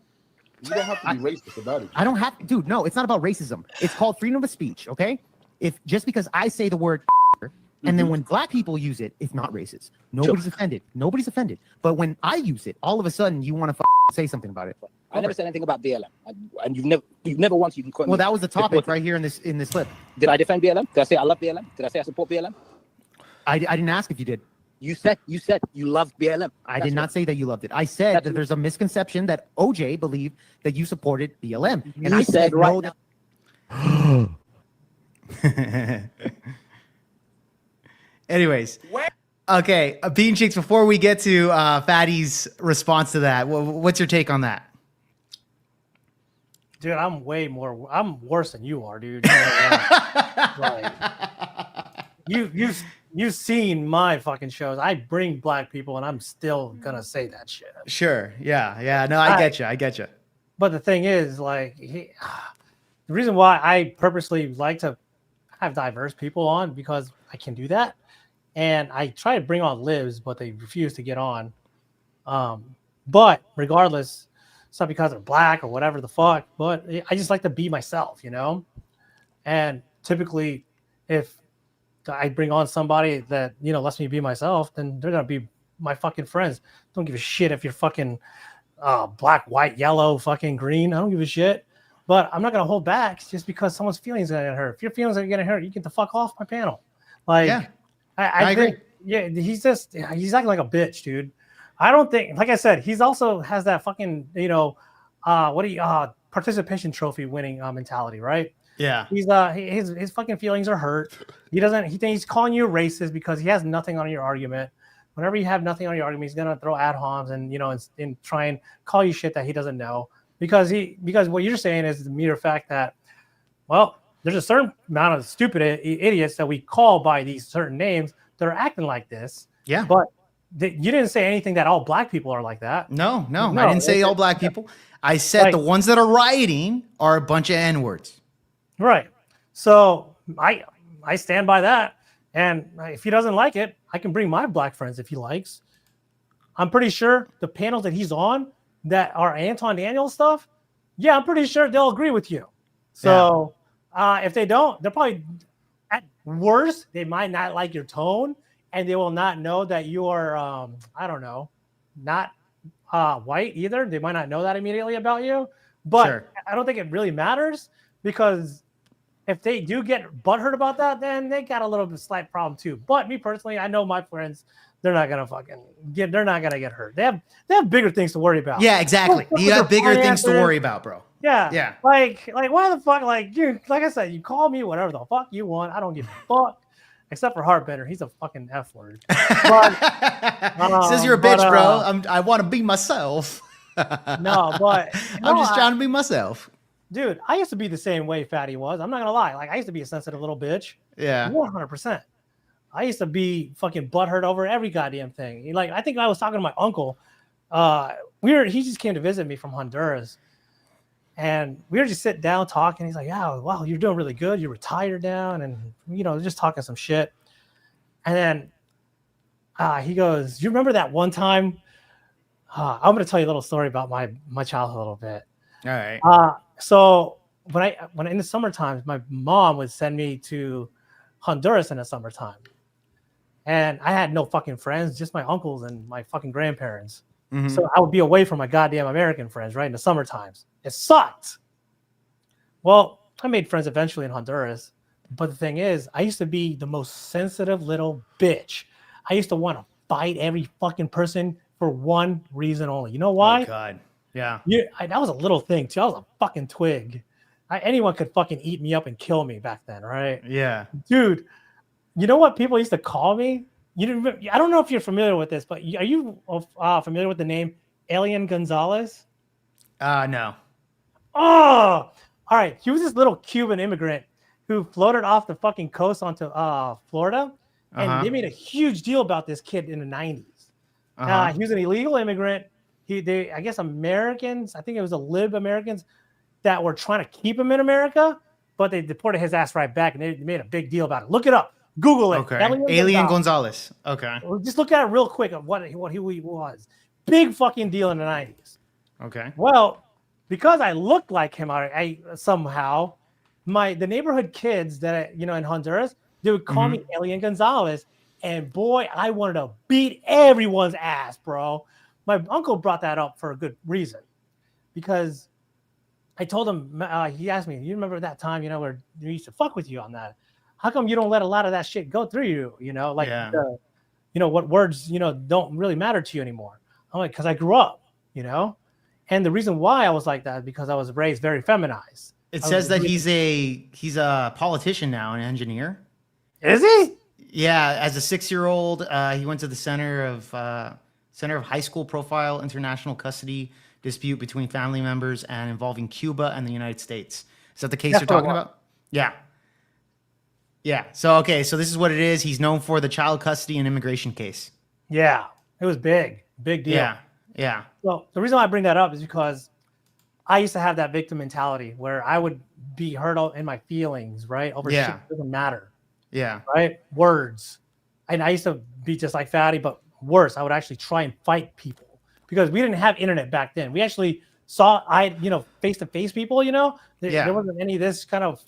You don't have to be racist about it. I don't have to, dude. No, it's not about racism. It's called freedom of speech. Okay. If just because I say the word and then when black people use it, it's not racist. Nobody's offended. Nobody's offended. But when I use it, all of a sudden you want to say something about it. I never said anything about BLM, and you've never once even quoted me. Well, that was the topic right here in this clip. Did I defend BLM? Did I say I love BLM? Did I say I support BLM? I didn't ask if you did. You said you loved BLM. I did not say that you loved it. I said that there's a misconception that OJ believed that you supported BLM, and You I said said right no. Anyways, okay, Bean Cheeks. Before we get to Fatty's response to that, what's your take on that? Dude, I'm worse than you are, dude. You know that. Like, you've seen my fucking shows. I bring black people, and I'm still gonna say that shit. Sure. Yeah. No, I get you. But the thing is, like, the reason why I purposely like to have diverse people on because I can do that, and I try to bring on libs, but they refuse to get on. But regardless, it's not because they're black or whatever the fuck. But I just like to be myself, you know. And typically, if I bring on somebody that lets me be myself, then they're gonna be my fucking friends. Don't give a shit if you're fucking black, white, yellow, fucking green. I don't give a shit. But I'm not gonna hold back just because someone's feelings are gonna get hurt. If your feelings are gonna hurt, you get the fuck off my panel. Like, yeah, I agree. Think, yeah, he's acting like a bitch, dude. I don't think, like I said, he's also has that fucking participation trophy winning mentality, right? Yeah. He's his fucking feelings are hurt. He thinks he's calling you a racist because he has nothing on your argument. Whenever you have nothing on your argument, he's gonna throw ad homs and and try and call you shit that he doesn't know because what you're saying is the mere fact that, well, there's a certain amount of stupid idiots that we call by these certain names that are acting like this. Yeah. But you didn't say anything that all black people are like that. No, I didn't say all black people. I said the ones that are rioting are a bunch of N-words. Right. So I stand by that. And if he doesn't like it, I can bring my black friends if he likes. I'm pretty sure the panels that he's on, that are Anton Daniels stuff, yeah, I'm pretty sure they'll agree with you. So if they don't, they're probably at worst, they might not like your tone and they will not know that you are, I don't know, not white either. They might not know that immediately about you, but I don't think it really matters because if they do get butthurt about that, then they got a little bit slight problem too. But me personally, I know my friends, they're not gonna they're not gonna get hurt. They have bigger things to worry about. Yeah, exactly. You got bigger things to worry about, bro. Yeah. Yeah. Like why the fuck? Like you, like I said, you call me whatever the fuck you want. I don't give a fuck. Except for Heartbender, he's a fucking F word. But, says you're a bitch, bro. I want to be myself. No, but I'm just trying to be myself. Dude, I used to be the same way Fatty was. I'm not gonna lie. Like I used to be a sensitive little bitch. Yeah. 100%. I used to be fucking butthurt over every goddamn thing. Like I think I was talking to my uncle. He just came to visit me from Honduras. And we were just sitting down talking. He's like, yeah, wow, you're doing really good. You're retired now. And just talking some shit. And then he goes, you remember that one time? I'm going to tell you a little story about my childhood a little bit. All right. So when in the summertime, my mom would send me to Honduras in the summertime. And I had no fucking friends, just my uncles and my fucking grandparents. Mm-hmm. So I would be away from my goddamn American friends, right, in the summer times. It sucked. Well, I made friends eventually in Honduras. But the thing is, I used to be the most sensitive little bitch. I used to want to fight every fucking person for one reason only. You know why? Oh, God. Yeah. That was a little thing, too. I was a fucking twig. Anyone could fucking eat me up and kill me back then, right? Yeah. Dude, you know what people used to call me? I don't know if you're familiar with this, but are you familiar with the name Alien Gonzalez? No. Oh, all right. He was this little Cuban immigrant who floated off the fucking coast onto Florida, and they made a huge deal about this kid in the 90s. He was an illegal immigrant. I guess Americans, I think it was the Lib Americans that were trying to keep him in America, but they deported his ass right back, and they made a big deal about it. Look it up. Google it. Okay. Alien Gonzalez. Okay. Just look at it real quick of who he was. Big fucking deal in the 90s. Okay. Well, because I looked like him, somehow the neighborhood kids that in Honduras, they would call me Alien Gonzalez, and boy, I wanted to beat everyone's ass, bro. My uncle brought that up for a good reason, because I told him, he asked me, you remember that time, where we used to fuck with you on that? How come you don't let a lot of that shit go through you? What words, don't really matter to you anymore? I'm like, because I grew up, and the reason why I was like that is because I was raised very feminized. It says that he's a politician now, an engineer. Is he? Yeah, as a 6-year-old, he went to the Center of High School Profile International Custody Dispute between family members and involving Cuba and the United States. Is that the case you're talking about? Yeah. Yeah. So this is what it is. He's known for the child custody and immigration case. Yeah, it was big deal. Yeah. Yeah. Well, the reason why I bring that up is because I used to have that victim mentality where I would be hurt in my feelings, right? Over shit that doesn't matter. Yeah. Right? Words. And I used to be just like Fatty, but worse. I would actually try and fight people because we didn't have internet back then. We actually saw face-to-face people, there wasn't any of this kind of,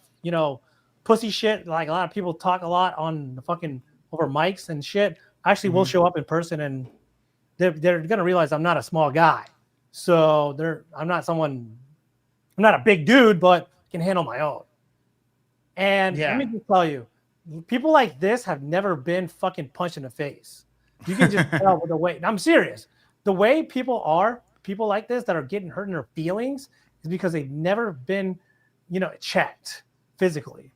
pussy shit. Like a lot of people talk a lot on the fucking over mics and shit. I actually will show up in person and they're going to realize I'm not a small guy. So I'm not a big dude, but can handle my own. And let me just tell you, people like this have never been fucking punched in the face. You can just tell with the way. I'm serious. The way people like this that are getting hurt in their feelings is because they've never been, checked physically.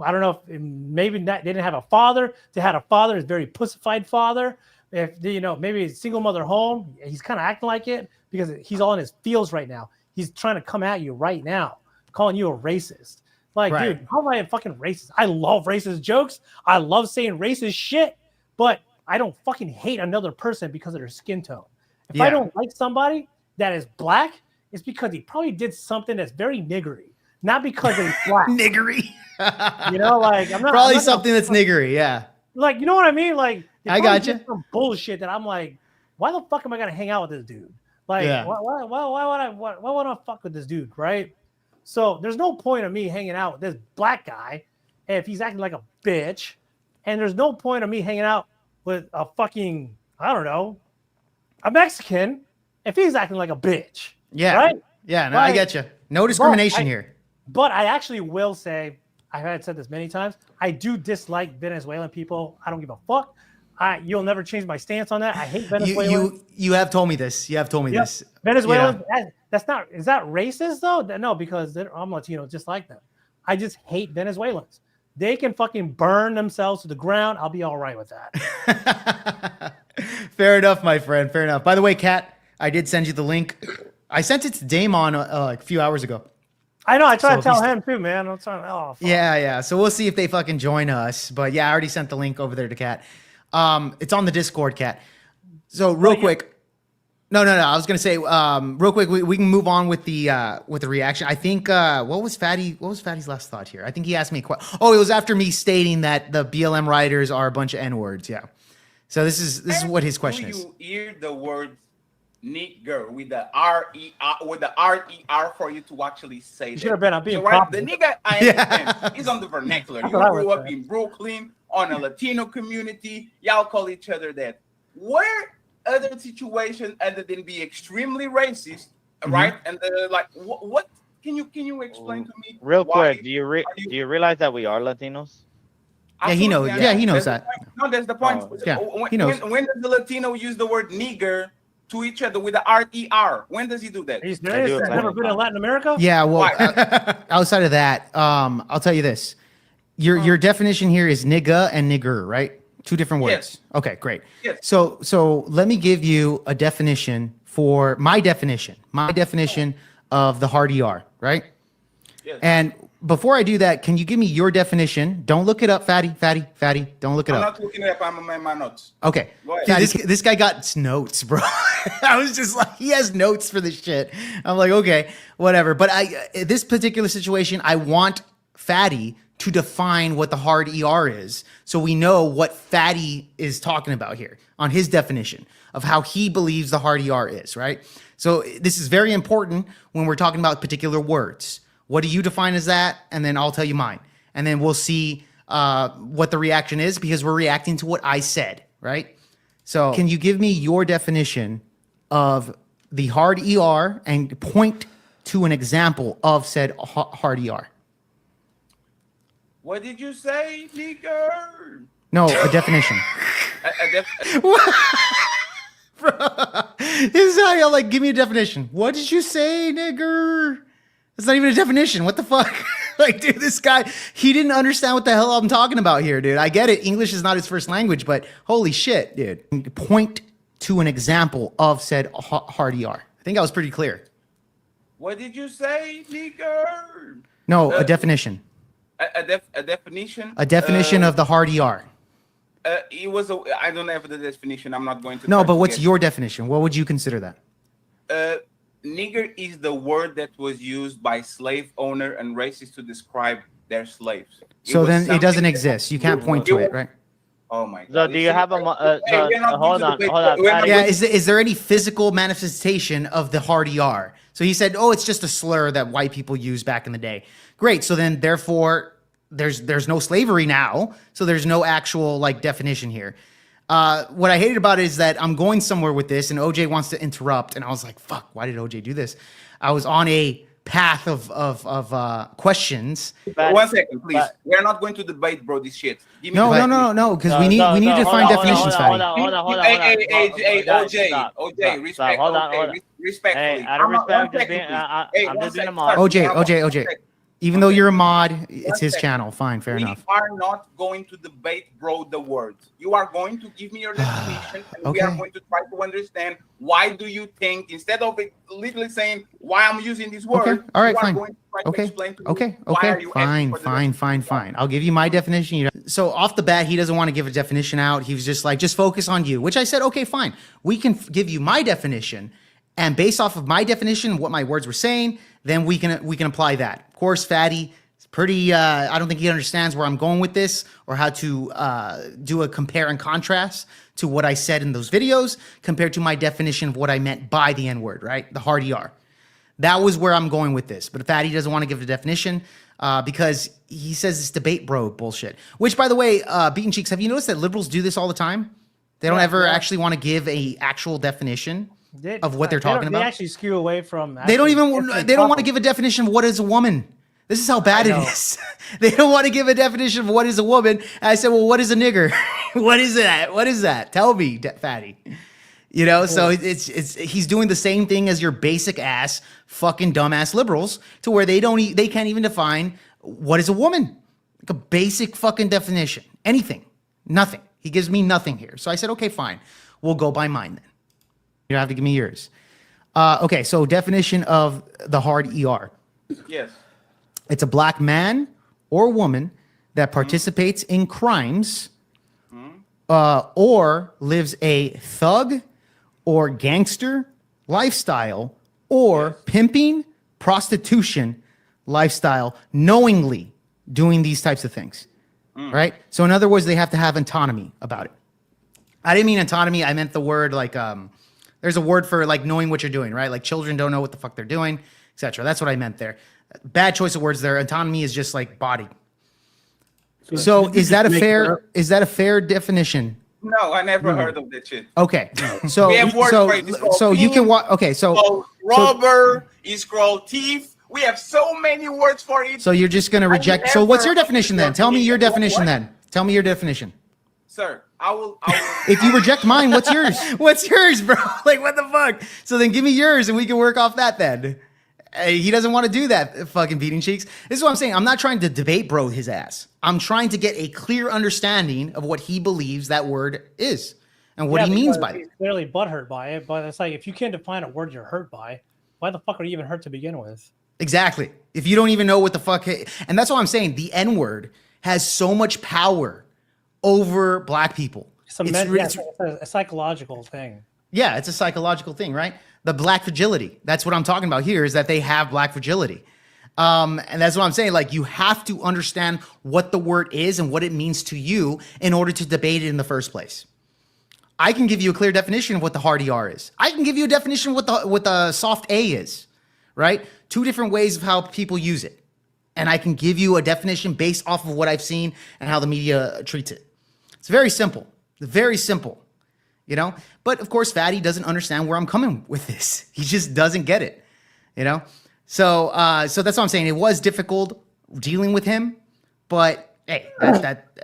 I don't know if maybe they didn't have a father. They had a father, a very pussified father. If maybe a single mother home, he's kind of acting like it because he's all in his feels right now. He's trying to come at you right now, calling you a racist. Like, dude, how am I a fucking racist? I love racist jokes. I love saying racist shit, but I don't fucking hate another person because of their skin tone. If I don't like somebody that is black, it's because he probably did something that's very niggery, not because he's black. Niggery. I'm not probably something that's niggery. Yeah. Like, you know what I mean? Like, I got you. Some bullshit that I'm like, why the fuck am I gonna hang out with this dude? Like, Yeah. why would I fuck with this dude, right? So there's no point of me hanging out with this black guy if he's acting like a bitch, and there's no point of me hanging out with a fucking, I don't know, a Mexican if he's acting like a bitch. Yeah. Right? Yeah. No, I get you. No discrimination here. But I actually will say, I had said this many times, I do dislike Venezuelan people. I don't give a fuck. You'll never change my stance on that. I hate Venezuela. You have told me this. You have told me this. Venezuela, that's not, is that racist though? No, because I'm Latino just like them. I just hate Venezuelans. They can fucking burn themselves to the ground. I'll be all right with that. Fair enough, my friend. Fair enough. By the way, Kat, I did send you the link. I sent it to Damon like a few hours ago. I know. I try to tell him too, man. I'm trying. Oh, fuck. Yeah. So we'll see if they fucking join us. But yeah, I already sent the link over there to Kat. It's on the Discord, Kat. So real quick. No. I was gonna say real quick. We can move on with the reaction. I think what was Fatty's last thought here? I think he asked me a question. Oh, it was after me stating that the BLM writers are a bunch of N-words. Yeah. So this is what his question is. Do you hear the word nigger with the R-E-R, with the R-E-R for you to actually say that? Should have been. I'm being so, right, the nigga, I understand. He's on the vernacular. You grew up in Brooklyn on a Latino community. Y'all call each other that. Where other situation other than be extremely racist, right? And like, what can you explain to me? Real quick, do you realize that we are Latinos? Yeah, he knows. Yeah, he knows that. No, that's the point. He knows. When does the Latino use the word nigger to each other with the R-E-R? When does he do that? He's never been in Latin America? Yeah, well, outside of that, I'll tell you this. Your definition here is nigga and nigger, right? Two different words. Yes. Okay, great. Yes. So let me give you a definition for my definition of the hard ER, right? Yes. And before I do that, can you give me your definition? Don't look it up, Fatty. Don't look it I'm up. not looking it up. I'm in my notes. Okay. This guy got notes, bro. I was just like, he has notes for this shit. I'm like, okay, whatever. But this particular situation, I want Fatty to define what the hard ER is, so we know what Fatty is talking about here on his definition of how he believes the hard ER is, right? So this is very important when we're talking about particular words. What do you define as that? And then I'll tell you mine. And then we'll see what the reaction is, because we're reacting to what I said, right? So can you give me your definition of the hard ER and point to an example of said hard ER? What did you say, nigger? No, a definition. This is how y'all like, give me a definition. What did you say, nigger? That's not even a definition. What the fuck? Like, dude, this guy, he didn't understand what the hell I'm talking about here, dude. I get it. English is not his first language, but holy shit, dude. Point to an example of said hard ER. I think I was pretty clear. What did you say, nigger? No, a definition. A definition? A definition of the hard ER. It was I don't have the definition. I'm not going to. No, but what's your definition? What would you consider that? Nigger is the word that was used by slave owner and racists to describe their slaves. So then it doesn't exist. You can't point to it, right? Oh my God. So do you have a hold on. Yeah, is there any physical manifestation of the hard ER? So he said, oh, it's just a slur that white people used back in the day. Great. So then therefore there's no slavery now. So there's no actual like definition here. What I hated about it is that I'm going somewhere with this and OJ wants to interrupt. And I was like, fuck, why did OJ do this? I was on a path of questions. 1 second, please. We're not going to debate, bro, this shit. No, because we need to find definitions, Fatty. Hold on. Hey, OJ, respect. Respectfully. Hey, out of respect, I'm just being a mod. OJ. Even though you're a mod, it's his channel. Fine, fair enough. We are not going to debate, bro, the words. You are going to give me your definition, and we are going to try to understand why do you think, instead of literally saying why I'm using this word, okay. All right, fine. Fine. I'll give you my definition. So off the bat, he doesn't want to give a definition out. He was just like, just focus on you, which I said, okay, fine. We can give you my definition, and based off of my definition, what my words were saying, then we can apply that. Of course, Fatty pretty, I don't think he understands where I'm going with this or how to do a compare and contrast to what I said in those videos compared to my definition of what I meant by the N-word, right? The hard ER. That was where I'm going with this. But Fatty doesn't want to give a definition because he says it's debate bro bullshit. Which, by the way, Beaten Cheeks, have you noticed that liberals do this all the time? They don't ever actually want to give a actual definition of what they're talking about. They actually skew away from. They don't want to give a definition of what is a woman. This is how bad it is. They don't want to give a definition of what is a woman. And I said, well, what is a nigger? What is that? What is that? Tell me, Fatty. You know, so he's doing the same thing as your basic ass fucking dumbass liberals, to where they can't even define what is a woman. Like a basic fucking definition. Anything. Nothing. He gives me nothing here. So I said, okay, fine. We'll go by mine then. You don't have to give me yours. Okay, so definition of the hard ER. Yes. It's a black man or woman that participates in crimes or lives a thug or gangster lifestyle or pimping, prostitution lifestyle, knowingly doing these types of things, right? So in other words, they have to have autonomy about it. I didn't mean autonomy. I meant the word like, there's a word for like knowing what you're doing, right? Like children don't know what the fuck they're doing, etc. That's what I meant there. Bad choice of words there. Autonomy is just like body. So is that a fair definition? No, I never heard of that shit. Okay. So we have words for it. So you can okay, so robber, is called thief. We have so many words for it. So you're just gonna reject. So what's your definition then? Tell me your definition then. Tell me your definition. Sir, I will If you reject mine, what's yours? What's yours, bro? Like what the fuck? So then give me yours and we can work off that then. He doesn't want to do that, fucking Beating Cheeks. This is what I'm saying. I'm not trying to debate bro his ass. I'm trying to get a clear understanding of what he believes that word is and what he means by it. He's clearly butthurt by it, but it's like, if you can't define a word you're hurt by, why the fuck are you even hurt to begin with? Exactly. If you don't even know what the fuck, and that's what I'm saying. The N-word has so much power over black people. It's a psychological thing. Yeah, it's a psychological thing, right? The black fragility. That's what I'm talking about here, is that they have black fragility. And that's what I'm saying. Like, you have to understand what the word is and what it means to you in order to debate it in the first place. I can give you a clear definition of what the hard ER is. I can give you a definition of what the soft A is, right? Two different ways of how people use it. And I can give you a definition based off of what I've seen and how the media treats it. It's very simple. Very simple. You know, but of course, Fatty doesn't understand where I'm coming with this. He just doesn't get it, you know? So that's what I'm saying. It was difficult dealing with him, but hey,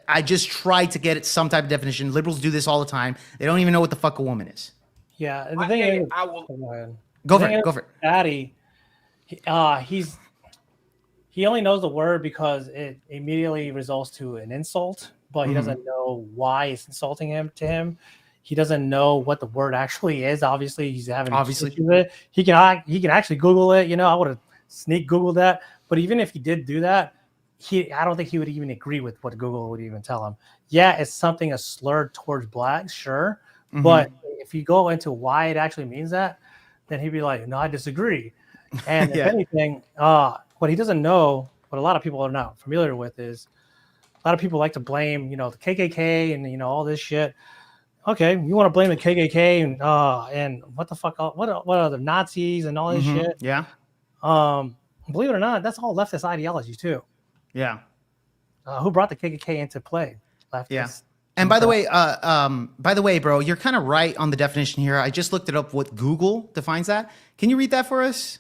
I just tried to get it some type of definition. Liberals do this all the time. They don't even know what the fuck a woman is. Yeah. And the thing is, go for it. Fatty, he only knows the word because it immediately results to an insult, but he doesn't know why it's insulting to him. He doesn't know what the word actually is. Obviously, he's having issues with it. He can actually Google it. You know, I would have sneak Googled that. But even if he did do that, I don't think he would even agree with what Google would even tell him. Yeah, it's something a slur towards blacks, sure. But if you go into why it actually means that, then he'd be like, no, I disagree. And if anything, what he doesn't know, what a lot of people are not familiar with, is a lot of people like to blame, the KKK and, all this shit. Okay, you want to blame the KKK and what the fuck? What are the Nazis and all this shit? Yeah. Believe it or not, that's all leftist ideology too. Yeah. Who brought the KKK into play? Leftists. Yeah. And by the way, bro, you're kind of right on the definition here. I just looked it up. What Google defines that? Can you read that for us?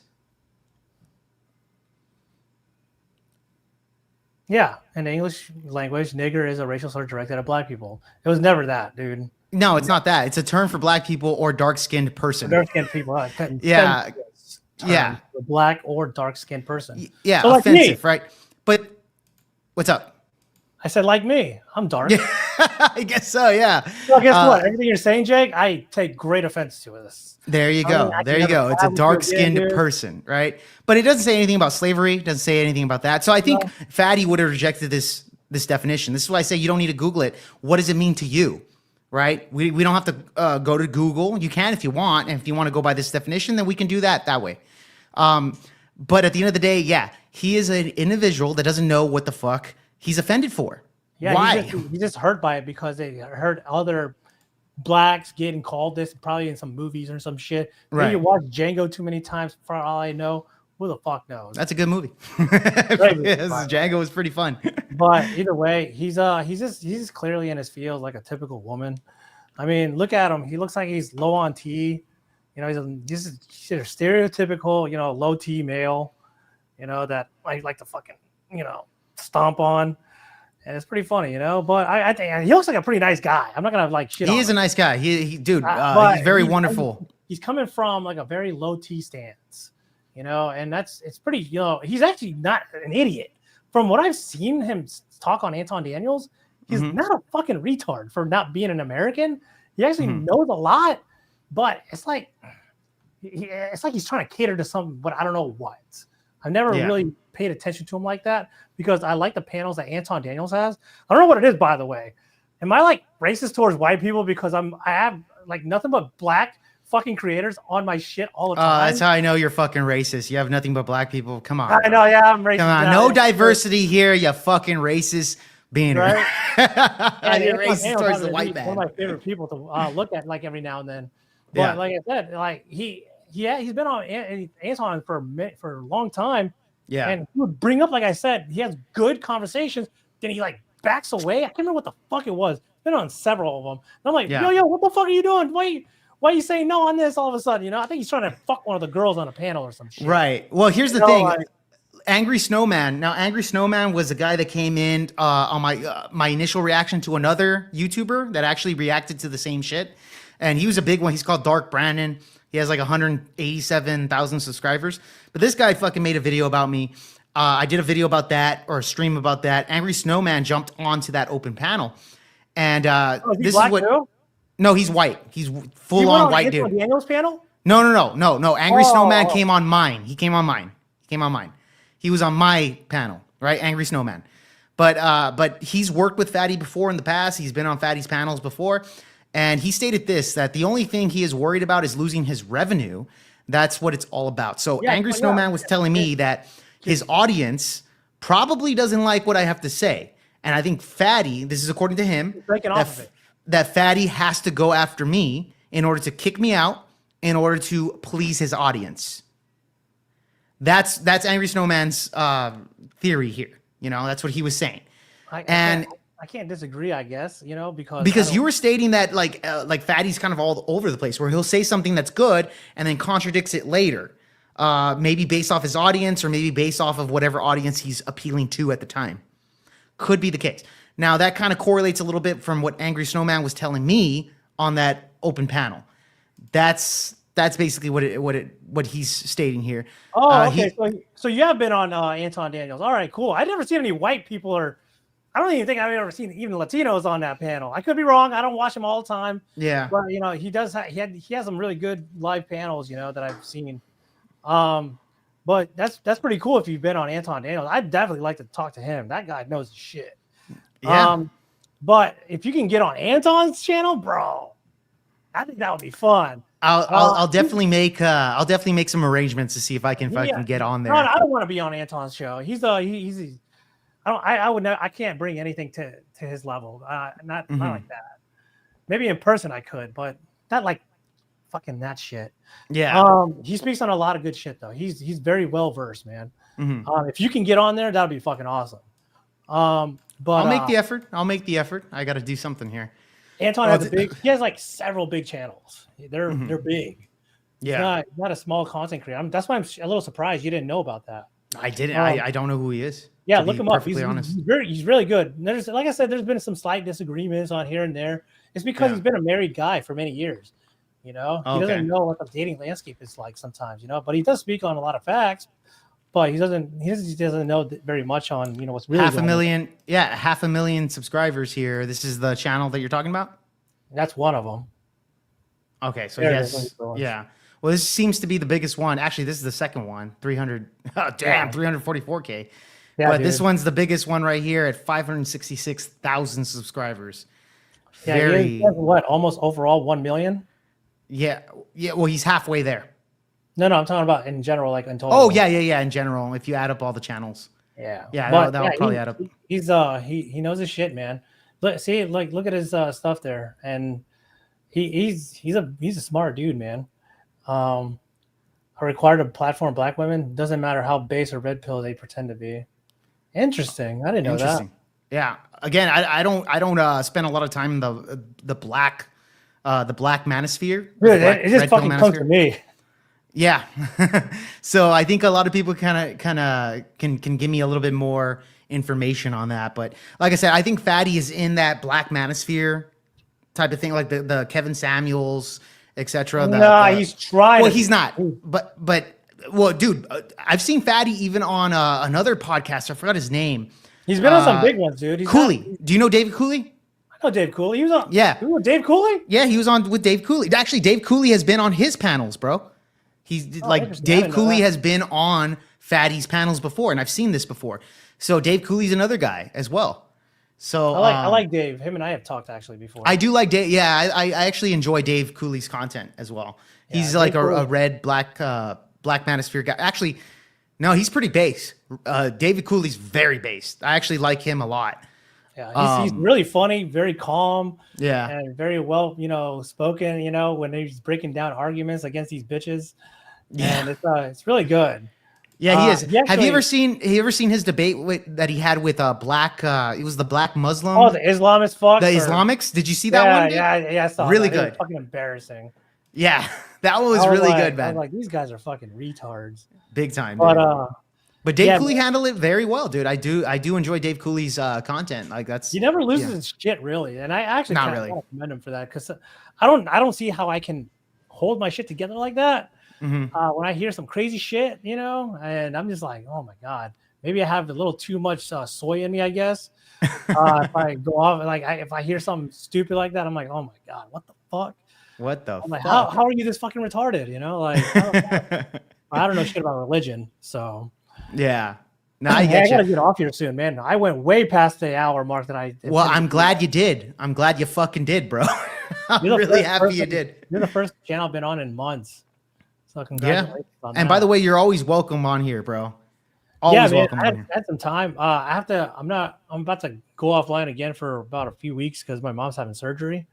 Yeah, in the English language, nigger is a racial slur directed at black people. It was never that, dude. No, it's not that. It's a term for black people or dark-skinned person. Dark-skinned people. Yeah. Yeah. Black or dark-skinned person. Yeah, so offensive, right? But what's up? I said like me. I'm dark. Yeah, I guess so, yeah. Well, guess what? Everything you're saying, Jake, I take great offense to this. There you go. There you go. It's a dark-skinned person, right? But it doesn't say anything about slavery. It doesn't say anything about that. So I think Fatty would have rejected this definition. This is why I say you don't need to Google it. What does it mean to you? Right? We don't have to go to Google. You can if you want. And if you want to go by this definition, then we can do that way. But at the end of the day, yeah, he is an individual that doesn't know what the fuck he's offended for. Yeah, Why? he's just hurt by it because they heard other blacks getting called this probably in some movies or some shit. Maybe Right. you watched Django too many times. For all I know, who the fuck knows? That's a good movie. Great movie, Yes, by the Django was pretty fun. But either way, he's just clearly in his field like a typical woman. I mean, look at him. He looks like he's low on T. You know, he's a stereotypical, you know, low T male. You know, that I like to fucking, you know, stomp on. And it's pretty funny, you know. But I think he looks like a pretty nice guy. I'm not gonna like shit. He on is him. a nice guy. Dude, But he's very wonderful. He's coming from like a very low T stance, you know, and it's pretty, you know, he's actually not an idiot. From what I've seen him talk on Anton Daniels, he's not a fucking retard for not being an American. He actually knows a lot, but it's like he's trying to cater to something, but I don't know what. I've never really paid attention to him like that because I like the panels that Anton Daniels has. I don't know what it is, by the way. Am I like racist towards white people because I have like nothing but black fucking creators on my shit all the time? That's how I know you're fucking racist. You have nothing but black people. Come on. I know, yeah, I'm racist. Come on. No diversity here, you fucking racist beaner. Right? And you're Anton racist Daniels towards happens the to white be man. One of my favorite people to look at like every now and then. But Yeah. like I said, like he's been on Anton for a long time. Yeah. And he would bring up, like I said, he has good conversations. Then he like backs away. I can't remember what the fuck it was. Been on several of them. And I'm like, yo, what the fuck are you doing? Why are you saying no on this all of a sudden? You know, I think he's trying to fuck one of the girls on a panel or some shit. Right. Well, here's the You know, thing. like- Angry Snowman. Now, Angry Snowman was the guy that came in on my initial reaction to another YouTuber that actually reacted to the same shit. And he was a big one. He's called Dark Brandon. He has like 187,000 subscribers. But this guy fucking made a video about me. I did a video about that or a stream about that. Angry Snowman jumped onto that open panel. And this is what... Too? No, he's white. He's full He went on white Anton dude. Daniels panel? No. Angry Snowman came on mine. He came on mine. He was on my panel, right? Angry Snowman. But he's worked with Fatty before in the past. He's been on Fatty's panels before. And he stated this, that the only thing he is worried about is losing his revenue. That's what it's all like. So Angry Snowman was telling me that his audience probably doesn't like what I have to say. And I think Fatty, this is according to him, that Fatty has to go after me in order to kick me out, in order to please his audience. That's Angry Snowman's theory here. You know, that's what he was saying. I can't disagree, I guess, you know, because you were stating that like Fatty's kind of all over the place, where he'll say something that's good and then contradicts it later, maybe based off his audience or maybe based off of whatever audience he's appealing to at the time. Could be the case. Now that kind of correlates a little bit from what Angry Snowman was telling me on that open panel. That's basically what he's stating here. Oh, okay. So you have been on Anton Daniels. All right, cool. I've never seen any white people I don't even think I've ever seen even Latinos on that panel. I could be wrong. I don't watch him all the time. Yeah. But you know, he has some really good live panels, you know, that I've seen. But that's pretty cool if you've been on Anton Daniels. I'd definitely like to talk to him. That guy knows his shit. Yeah. But if you can get on Anton's channel, bro, I think that would be fun. I'll definitely make some arrangements to see if I can get on there. No, I don't want to be on Anton's show. I can't bring anything to his level. Not like that. Maybe in person I could, but not like fucking that shit. Yeah. He speaks on a lot of good shit though. He's very well versed, man. Mm-hmm. If you can get on there, that'd be fucking awesome. But I'll make the effort. I got to do something here. Anton has he has like several big channels. They're big. Yeah. He's not a small content creator. That's why I'm a little surprised you didn't know about that. I didn't. I don't know who he is. Yeah, look him up. He's really good. There's, like I said, there's been some slight disagreements on here and there. It's because he's been a married guy for many years. You know, he doesn't know what the dating landscape is like sometimes. You know, but he does speak on a lot of facts. But he doesn't know very much on what's really 500,000. Yeah, 500,000 subscribers here. This is the channel that you're talking about. That's one of them. Okay, so yes, yeah. Well, this seems to be the biggest one. Actually, this is the second one. 300. Oh, damn, 344K. Yeah, but this one's the biggest one right here at 566,000 subscribers. Yeah, he has what? Almost overall 1 million. Yeah. Well, he's halfway there. No, I'm talking about in general, like in total. Oh yeah. In general, if you add up all the channels. Yeah, Yeah, but that'll probably add up. He's he knows his shit, man. Look at his stuff there, and he's a smart dude, man. Are required to platform black women. Doesn't matter how base or red pill they pretend to be. Interesting. I didn't know that. Yeah. Again, I don't spend a lot of time in the black manosphere. Dude, it just fucking comes to me. Yeah. So I think a lot of people kind of can give me a little bit more information on that. But like I said, I think Fatty is in that black manosphere type of thing, like the Kevin Samuels, etc. He's trying. Well, he's not. But well, dude, I've seen Fatty even on another podcast. I forgot his name. He's been on some big ones, dude. Cooley. Do you know David Cooley? I know Dave Cooley. He was on. Yeah. Who, Dave Cooley? Yeah, he was on with Dave Cooley. Actually, Dave Cooley has been on his panels, bro. He's Dave Cooley has been on Fatty's panels before, and I've seen this before. So Dave Cooley's another guy as well. So I like Dave. Him and I have talked actually before. I do like Dave. Yeah, I actually enjoy Dave Cooley's content as well. Yeah, he's like a red black manosphere guy. Actually, no, he's pretty base. David Cooley's very based. I actually like him a lot. Yeah, he's really funny, very calm. Yeah, and very well, spoken. When he's breaking down arguments against these bitches. Yeah, and it's really good. Yeah, he is. Have you ever seen his debate that he had with black? It was the black Muslim. Oh, the Islamist fuck. The Islamics. Did you see that one? Dude? Yeah, I saw. Really that. good. It was fucking embarrassing. Yeah, that one was really good, man. I was like, these guys are fucking retards. Big time. But Dave Cooley handled it very well, dude. I do enjoy Dave Cooley's content. Like he never loses his shit, really. And I actually not really commend him for that because I don't see how I can hold my shit together like that. Mm-hmm. When I hear some crazy shit, and I'm just like, oh my God, maybe I have a little too much soy in me, I guess. If I go off, if I hear something stupid like that, I'm like, oh my God, what the fuck? What the I'm like, fuck? How are you this fucking retarded? I don't know shit about religion, so. Yeah. No, I get you. I gotta get off here soon, man. I went way past the hour mark that I. Well, I'm glad you did. I'm glad you fucking did, bro. I'm really happy you did. You're the first channel I've been on in months. So congratulations on that. And by the way, you're always welcome on here, bro. Always welcome on here. I had some time. I'm about to go offline again for about a few weeks because my mom's having surgery.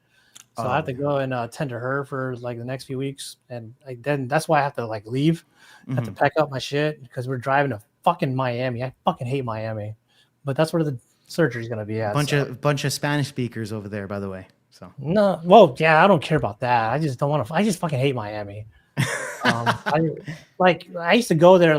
So I have to go and tend to her for the next few weeks, and then that's why I have to leave. I have to pack up my shit because we're driving to fucking Miami. I fucking hate Miami, but that's where the surgery is gonna be at. Bunch of Spanish speakers over there, by the way. So no, well, yeah, I don't care about that. I just don't want to. I just fucking hate Miami. I used to go there.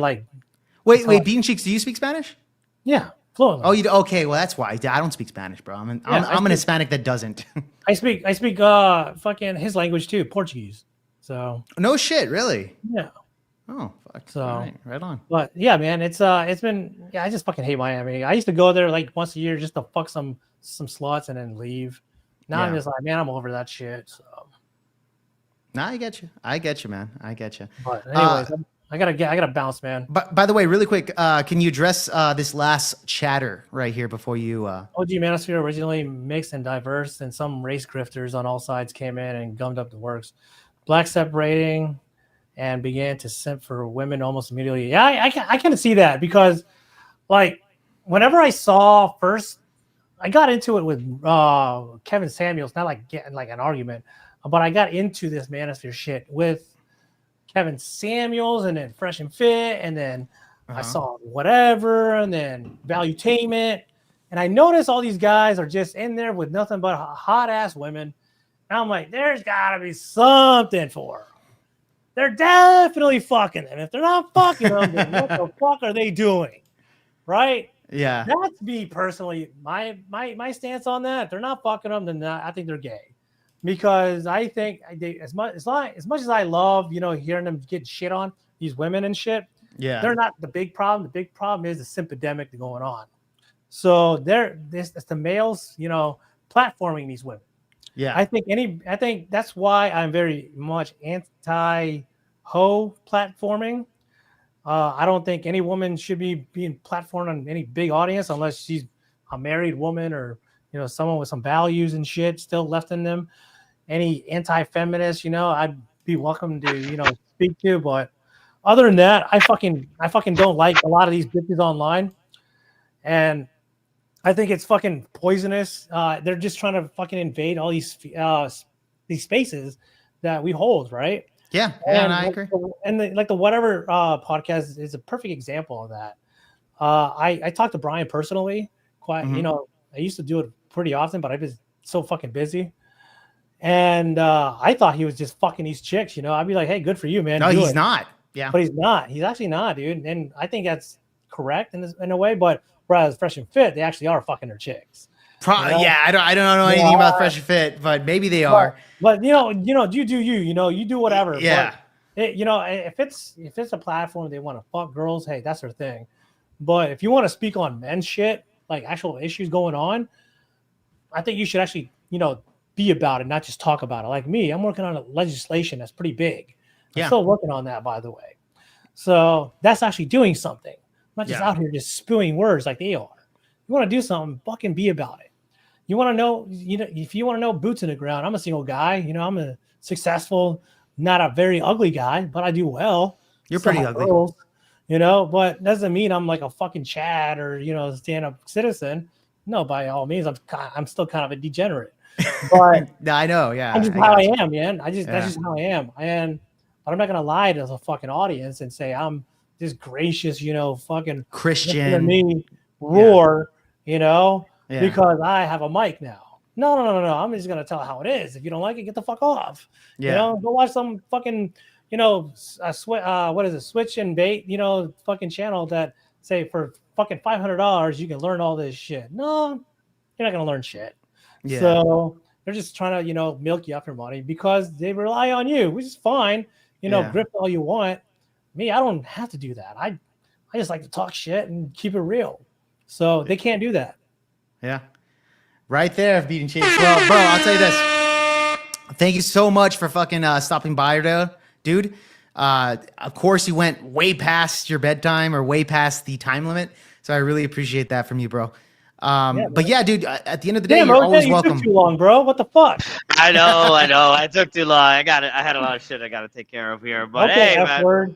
Wait, Bean Cheeks, do you speak Spanish? Yeah. Fluently. Oh, you do? Okay, well that's why I don't speak Spanish, bro. I'm an Hispanic that doesn't. I speak fucking his language too, Portuguese. So no shit, really? Yeah. Oh, fuck. So right on. But yeah, man, it's been I just fucking hate Miami. I used to go there once a year just to fuck some sluts and then leave. Now I'm just like, man, I'm over that shit. So. Nah, I get you, man. I get you. But anyways, I gotta bounce, man. But by the way, really quick, can you address this last chatter right here before you? OG Manosphere originally mixed and diverse, and some race grifters on all sides came in and gummed up the works. Black separating and began to simp for women almost immediately. Yeah, I kind of see that because, whenever I saw first, I got into it with Kevin Samuels, not getting an argument, but I got into this Manosphere shit with Kevin Samuels, and then Fresh and Fit, and then I saw whatever, and then Valuetainment, and I noticed all these guys are just in there with nothing but hot ass women. And I'm like, there's gotta be something for them. They're definitely fucking them. If they're not fucking them, then what the fuck are they doing? Right? Yeah. That's me personally. My stance on that. If they're not fucking them, then I think they're gay. Because I think as much as I love, hearing them get shit on, these women and shit, they're not the big problem. The big problem is the sympidemic going on. So it's the males, platforming these women. Yeah. I think that's why I'm very much anti-ho platforming. I don't think any woman should be being platformed on any big audience unless she's a married woman or someone with some values and shit still left in them. Any anti-feminist, I'd be welcome to speak to, but other than that, I fucking don't like a lot of these bitches online, and I think it's fucking poisonous. They're just trying to fucking invade all these spaces that we hold, right? Yeah, And I agree. The whatever podcast is a perfect example of that. I talked to Brian personally. Quite, I used to do it pretty often, but I've been so fucking busy. And I thought he was just fucking these chicks. I'd be like, hey, good for you, man. No, Do he's it. not. Yeah, but he's not. He's actually not, dude. And I think that's correct in a way. But whereas Fresh and Fit, they actually are fucking their chicks. Yeah, I don't know anything about Fresh and Fit, but maybe they are. But you do you. You do whatever. Yeah. But if it's a platform they want to fuck girls, hey, that's their thing. But if you want to speak on men's shit, like actual issues going on, I think you should actually, be about it, not just talk about it. Like me, I'm working on a legislation that's pretty big. I'm still working on that, by the way. So that's actually doing something. I'm not just out here just spewing words like they are. You want to do something, fucking be about it. You want to know, if you want to know boots in the ground, I'm a single guy. I'm a successful, not a very ugly guy, but I do well. You're pretty ugly. Girls, but doesn't mean I'm like a fucking Chad or, stand-up citizen. No, by all means, I'm still kind of a degenerate. But I know, yeah. That's just how I am, man. That's just how I am. But I'm not gonna lie to the fucking audience and say I'm this gracious, fucking Christian me roar, because I have a mic now. No. I'm just gonna tell it how it is. If you don't like it, get the fuck off. Go watch some fucking, what is it, Switch and Bait, fucking channel that say for fucking $500 you can learn all this shit. No, you're not gonna learn shit. Yeah. So they're just trying to, milk you off your money because they rely on you, which is fine. Grip all you want. Me, I don't have to do that. I just like to talk shit and keep it real. So they can't do that. Yeah. Right there, Beating Cheeks. Well, bro, I'll tell you this. Thank you so much for fucking stopping by, dude. Of course, you went way past your bedtime or way past the time limit. So I really appreciate that from you, bro. But yeah, dude, at the end of the day, you're always welcome. Took too long, bro. What the fuck? I know. I took too long. I had a lot of shit I got to take care of here. But okay, hey, man.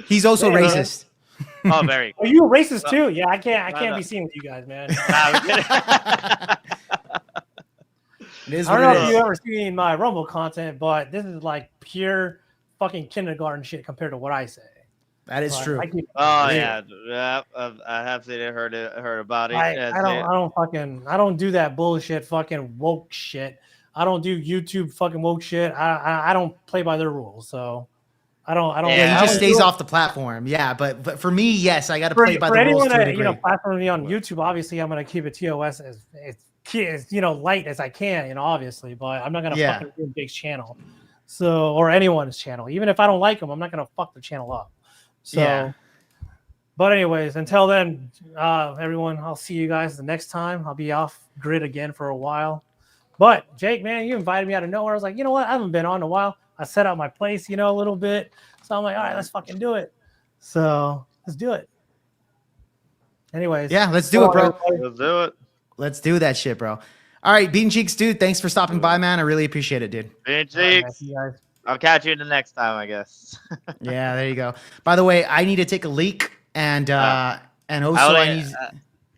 He's also racist. Oh, very. Are you a racist too? Yeah, I can't be seen with you guys, man. It is I don't know if you ever seen my Rumble content, but this is like pure fucking kindergarten shit compared to what I say. That is true. Yeah, I have seen it, heard about it. I don't do that bullshit, fucking woke shit. I don't do YouTube fucking woke shit. I don't play by their rules, so I don't. Yeah, he just stays off the platform. Yeah, but for me, yes, I got to play by the rules. For anyone that platform me on YouTube, obviously, I'm gonna keep it TOS as light as I can, obviously, but I'm not gonna fucking do Big's channel, or anyone's channel. Even if I don't like them, I'm not gonna fuck their channel up. So, but anyways, until then, everyone, I'll see you guys the next time. I'll be off grid again for a while. But Jake, man, you invited me out of nowhere. I was like, you know what? I haven't been on in a while. I set out my place, a little bit. So I'm like, all right, let's fucking do it. So let's do it. Anyways. Yeah, let's do it, bro. Let's do it. Let's do that shit, bro. All right, Beating Cheeks, dude. Thanks for stopping by, man. I really appreciate it, dude. Beating Cheeks. I'll catch you the next time, I guess. Yeah, there you go. By the way, I need to take a leak, and also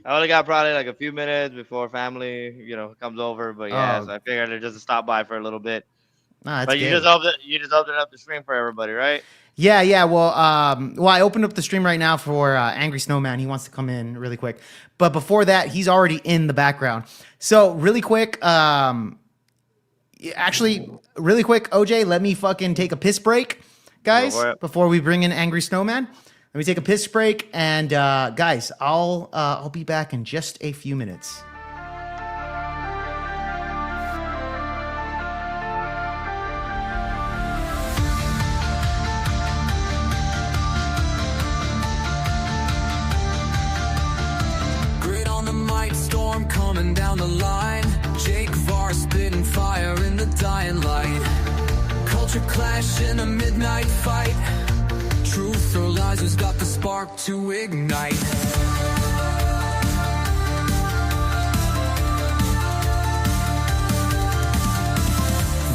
I only got probably like a few minutes before family, comes over. But yeah, so I figured I'd just stop by for a little bit. Nah, but you just opened up the stream for everybody, right? Yeah. Well, I opened up the stream right now for Angry Snowman. He wants to come in really quick, but before that, he's already in the background. So really quick, actually, really quick, OJ, let me fucking take a piss break, guys, before we bring in Angry Snowman. Let me take a piss break, and guys, I'll be back in just a few minutes. Grid on the mic, storm coming down the line. Jake Varr spitting fire in the dying light. Culture clash in a midnight fight. Truth or lies, who's got the spark to ignite?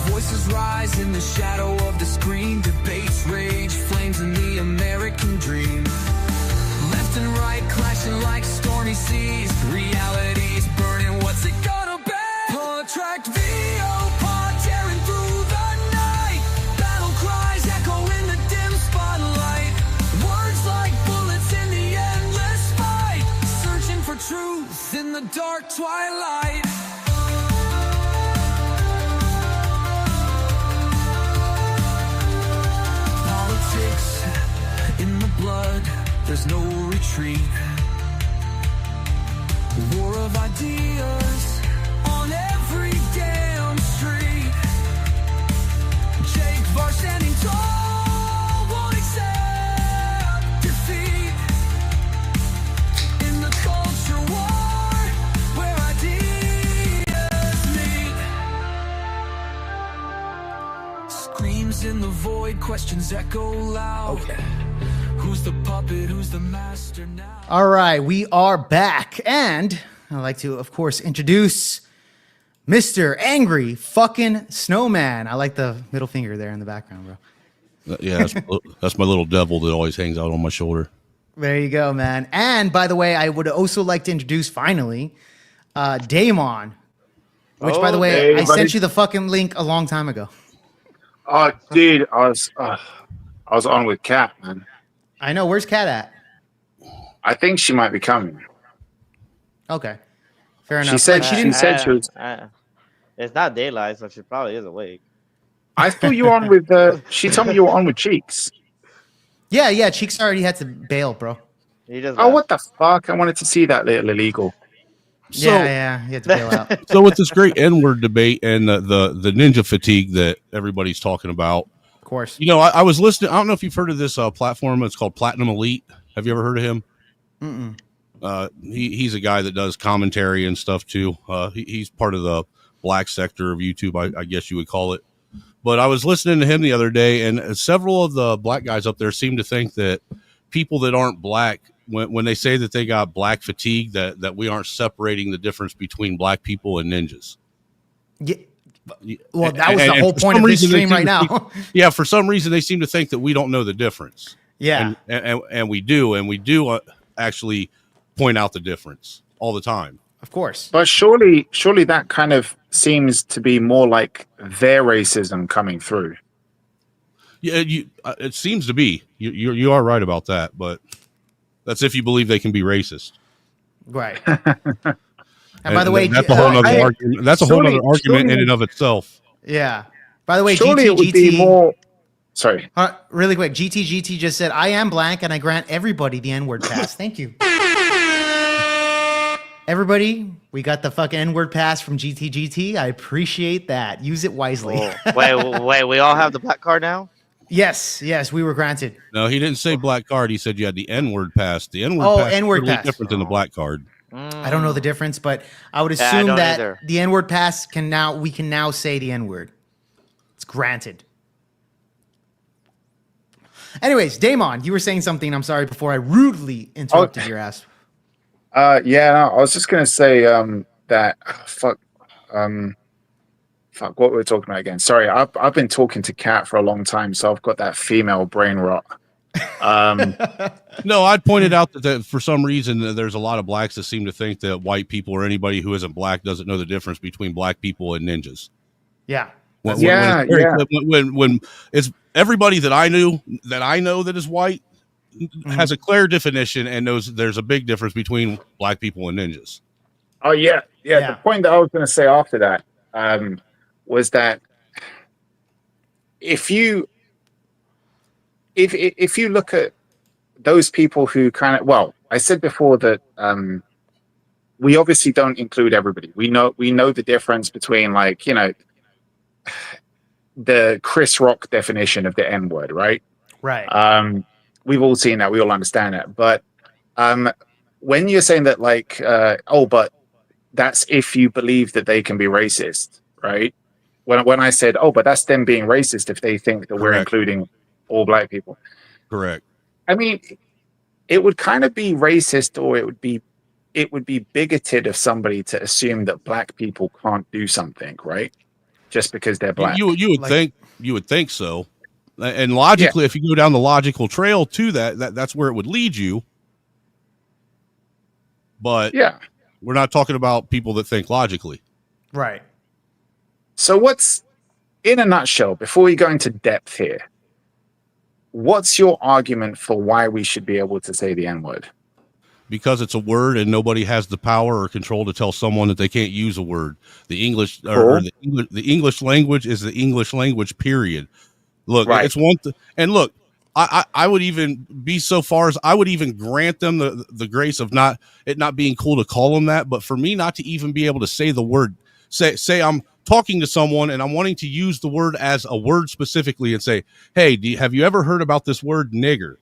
Voices rise in the shadow of the screen. Debates rage, flames in the American dream. Left and right clashing like stormy seas. Reality's burning, what's it gonna be? Protract VO pod tearing through the night. Battle cries echo in the dim spotlight. Words like bullets in the endless fight. Searching for truth in the dark twilight. Politics in the blood, there's no retreat. War of ideas on every damn street. Jake Varr standing tall, won't accept defeat. In the culture war, where ideas meet. Screams in the void, questions echo loud. Okay. Who's the puppet, who's the master now? All right, we are back, and I'd like to, of course, introduce Mr. Angry Fucking Snowman. I like the middle finger there in the background, bro. Yeah, that's my little devil that always hangs out on my shoulder. There you go, man. And by the way, I would also like to introduce, finally, Damon, which, by the way, Hey, I sent you the fucking link a long time ago. Oh, dude, I was on with Kat, man. I know. Where's Kat at? I think she might be coming. Okay, fair enough. She said Like, she was. It's not daylight, so she probably is awake. I thought you were on with. She told me you were on with Cheeks. Yeah. Cheeks already had to bail, bro. Oh, what the fuck! I wanted to see that little illegal. So, yeah, he had to bail out. So with this great N-word debate and the ninja fatigue that everybody's talking about, of course, you know, I was listening. I don't know if you've heard of this platform. It's called Platinum Elite. Have you ever heard of him? Mm-mm. He's a guy that does commentary and stuff too. He's part of the black sector of YouTube, I guess you would call it. But I was listening to him the other day, and several of the black guys up there seem to think that people that aren't black, when they say that they got black fatigue, that we aren't separating the difference between black people and ninjas. Yeah. Well, that was the whole point of this stream right now. Yeah, for some reason they seem to think that we don't know the difference. Yeah, and we do actually point out the difference all the time. Of course, but surely that kind of seems to be more like their racism coming through. Yeah, it seems to be. You are right about that, but that's if you believe they can be racist. Right. And by the way, that's a whole other argument. That's a whole other argument in and of itself. Yeah. By the way, surely it would be more. Sorry. Really quick, GT just said, "I am blank, and I grant everybody the N-word pass." Thank you. Everybody, we got the fucking N-word pass from GT. I appreciate that. Use it wisely. Wait, we all have the black card now? Yes, we were granted. No, he didn't say black card. He said you had the N-word pass. The N-word pass N-word is totally pass. different than the black card. I don't know the difference, but I would assume that the N-word pass we can now say the N-word. It's granted. Anyways, Damon, you were saying something. I'm sorry before I rudely interrupted your ass. Yeah, I was just gonna say that fuck, what were we talking about again? Sorry, I've been talking to Kat for a long time, so I've got that female brain rot. No, I pointed out that for some reason there's a lot of blacks that seem to think that white people or anybody who isn't black doesn't know the difference between black people and ninjas. Yeah. When it's everybody that I know that is white has a clear definition and knows there's a big difference between black people and ninjas. Oh yeah. The point that I was going to say after that was that if you look at those people who kind of, I said before that we obviously don't include everybody. We know the difference between, like, you know, the Chris Rock definition of the N-word, right? Right. We've all seen that. We all understand that. But when you're saying that, like, but that's if you believe that they can be racist, right? When I said, but that's them being racist if they think that we're including all black people. Correct. I mean, it would kind of be racist, or it would be bigoted of somebody to assume that black people can't do something, right? just because they're black. You would think so, and logically, if you go down the logical trail to that's where it would lead you. But we're not talking about people that think logically, right? So what's, in a nutshell, before we go into depth here, what's your argument for why we should be able to say the N-word? Because it's a word and nobody has the power or control to tell someone that they can't use a word. The English or the English language is the English language, period. Look, it's one and look, I would even be so far as I would even grant them the grace of not being cool to call them that, but for me not to even be able to say the word, say I'm talking to someone and I'm wanting to use the word as a word specifically and say, hey, have you ever heard about this word nigger?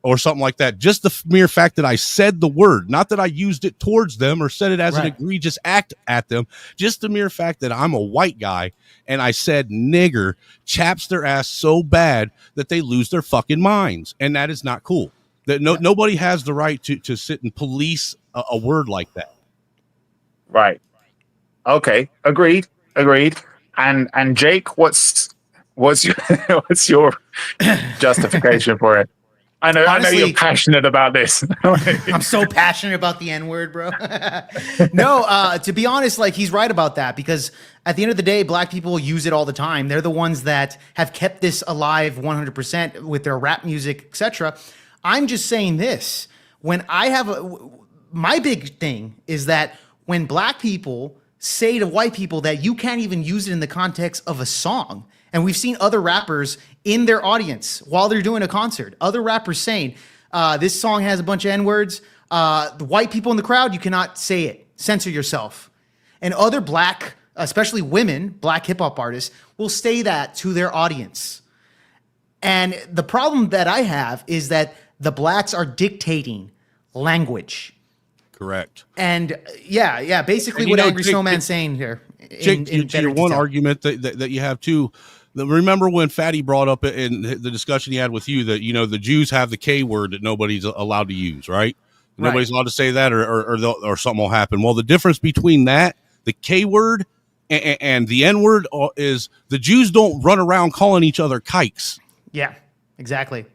Or something like that. Just the mere fact that I said the word, not that I used it towards them or said it as an egregious act at them. Just the mere fact that I'm a white guy and I said nigger chaps their ass so bad that they lose their fucking minds. And that is not cool. That nobody has the right to sit and police a word like that. Right. Okay. Agreed. And Jake, what's your justification for it? Honestly, I know you're passionate about this. I'm so passionate about the N-word, bro. No, to be honest, like he's right about that, because at the end of the day, black people use it all the time. They're the ones that have kept this alive 100% with their rap music, etc. I'm just saying this. When I have my big thing is that when black people say to white people that you can't even use it in the context of a song. And we've seen other rappers in their audience while they're doing a concert, other rappers saying, this song has a bunch of N-words. The white people in the crowd, you cannot say it. Censor yourself. And other black, especially women, black hip hop artists, will say that to their audience. And the problem that I have is that the blacks are dictating language. Correct. And yeah, basically and what Angry Snowman's saying here. To your one argument that you have too, remember when Fatty brought up in the discussion he had with you that, the Jews have the K word that nobody's allowed to use, right? Nobody's allowed to say that or something will happen. Well, the difference between that, the K word and the N word is the Jews don't run around calling each other kikes. Yeah, exactly.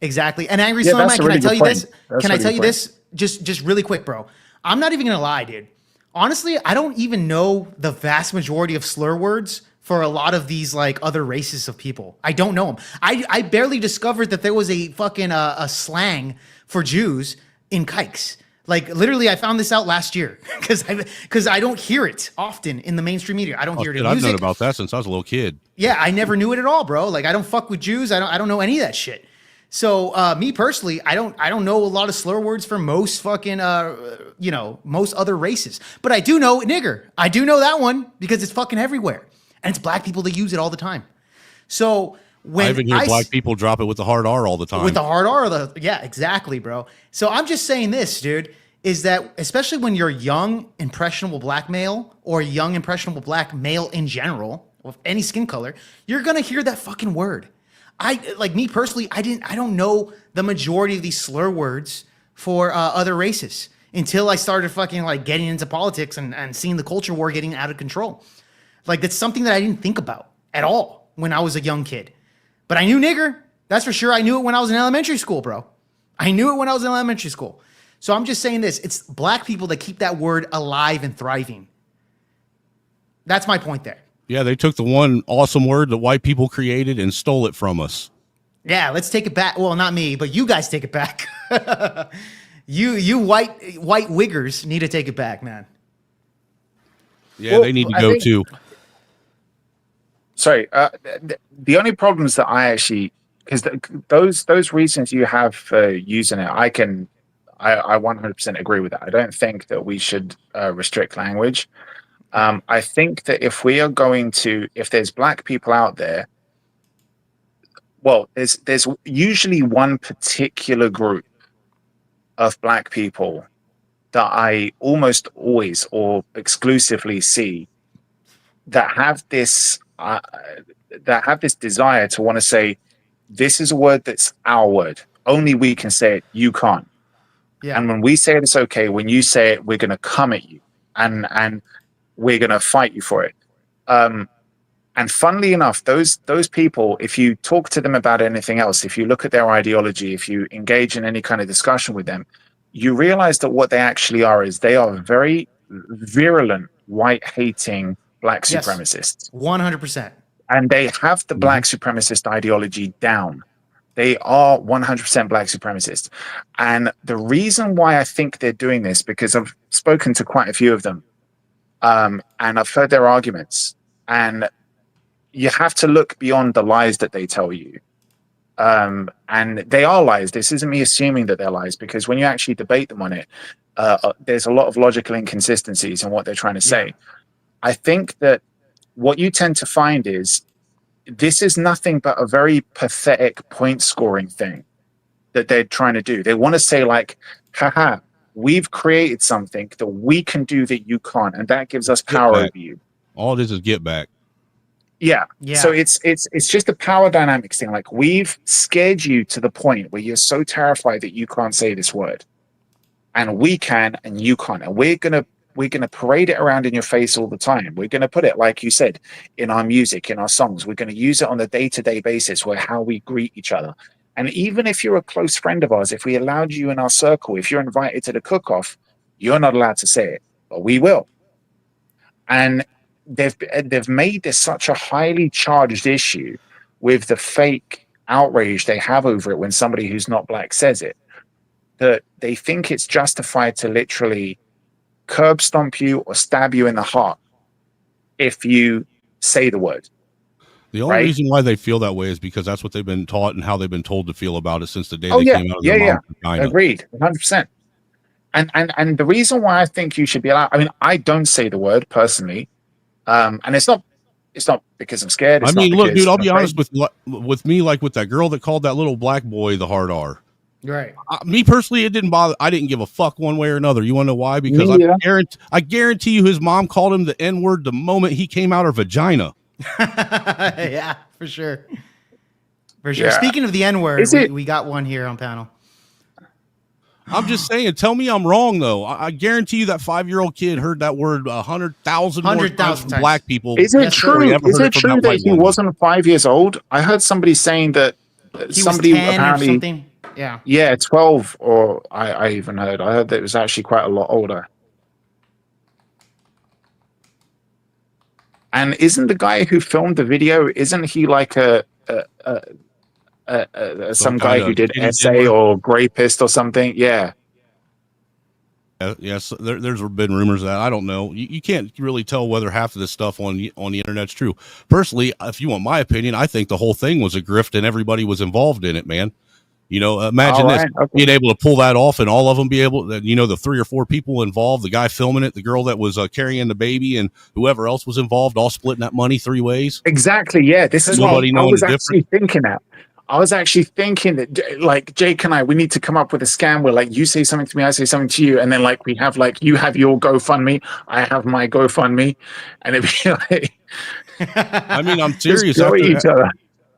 And Angry Snowman, can I tell you this? Can I tell you this? Just really quick, bro. I'm not even going to lie, dude. Honestly, I don't even know the vast majority of slur words for a lot of these like other races of people. I don't know them. I barely discovered that there was a fucking a slang for Jews in kikes. Like literally, I found this out last year because I don't hear it often in the mainstream media. I don't hear it in music. I've known about that since I was a little kid. Yeah, I never knew it at all, bro. Like I don't fuck with Jews. I don't know any of that shit. So me personally, I don't know a lot of slur words for most fucking most other races. But I do know nigger. I do know that one because it's fucking everywhere. And it's black people that use it all the time. So when I even hear black people drop it with the hard R all the time. With the hard R, yeah, exactly, bro. So I'm just saying this, dude, is that especially when you're young, impressionable black male or young, impressionable black male in general, of any skin color, you're gonna hear that fucking word. Me personally, I don't know the majority of these slur words for other races until I started fucking like getting into politics and seeing the culture war getting out of control. Like that's something that I didn't think about at all when I was a young kid. But I knew nigger. That's for sure. I knew it when I was in elementary school, bro. I knew it when I was in elementary school. So I'm just saying this. It's black people that keep that word alive and thriving. That's my point there. Yeah, they took the one awesome word that white people created and stole it from us. Yeah, let's take it back. Well, not me, but you guys take it back. you white wiggers need to take it back, man. Yeah, they need to go too. Sorry, the only problems that I actually, because those reasons you have for using it, I 100% agree with that. I don't think that we should restrict language. I think that if there's black people out there, well, there's usually one particular group of black people that I almost always or exclusively see that have this desire to want to say, this is a word that's our word. Only we can say it. You can't. Yeah. And when we say it, it's okay. When you say it, we're going to come at you and we're going to fight you for it. And funnily enough, those people, if you talk to them about anything else, if you look at their ideology, if you engage in any kind of discussion with them, you realize that what they actually are is they are very virulent, white-hating black Yes. supremacists. 100%. And they have the black supremacist ideology down. They are 100% black supremacists. And the reason why I think they're doing this, because I've spoken to quite a few of them, and I've heard their arguments, and you have to look beyond the lies that they tell you. And they are lies. This isn't me assuming that they're lies, because when you actually debate them on it, there's a lot of logical inconsistencies in what they're trying to say. I think that what you tend to find is this is nothing but a very pathetic point scoring thing that they're trying to do. They want to say like, haha, we've created something that we can do that you can't, and that gives us power over you. All it is get back. Yeah. Yeah. So it's just a power dynamics thing. Like, we've scared you to the point where you're so terrified that you can't say this word, and we can, and you can't, and we're gonna parade it around in your face all the time. We're gonna put it, like you said, in our music, in our songs. We're gonna use it on a day-to-day basis, where how we greet each other. And even if you're a close friend of ours, if we allowed you in our circle, if you're invited to the cook-off, you're not allowed to say it, but we will. And they've made this such a highly charged issue with the fake outrage they have over it when somebody who's not black says it, that they think it's justified to literally curb stomp you or stab you in the heart if you say the word. The only reason why they feel that way is because that's what they've been taught and how they've been told to feel about it since the day they came out of their mom's vagina. Agreed, 100%. And the reason why I think you should be allowed, I mean, I don't say the word personally, and it's not because I'm scared. It's I mean, not look, because dude, I'll I'm be honest afraid. with me, like with that girl that called that little black boy the hard R. Right. Me personally, it didn't bother. I didn't give a fuck one way or another. You want to know why? Because I guarantee you his mom called him the N-word the moment he came out her vagina. Yeah, for sure. For sure. Yeah. Speaking of the N-word, we got one here on panel. I'm just saying, tell me I'm wrong, though. I guarantee you that 5-year-old kid heard that word 100,000 more times from black people. Is it true? Is it true that he wasn't 5 years old? I heard somebody saying that somebody was 10 apparently or something. Yeah. Yeah, 12, or I even heard. I heard that it was actually quite a lot older. And isn't the guy who filmed the video, isn't he like some guy who did essay or rapist or something? Yeah. Yes, there's been rumors of that. I don't know. You can't really tell whether half of this stuff on the internet's true. Personally, if you want my opinion, I think the whole thing was a grift and everybody was involved in it, man. You know, imagine this, being able to pull that off and all of them be able to, you know, the 3 or 4 people involved, the guy filming it, the girl that was carrying the baby, and whoever else was involved, all splitting that money 3 ways. Exactly. Yeah. This is what I was the actually thinking that. I was actually thinking that, like, Jake and I, we need to come up with a scam where, like, you say something to me, I say something to you, and then, like, we have, like, you have your GoFundMe, I have my GoFundMe, and it'd be like, I mean, I'm serious. Just go at each other.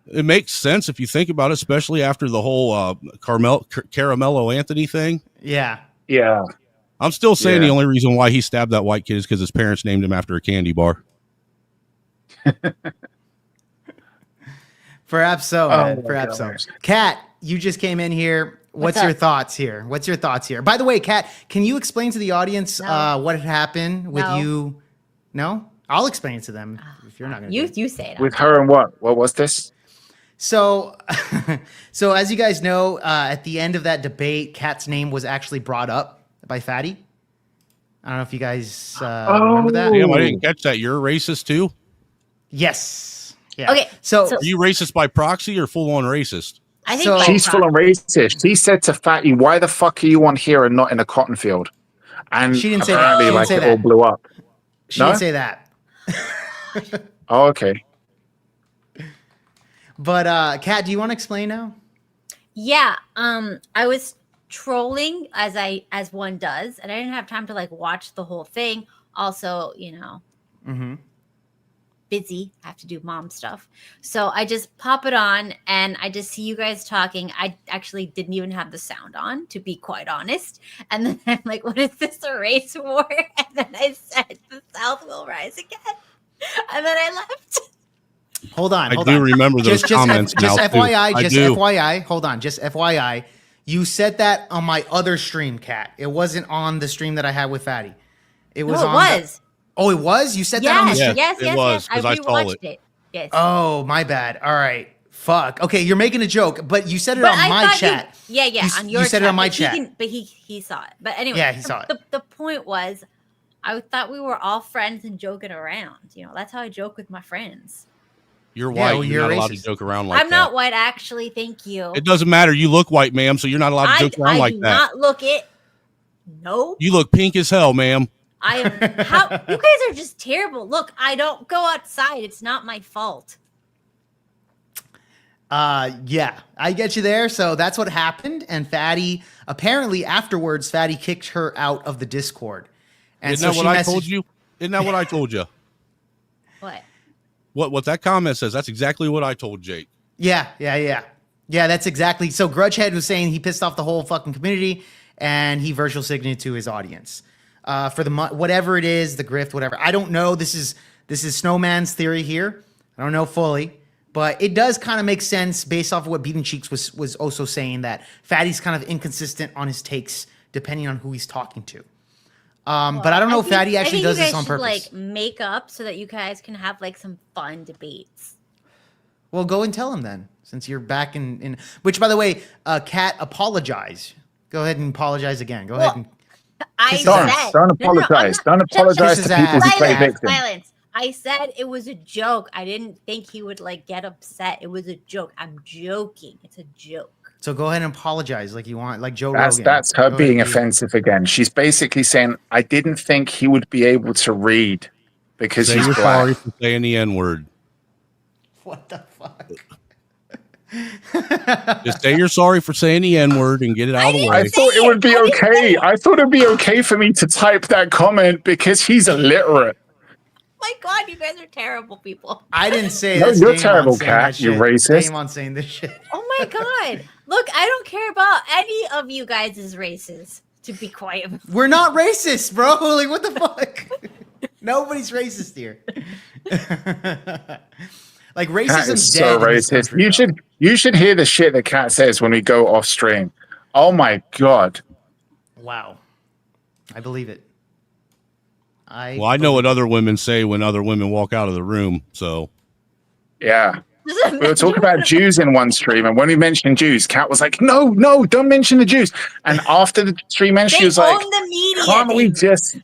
It makes sense if you think about it, especially after the whole Caramello Anthony thing. Yeah. Yeah. I'm still saying the only reason why he stabbed that white kid is because his parents named him after a candy bar. Perhaps so, man. Perhaps so. Kat, you just came in here. What's your thoughts here? What's your thoughts here? By the way, Kat, can you explain to the audience what had happened with you? No? I'll explain it to them if you're not going to. You say it. With her and what? What was this? So as you guys know, at the end of that debate, Kat's name was actually brought up by Fatty. I don't know if you guys remember that. Damn, I didn't catch that. You're a racist too? Yes. Yeah. Okay. So are you racist by proxy or full on racist? I think she's full on racist. She said to Fatty, "Why the fuck are you on here and not in a cotton field?" And she didn't say that. Apparently, She didn't like, say it that. all blew up. She didn't say that. Oh, okay. But Kat, do you want to explain now? Yeah. I was trolling as one does, and I didn't have time to like watch the whole thing. Also, you know, busy. I have to do mom stuff. So I just pop it on and I just see you guys talking. I actually didn't even have the sound on, to be quite honest. And then I'm like, what is this, a race war? And then I said, the South will rise again. And then I left. Hold on. I do remember those comments now, just too. FYI, I just do. FYI. Hold on, just FYI. You said that on my other stream, Kat. It wasn't on the stream that I had with Fatty. It was No, it on. was. Oh, it was. You said that on the stream. Yes. I rewatched it. Yes. Oh, my bad. All right. Fuck. Okay, you're making a joke, but you said it on my chat. Yeah, on your you said chat. it on my but chat. But he saw it. But anyway, Yeah, he saw it. The point was, I thought we were all friends and joking around. That's how I joke with my friends. You're white. You're not allowed to joke around like that. I'm not white, actually. Thank you. It doesn't matter. You look white, ma'am, so you're not allowed to joke around like that. I do not look it. No. You look pink as hell, ma'am. I am. You guys are just terrible. Look, I don't go outside. It's not my fault. Yeah, I get you there. So that's what happened. And Fatty, apparently afterwards, Fatty kicked her out of the Discord. And Isn't that what I told you? Isn't that what I told you? What? What that comment says, that's exactly what I told Jake. Yeah, that's exactly. So Grudgehead was saying he pissed off the whole fucking community and he virtual signed to his audience. For the whatever it is, the grift, whatever. I don't know. This is Snowman's theory here. I don't know fully, but it does kind of make sense based off of what Beaten Cheeks was also saying, that Fatty's kind of inconsistent on his takes depending on who he's talking to. But I don't know if Fatty actually does this on purpose. Like make up so that you guys can have like some fun debates. Well, go and tell him then, since you're back in which, by the way, Kat, apologize. Go ahead and apologize again. Go ahead and. Don't apologize. Don't apologize to people who play victim. Silence. I said it was a joke. I didn't think he would like get upset. It was a joke. I'm joking. It's a joke. So go ahead and apologize like you want, like Joe Rogan. That's her being offensive again. She's basically saying, I didn't think he would be able to read because he's black. Sorry for saying the N-word. What the fuck? Just say you're sorry for saying the N-word and get it out of the way. I thought it would be okay. I thought it'd be okay for me to type that comment because he's illiterate. My God, you guys are terrible people. I didn't say no, this. you're terrible, Kat. You racist. Game on saying this shit. Oh my God. Look, I don't care about any of you guys' races, to be quiet. We're not racist, bro. Like, what the fuck? Nobody's racist here. Like, racism's dead. So racist. You should hear the shit that Kat says when we go off stream. Oh my God. Wow. I believe it. I know what other women say when other women walk out of the room. So, yeah. We were talking about Jews in one stream, and when we mentioned Jews, Kat was like, no, don't mention the Jews. And after the stream ended, she was like, can't we just...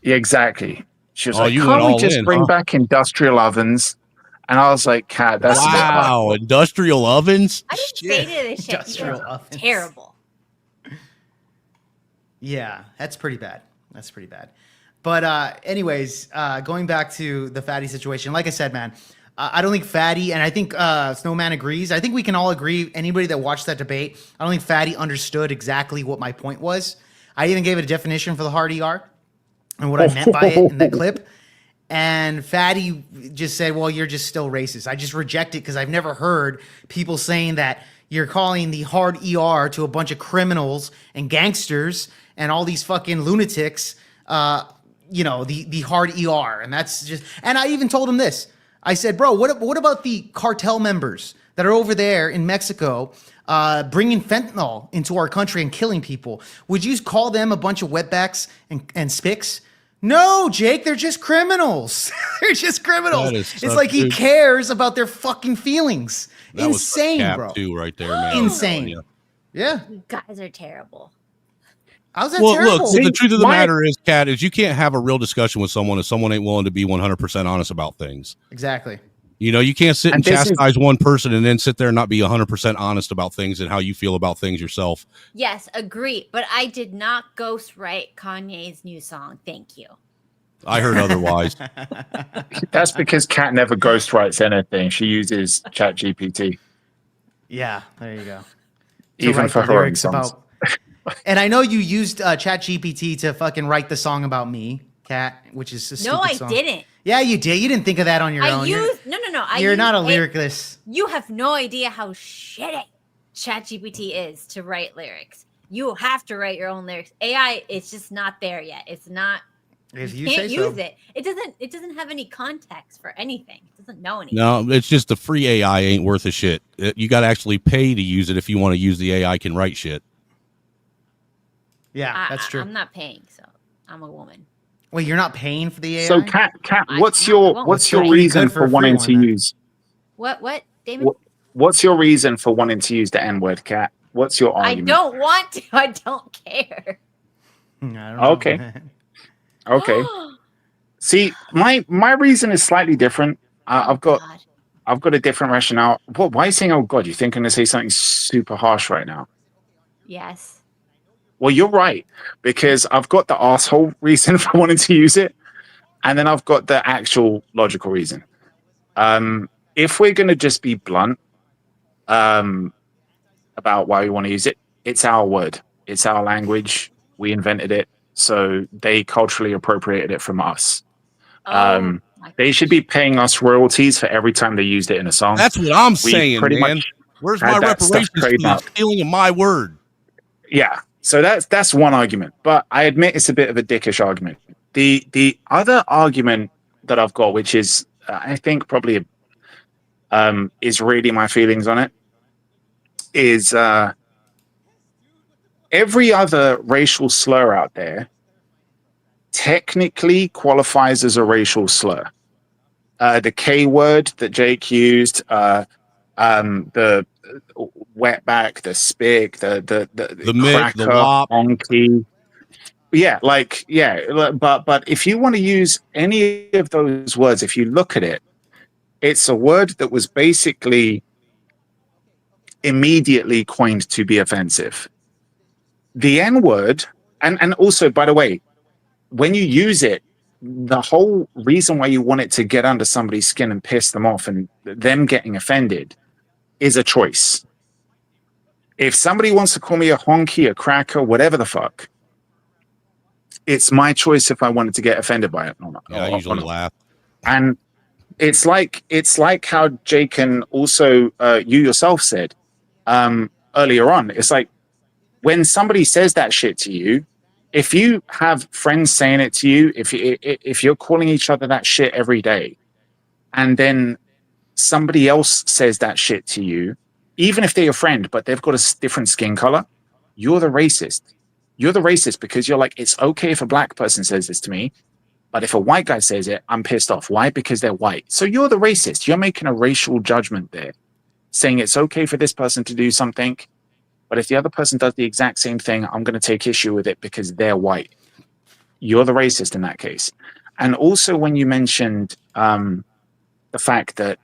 Yeah, exactly. She was like, can't we just bring back industrial ovens? And I was like, Kat, that's a bit hard. Industrial ovens? I didn't say this shit. Industrial ovens. Terrible. Yeah, that's pretty bad. But anyways, going back to the Fatty situation, like I said, man, I don't think Fatty, and I think Snowman agrees. I think we can all agree, anybody that watched that debate, I don't think Fatty understood exactly what my point was. I even gave it a definition for the hard ER and what I meant by it in that clip. And Fatty just said, well, you're just still racist. I just reject it because I've never heard people saying that you're calling the hard ER to a bunch of criminals and gangsters and all these fucking lunatics, the hard ER. And that's just, and I even told him this. I said, bro, what about the cartel members that are over there in Mexico bringing fentanyl into our country and killing people? Would you call them a bunch of wetbacks and spics? No, Jake, they're just criminals. They're just criminals. It's like he cares about their fucking feelings. That insane, bro. Too, right there, man. Insane. Yeah. You guys are terrible. How's that terrible? Look, the truth of the matter is, Kat, is you can't have a real discussion with someone if someone ain't willing to be 100% honest about things. Exactly. You know, you can't sit and chastise one person and then sit there and not be 100% honest about things and how you feel about things yourself. Yes, agree. But I did not ghostwrite Kanye's new song. Thank you. I heard otherwise. That's because Kat never ghostwrites anything. She uses ChatGPT. Yeah, there you go. Even for her own songs. And I know you used ChatGPT to fucking write the song about me, Kat, which is a stupid song. No, I didn't. Yeah, you did. You didn't think of that on your own. No. You're not a lyricist. You have no idea how shitty ChatGPT is to write lyrics. You have to write your own lyrics. AI, it's just not there yet. It's not If You you can't say use so. it. It doesn't have any context for anything. It doesn't know anything. No, it's just the free AI ain't worth a shit. You got to actually pay to use it if you want to use the AI can write shit. Yeah, that's true. I'm not paying, so I'm a woman. Wait, you're not paying for the AI? So, Kat, what's I your won't. reason for wanting to use? What, Damon? What's your reason for wanting to use the N word, Kat? What's your I argument? don't want to. I don't care. I don't know. Okay. Okay. See, my reason is slightly different. I've got a different rationale. What? Why are you saying, "Oh God"? You think I'm going to say something super harsh right now? Yes. Well, you're right, because I've got the asshole reason for wanting to use it, and then I've got the actual logical reason. If we're going to just be blunt about why we want to use it, it's our word, it's our language. We invented it, so they culturally appropriated it from us. They should be paying us royalties for every time they used it in a song. That's what I'm We saying, pretty man. much Where's had my that stuff reparations for the trademarked. stealing of my word? Yeah, so that's one argument, but I admit it's a bit of a dickish argument. The other argument that I've got, which is I think probably is really my feelings on it, is every other racial slur out there technically qualifies as a racial slur. The K word that Jake used, the wetback, the spick, the mick, the cracker, wop. honky. But if you want to use any of those words, if you look at it, it's a word that was basically immediately coined to be offensive. The N word, and also, by the way, when you use it, the whole reason why you want it to get under somebody's skin and piss them off and them getting offended is a choice. If somebody wants to call me a honky, a cracker, whatever the fuck, it's my choice if I wanted to get offended by it or not. Yeah, I usually laugh. And it's like how Jake and also you yourself said earlier on. It's like when somebody says that shit to you, if you have friends saying it to you, if you're calling each other that shit every day, and then somebody else says that shit to you, even if they're your friend, but they've got a different skin color, you're the racist. You're the racist because you're like, it's okay if a black person says this to me, but if a white guy says it, I'm pissed off. Why? Because they're white. So you're the racist. You're making a racial judgment there, saying it's okay for this person to do something, but if the other person does the exact same thing, I'm going to take issue with it because they're white. You're the racist in that case. And also when you mentioned the fact that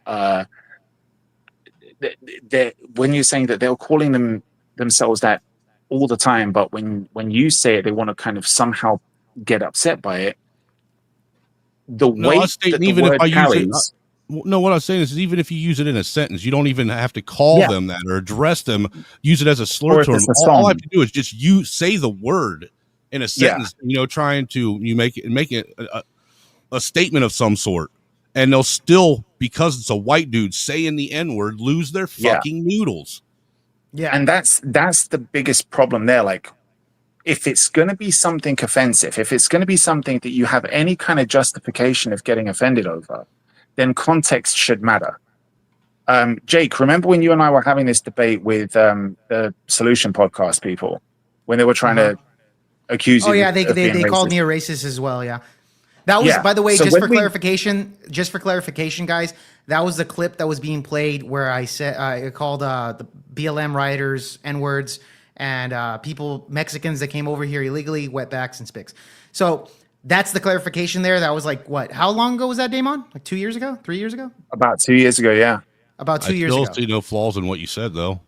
when you're saying that they're calling themselves that all the time, but when you say it, they want to kind of somehow get upset by it. The weight that the word carries. No, what I was saying is even if you use it in a sentence, you don't even have to call them that or address them. Use it as a slur term. All I have to do is just say the word in a sentence. Trying to make it a statement of some sort, and they'll still, because it's a white dude saying the N-word, lose their fucking noodles. Yeah, and that's the biggest problem there. Like, if it's going to be something offensive, if it's going to be something that you have any kind of justification of getting offended over, then context should matter. Jake, remember when you and I were having this debate with the Solution podcast people when they were trying to accuse you? Oh yeah, of they being called racist? me a racist as well. Yeah, that was by the way, So just when for clarification, guys. That was the clip that was being played where I said I called the BLM rioters N-words and Mexicans that came over here illegally, wetbacks and spicks. So that's the clarification there. That was like, what? How long ago was that, Damon? Like 2 years ago? 3 years ago? About 2 years ago, yeah. About 2 years ago. I ago. still see no flaws in what you said, though.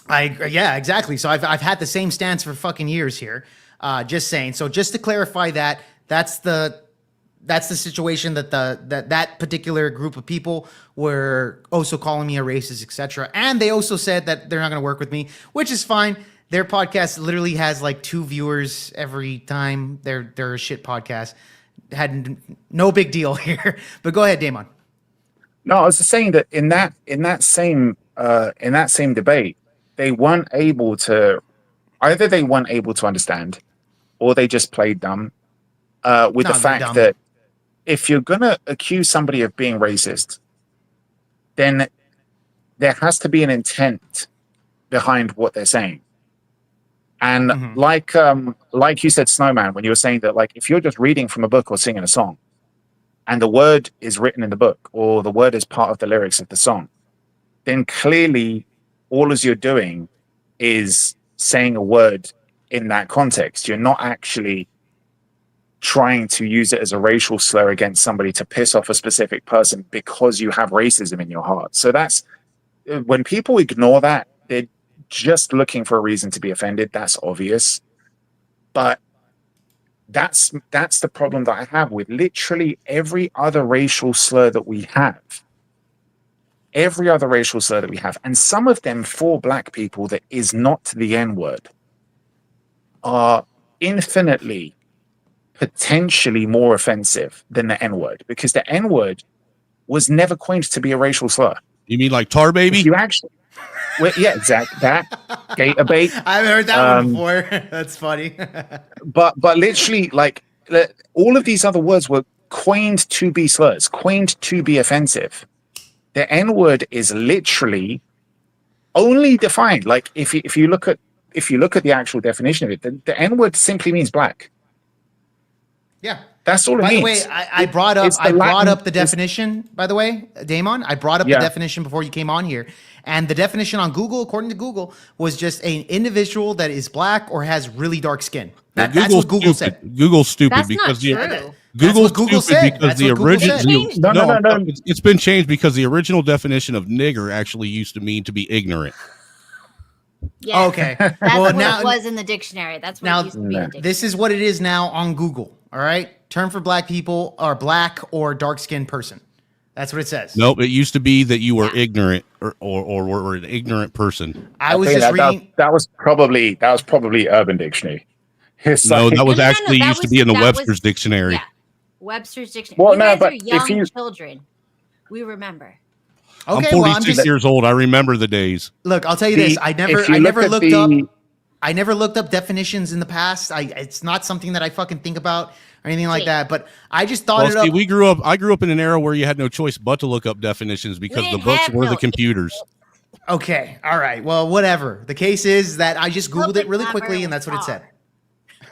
Yeah, exactly. So I've had the same stance for fucking years here. Just saying. So just to clarify that, that's the situation that that particular group of people were also calling me a racist, etc. And they also said that they're not going to work with me, which is fine. Their podcast literally has like 2 viewers every time. They're a shit podcast. Had no big deal here. But go ahead, Damon. No, I was just saying that in that same debate, they weren't able to understand, or they just played dumb. with the fact that if you're going to accuse somebody of being racist, then there has to be an intent behind what they're saying. And like you said, Snowman, when you were saying that, like, if you're just reading from a book or singing a song and the word is written in the book or the word is part of the lyrics of the song, then clearly all as you're doing is saying a word in that context. You're not actually trying to use it as a racial slur against somebody to piss off a specific person because you have racism in your heart. So that's when people ignore that, they're just looking for a reason to be offended. That's obvious. But that's the problem that I have with literally every other racial slur that we have. Every other racial slur that we have, and some of them for black people that is not the N-word, are infinitely, potentially more offensive than the N-word, because the N-word was never coined to be a racial slur. You mean like tar baby? If you actually, well, yeah, exactly. That gator bait. I've heard that one before. That's funny. but literally, like, all of these other words were coined to be slurs, coined to be offensive. The N-word is literally only defined. Like, if you look at the actual definition of it, the N-word simply means black. Yeah, that's all it means. By the way, I brought up the definition. By the way, Damon, I brought up the definition before you came on here, and the definition on Google, according to Google, was just an individual that is black or has really dark skin. That's what Google said. Google's stupid That's because not true. Google's Google stupid said. because That's the what Google original said. No. It's been changed because the original definition of nigger actually used to mean to be ignorant. Yeah. Okay. That's Well, what now it was in the dictionary. That's what now it used to be in the dictionary. this is what it is now on Google. All right, term for black people are black or dark skinned person. That's what it says. Nope, it used to be that you were ignorant or were an ignorant person. I was just reading. That was probably Urban Dictionary. No, that was actually that used to was- be in the that Webster's was- dictionary. Yeah. Webster's dictionary. Well, you no, guys but are if young you- children. We remember. I'm Okay, 46 well, years old. I remember the days. Look, I'll tell you this. I never looked up definitions in the past. It's not something that I fucking think about or anything like that. But I just thought it up. I grew up in an era where you had no choice but to look up definitions because the books were the computers. Okay, all right. Well, whatever. The case is that I just Googled it really quickly, and that's what it said.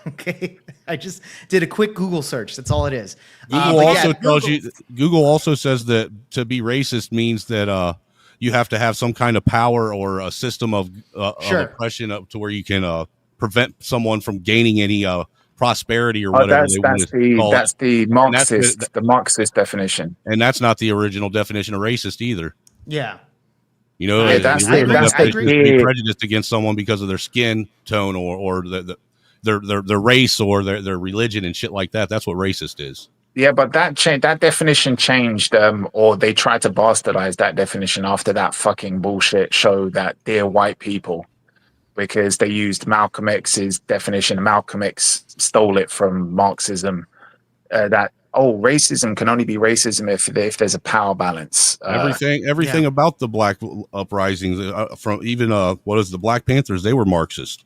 Okay, I just did a quick Google search. That's all it is. Google also says that to be racist means that you have to have some kind of power or a system of oppression up to where you can prevent someone from gaining any prosperity or whatever they want to call it. That's the Marxist definition, and that's not the original definition of racist either. Yeah. You know, Yeah, the that's original the- that's the definition is to be key. prejudiced against someone because of their skin tone or their race or their religion and shit like that. That's what racist is. Yeah, but that definition changed, or they tried to bastardize that definition after that fucking bullshit show that Dear White People, because they used Malcolm X's definition. Malcolm X stole it from Marxism. Racism can only be racism if there's a power balance. Everything about the black uprisings, from even what is the Black Panthers? They were Marxist.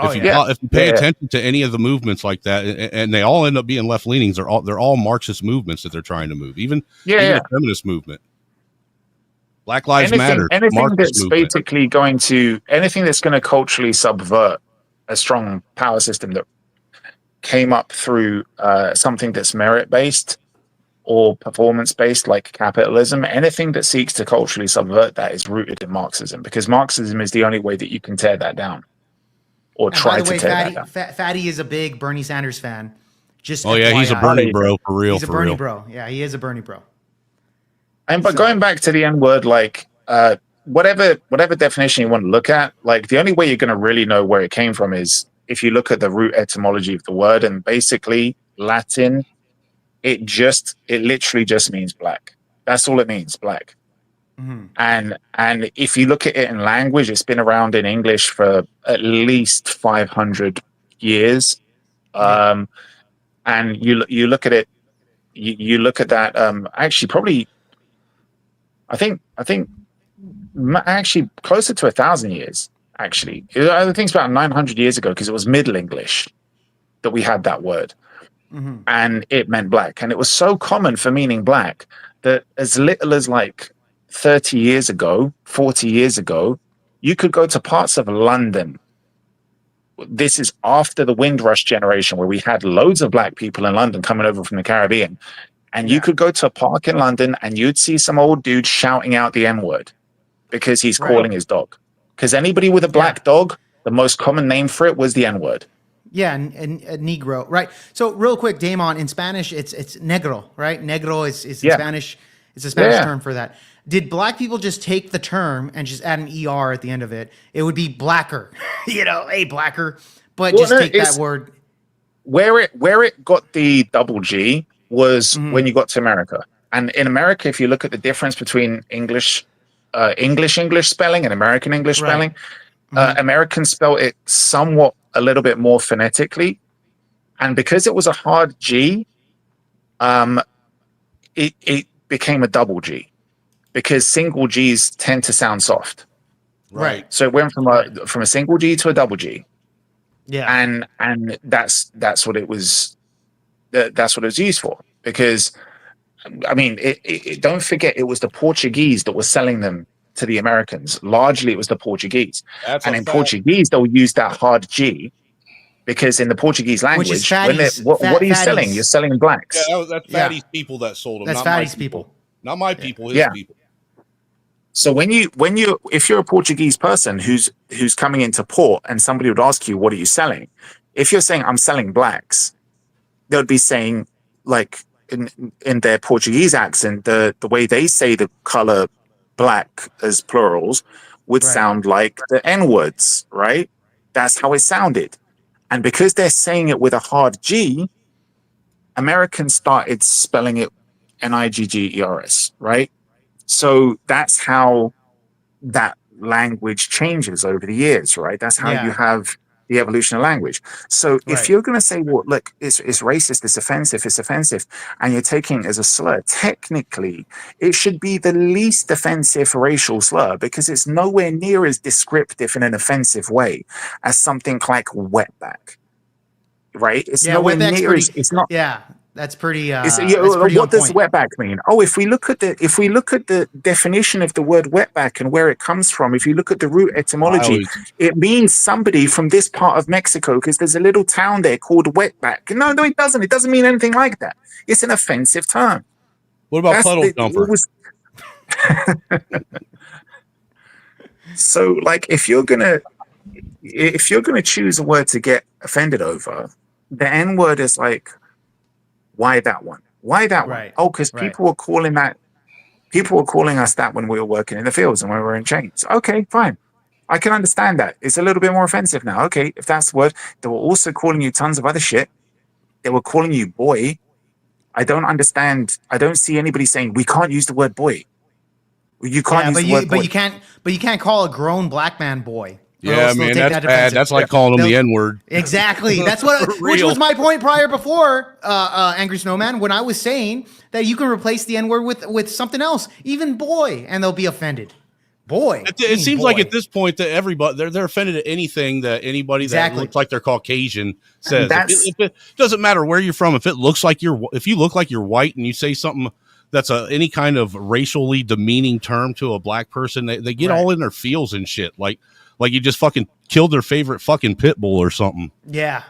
If you pay attention to any of the movements like that, and they all end up being left leanings, they're all Marxist movements that they're trying to move. Even the feminist movement, Black Lives Matter, anything Marxist that's movement. basically going to culturally subvert a strong power system that came up through something that's merit based or performance based, like capitalism. Anything that seeks to culturally subvert that is rooted in Marxism, because Marxism is the only way that you can tear that down. Or And try by the way, to tear that down. Fatty is a big Bernie Sanders fan. Just He's a FYI. Bernie bro for real. He's a Bernie bro. Yeah, he is a Bernie bro. But going back to the N-word, like whatever definition you want to look at, like the only way you're going to really know where it came from is if you look at the root etymology of the word, and basically Latin, it literally just means black. That's all it means, black. And if you look at it in language, it's been around in English for at least 500 years. And you look at it, you look at that. Actually, probably, I think actually closer to 1,000 years. Actually, I think it's about 900 years ago, because it was Middle English that we had that word. and it meant black. And it was so common for meaning black that as little as like 30 years ago, 40 years ago, you could go to parts of London. This is after the Windrush generation, where we had loads of black people in London coming over from the Caribbean. And you could go to a park in London and you'd see some old dude shouting out the N-word because he's calling his dog. Because anybody with a black dog, the most common name for it was the N-word. Yeah, and Negro, right? So real quick, Damon, in Spanish, it's negro, right? Negro is in Spanish. It's a Spanish term for that. Did black people just take the term and just add an ER at the end of it? It would be blacker, hey, blacker. But just take that word. Where it got the double G was when you got to America. And in America, if you look at the difference between English spelling and American English spelling, Americans spell it somewhat a little bit more phonetically. And because it was a hard G, it became a double G because single G's tend to sound soft. Right. So it went from a single G to a double G. Yeah. And that's what it was. That's what it was used for. Because, I mean, don't forget, it was the Portuguese that were selling them to the Americans. Largely, it was the Portuguese. And in Portuguese, they'll use that hard G because in the Portuguese language, what are you selling? You're selling blacks. Yeah, that's Fatty's people that sold them. That's not Fatty's my people. people. Not my people. His people. So if you're a Portuguese person who's coming into port and somebody would ask you, what are you selling? If you're saying I'm selling blacks, they would be saying, like in their Portuguese accent, the way they say the color black as plurals would sound like the N words, right? That's how it sounded. And because they're saying it with a hard G, Americans started spelling it Niggers, right? So that's how that language changes over the years, right? That's how you have the evolution of language. So if you're going to say, well, look, it's racist, it's offensive, and you're taking it as a slur, technically, it should be the least offensive racial slur because it's nowhere near as descriptive in an offensive way as something like wetback, right? It's nowhere near as, it's not. Yeah. That's pretty. What does wetback mean? Oh, if we look at the definition of the word wetback and where it comes from, if you look at the root etymology, it means somebody from this part of Mexico because there's a little town there called Wetback. No, it doesn't. It doesn't mean anything like that. It's an offensive term. What about puddle jumper? So, like, if you're gonna choose a word to get offended over, the N word is like. Why that one? Why that one? Oh, because people were calling us that when we were working in the fields and when we were in chains. Okay, fine. I can understand that. It's a little bit more offensive now. Okay, if that's the word. They were also calling you tons of other shit. They were calling you boy. I don't understand. I don't see anybody saying we can't use the word boy. You can't use the word boy. But you can't call a grown black man boy. Yeah, man, that's bad. That's like calling them the N-word. Exactly. That's what, which was my point prior before, Angry Snowman, when I was saying that you can replace the N-word with something else, even boy, and they'll be offended. Boy. It seems like at this point that everybody, they're offended at anything that anybody that looks like they're Caucasian says. If it doesn't matter where you're from. If you look like you're white and you say something that's any kind of racially demeaning term to a black person, they get all in their feels and shit. Like you just fucking killed their favorite fucking pit bull or something. Yeah,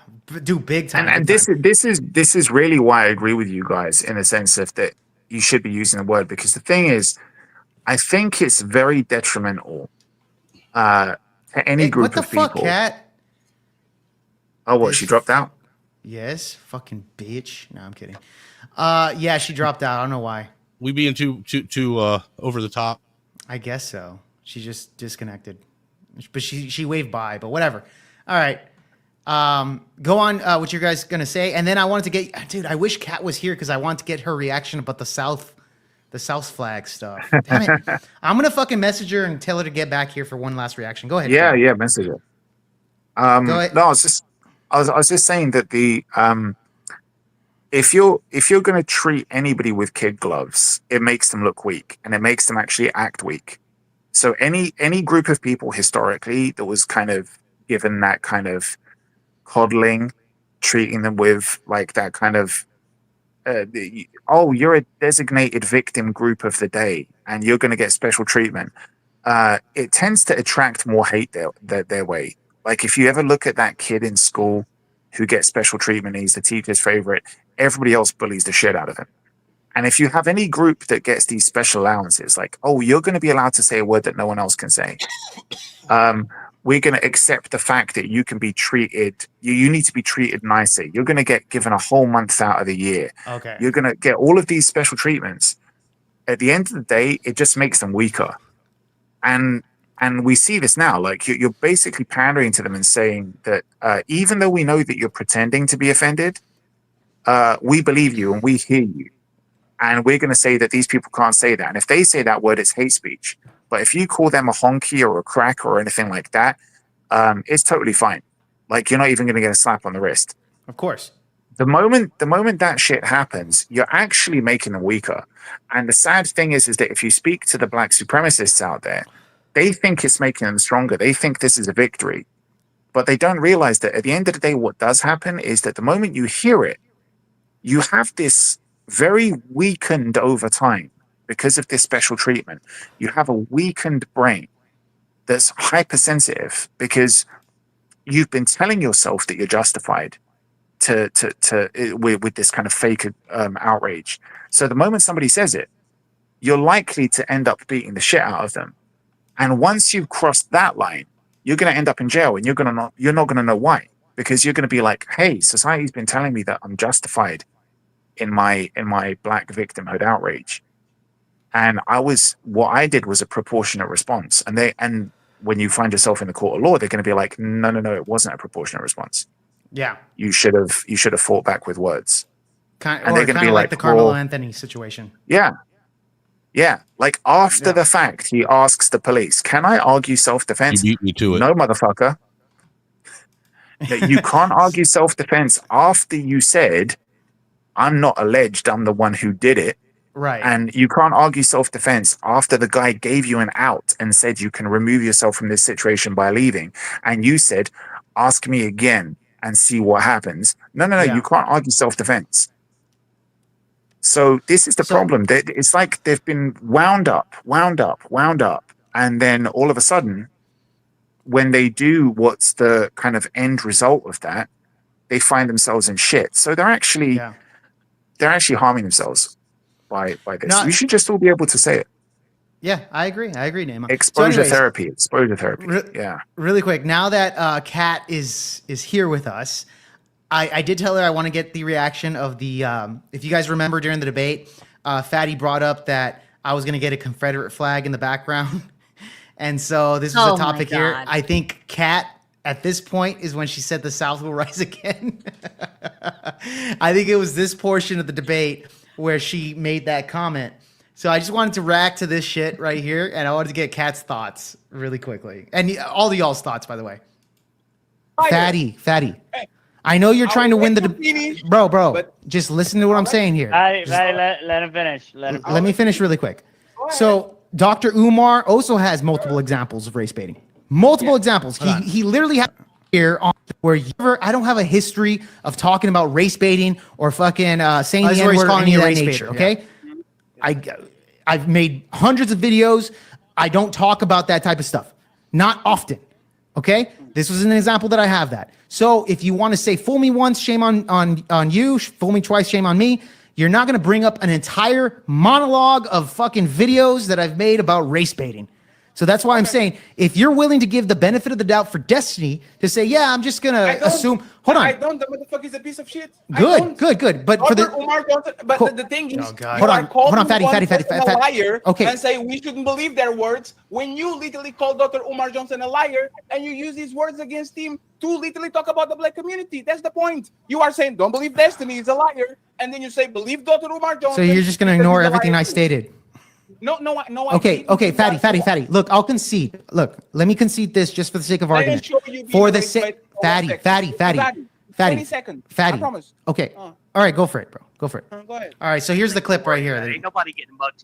do big time. And this is really why I agree with you guys in the sense of that you should be using the word, because the thing is, I think it's very detrimental to any group of people. What the fuck, Cat? Oh, what? She dropped out? Yes, fucking bitch. No, I'm kidding. Yeah, she dropped out. I don't know why. We being too over the top. I guess so. She just disconnected. But she waved by, but whatever. All right. Go on what you guys going to say. And then I wanted to get, dude, I wish Kat was here because I want to get her reaction about the South flag stuff. Damn it. I'm going to fucking message her and tell her to get back here for one last reaction. Go ahead. Yeah, message her. Go ahead. No, I was just saying that if you're going to treat anybody with kid gloves, it makes them look weak and it makes them actually act weak. So any group of people historically that was kind of given that kind of coddling treating them with like that kind of oh, you're a designated victim group of the day and you're going to get special treatment, it tends to attract more hate their way. Like if you ever look at that kid in school who gets special treatment, he's the teacher's favorite, everybody else bullies the shit out of him. And if you have any group that gets these special allowances, like, oh, you're going to be allowed to say a word that no one else can say. We're going to accept the fact that you can be treated, you need to be treated nicely. You're going to get given a whole month out of the year. Okay. You're going to get all of these special treatments. At the end of the day, it just makes them weaker. And we see this now, like you're basically pandering to them and saying that even though we know that you're pretending to be offended, we believe you and we hear you. And we're going to say that these people can't say that. And if they say that word, it's hate speech. But if you call them a honky or a crack or anything like that, it's totally fine. Like you're not even going to get a slap on the wrist. Of course. The moment that shit happens, you're actually making them weaker. And the sad thing is that if you speak to the black supremacists out there, they think it's making them stronger. They think this is a victory. But they don't realize that at the end of the day, what does happen is that the moment you hear it, you have this very weakened over time because of this special treatment. You have a weakened brain that's hypersensitive because you've been telling yourself that you're justified with this kind of fake outrage. So the moment somebody says it, you're likely to end up beating the shit out of them. And once you've crossed that line, you're going to end up in jail, and you're not going to know why, because you're going to be like, hey, society's been telling me that I'm justified in my black victimhood outrage. And what I did was a proportionate response. And when you find yourself in the court of law, they're going to be like, no, it wasn't a proportionate response. Yeah. You should have fought back with words. And they're going to be like like the Carmelo well, Anthony situation. Yeah. Yeah. Like after the fact, he asks the police, can I argue self-defense? You beat me to it. No, motherfucker. You can't argue self-defense after you said, I'm not alleged, I'm the one who did it. Right. And you can't argue self-defense after the guy gave you an out and said you can remove yourself from this situation by leaving. And you said, ask me again and see what happens. No, you can't argue self-defense. So this is the problem. It's like they've been wound up. And then all of a sudden, when they do what's the kind of end result of that, they find themselves in shit. So they're actually harming themselves by this. We should just all be able to say it. Yeah, I agree, Neymar. Exposure therapy. Yeah. Really quick, now that Kat is here with us, I did tell her I want to get the reaction of the. If you guys remember during the debate, Fatty brought up that I was going to get a Confederate flag in the background, and so this was a topic here. I think Kat at this point is when she said the South will rise again. I think it was this portion of the debate where she made that comment. So I just wanted to react to this shit right here, and I wanted to get Kat's thoughts really quickly, and all of y'all's thoughts, by the way. Fatty. I know you're trying to win the debate, bro. Just listen to what I'm saying here. Let him finish. Let me finish really quick. So Dr. Umar also has multiple examples of race baiting. Multiple examples. He literally has here on where I don't have a history of talking about race baiting or fucking saying the N-word or any of that nature. Okay. I've made hundreds of videos. I don't talk about that type of stuff. Not often. Okay? This was an example that I have that. So if you want to say fool me once, shame on you, fool me twice, shame on me, you're not going to bring up an entire monologue of fucking videos that I've made about race baiting. So that's why I'm saying, if you're willing to give the benefit of the doubt for Destiny to say, yeah, I'm just going to assume. Hold on. I don't. The motherfucker is a piece of shit. Good. But for the Umar Johnson, but the thing is, hold on, Fatty. A liar, okay, and say we shouldn't believe their words when you literally call Dr. Umar Johnson a liar and you use his words against him to literally talk about the black community. That's the point. You are saying don't believe Destiny is a liar, and then you say believe Dr. Umar Johnson. So you're just going to ignore everything I stated. No. Okay, Fatty. Look, I'll concede. Look, let me concede this just for the sake of argument. For the sake, Fatty. 20 seconds. Fatty. I promise. Okay. All right, go for it, bro. Go for it. Go ahead. All right, so here's the clip right here. Ain't nobody getting mugged.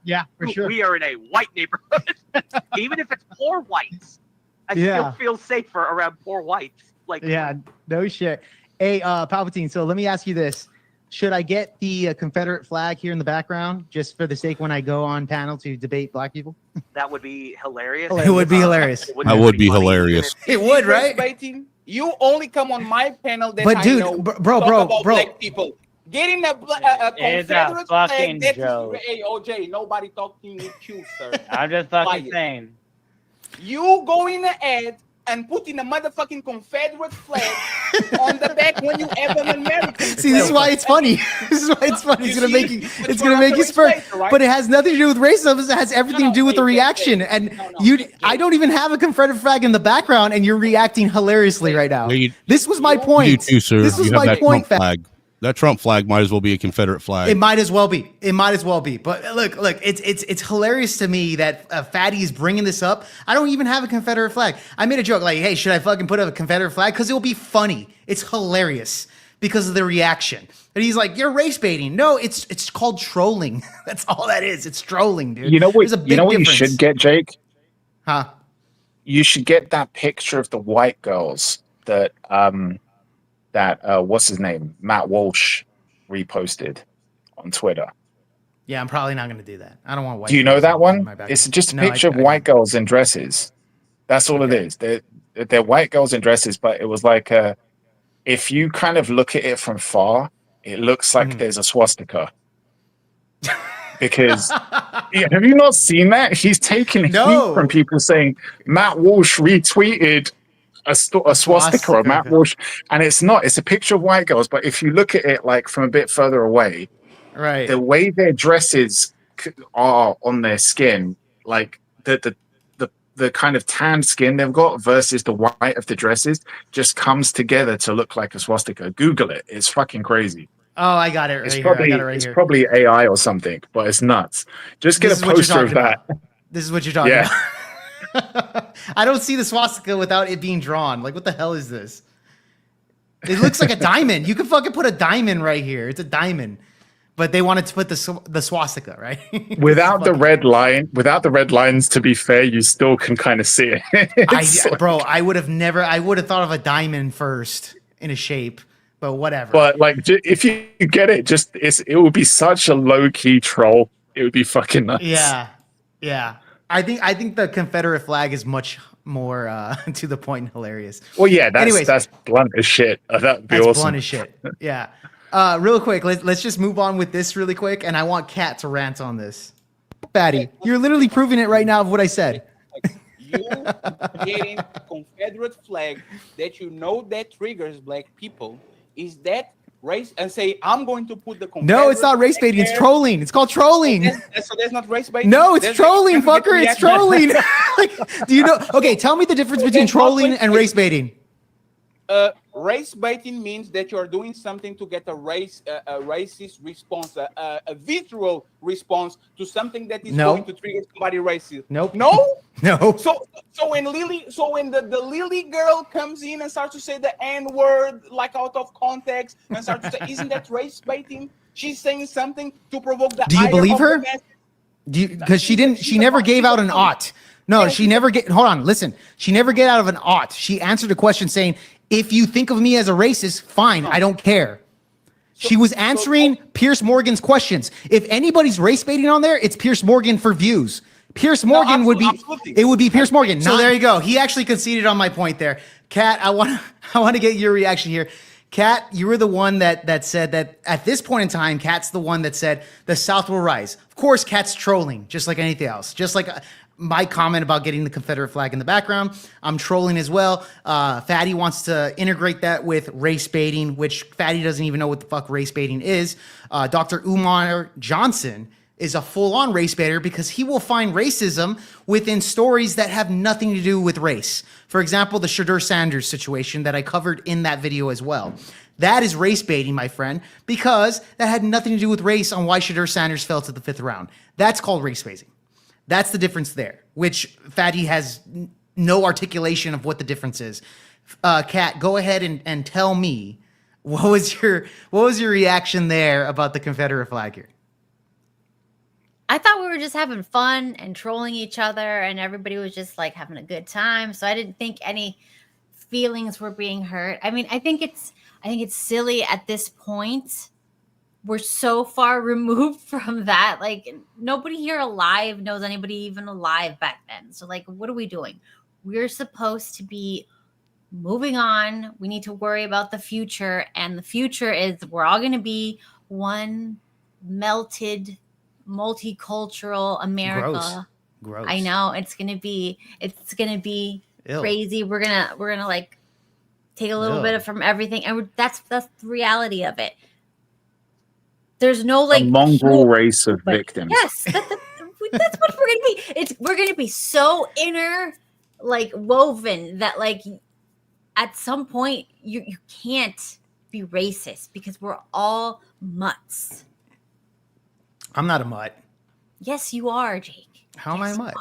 Yeah, for sure. We are in a white neighborhood. Even if it's poor whites, I still feel safer around poor whites. Like, yeah, no shit. Hey, Palpatine. So let me ask you this: should I get the Confederate flag here in the background just for the sake when I go on panel to debate black people? That would be hilarious. It would be hilarious. That would be hilarious. It would, right? Baiting. You only come on my panel that But I dude, know bro, talk bro, about bro. black people. Getting a It's a Confederate fucking flag. That joke. is, hey, OJ, nobody talking with you, sir. I'm just fucking Quiet. saying. You go in the ad and put in a motherfucking Confederate flag on the back when you have an American. See, this is why it's funny. This is why it's funny. It's gonna make you. It's gonna make you spur. Right? But it has nothing to do with racism. It has everything to do with the reaction. And I don't even have a Confederate flag in the background, and you're reacting hilariously right now. This was my point. You too, sir. This was You have my that point. Trump flag. That Trump flag might as well be a Confederate flag. It might as well be. It might as well be. But look, it's hilarious to me that Fatty is bringing this up. I don't even have a Confederate flag. I made a joke like, hey, should I fucking put up a Confederate flag? Because it will be funny. It's hilarious because of the reaction. And he's like, you're race baiting. No, it's called trolling. That's all that is. It's trolling, dude. You know what? There's a big You know what you difference. should get, Jake? Huh? You should get that picture of the white girls that what's his name? Matt Walsh reposted on Twitter. Yeah, I'm probably not going to do that. I don't want white. Do you know girls that in one? my background. It's just a No, picture of white girls in dresses. That's all it is. They're white girls in dresses, but it was like if you kind of look at it from far, it looks like there's a swastika. Because have you not seen that? He's taken heat from people saying Matt Walsh retweeted a swastika or Matt Walsh, and it's not. It's a picture of white girls, but if you look at it like from a bit further away, right, the way their dresses are on their skin, like the kind of tan skin they've got versus the white of the dresses, just comes together to look like a swastika. Google it; it's fucking crazy. Oh, I got it right here. I got it right It's here. probably AI or something, but it's nuts. Just get This a is what you're poster of talking that. about. This is what you're talking about. I don't see the swastika without it being drawn. Like, what the hell is this? It looks like a diamond. You can fucking put a diamond right here. It's a diamond. But they wanted to put the swastika, right? Without the red lines, to be fair, you still can kind of see it. Bro, I would have thought of a diamond first in a shape, but whatever. But like, if you get it, it would be such a low key troll. It would be fucking nuts. Yeah. I think the Confederate flag is much more to the point and hilarious. Well, yeah, Anyways, that's blunt as shit. That'd be that's awesome. blunt as shit. Yeah. Real quick, let's just move on with this really quick, and I want Kat to rant on this. Fatty, you're literally proving it right now of what I said. You getting Confederate flag that you know that triggers black people, is that race? And say, I'm going to put the Confederate No, it's not race flag baiting. It's there. trolling. It's called trolling. So that's not race baiting? No, it's That's trolling, like- fucker. It's trolling. Like, do you know? Okay, tell me the difference between trolling and race baiting. Race baiting means that you're doing something to get a racist response, a visceral response to something that is No. going to trigger somebody racist. Nope. No? No. So when the Lily girl comes in and starts to say the N-word like out of context and starts to say, isn't that race baiting? She's saying something to provoke the Do you ire believe of the her? masses. Because she never gave out an ought. No, she never get. Hold on, listen. She never get out of an ought. She answered a question saying, "If you think of me as a racist, fine, I don't care." She was answering Pierce Morgan's questions. If anybody's race baiting on there, it's Pierce Morgan for views. Pierce Morgan would be. absolutely. It would be Pierce Morgan. So there you go. He actually conceded on my point there. Kat, I want to get your reaction here. Kat, you were the one that said that at this point in time, Kat's the one that said the South will rise. Of course, Kat's trolling, just like anything else. Just like my comment about getting the Confederate flag in the background, I'm trolling as well. Fatty wants to integrate that with race baiting, which Fatty doesn't even know what the fuck race baiting is. Dr. Umar Johnson is a full-on race baiter because he will find racism within stories that have nothing to do with race. For example, the Shadur Sanders situation that I covered in that video as well. That is race baiting, my friend, because that had nothing to do with race on why Shadur Sanders fell to the 5th round. That's called race baiting. That's the difference there, which Fatty has no articulation of what the difference is. Kat, go ahead and tell me what was your reaction there about the Confederate flag here? I thought we were just having fun and trolling each other, and everybody was just like having a good time. So I didn't think any feelings were being hurt. I mean, I think it's silly at this point. We're so far removed from that. Like, nobody here alive knows anybody even alive back then. So, like, what are we doing? We're supposed to be moving on. We need to worry about the future. And the future is we're all going to be one melted, multicultural America. Gross. I know it's going to be Ew. crazy. We're gonna like take a little Ew. bit from everything. And that's the reality of it. There's no A like mongrel race of victims. Yes, that's what we're gonna be. We're gonna be so woven that like at some point you can't be racist because we're all mutts. I'm not a mutt. Yes, you are, Jake. How am I a mutt?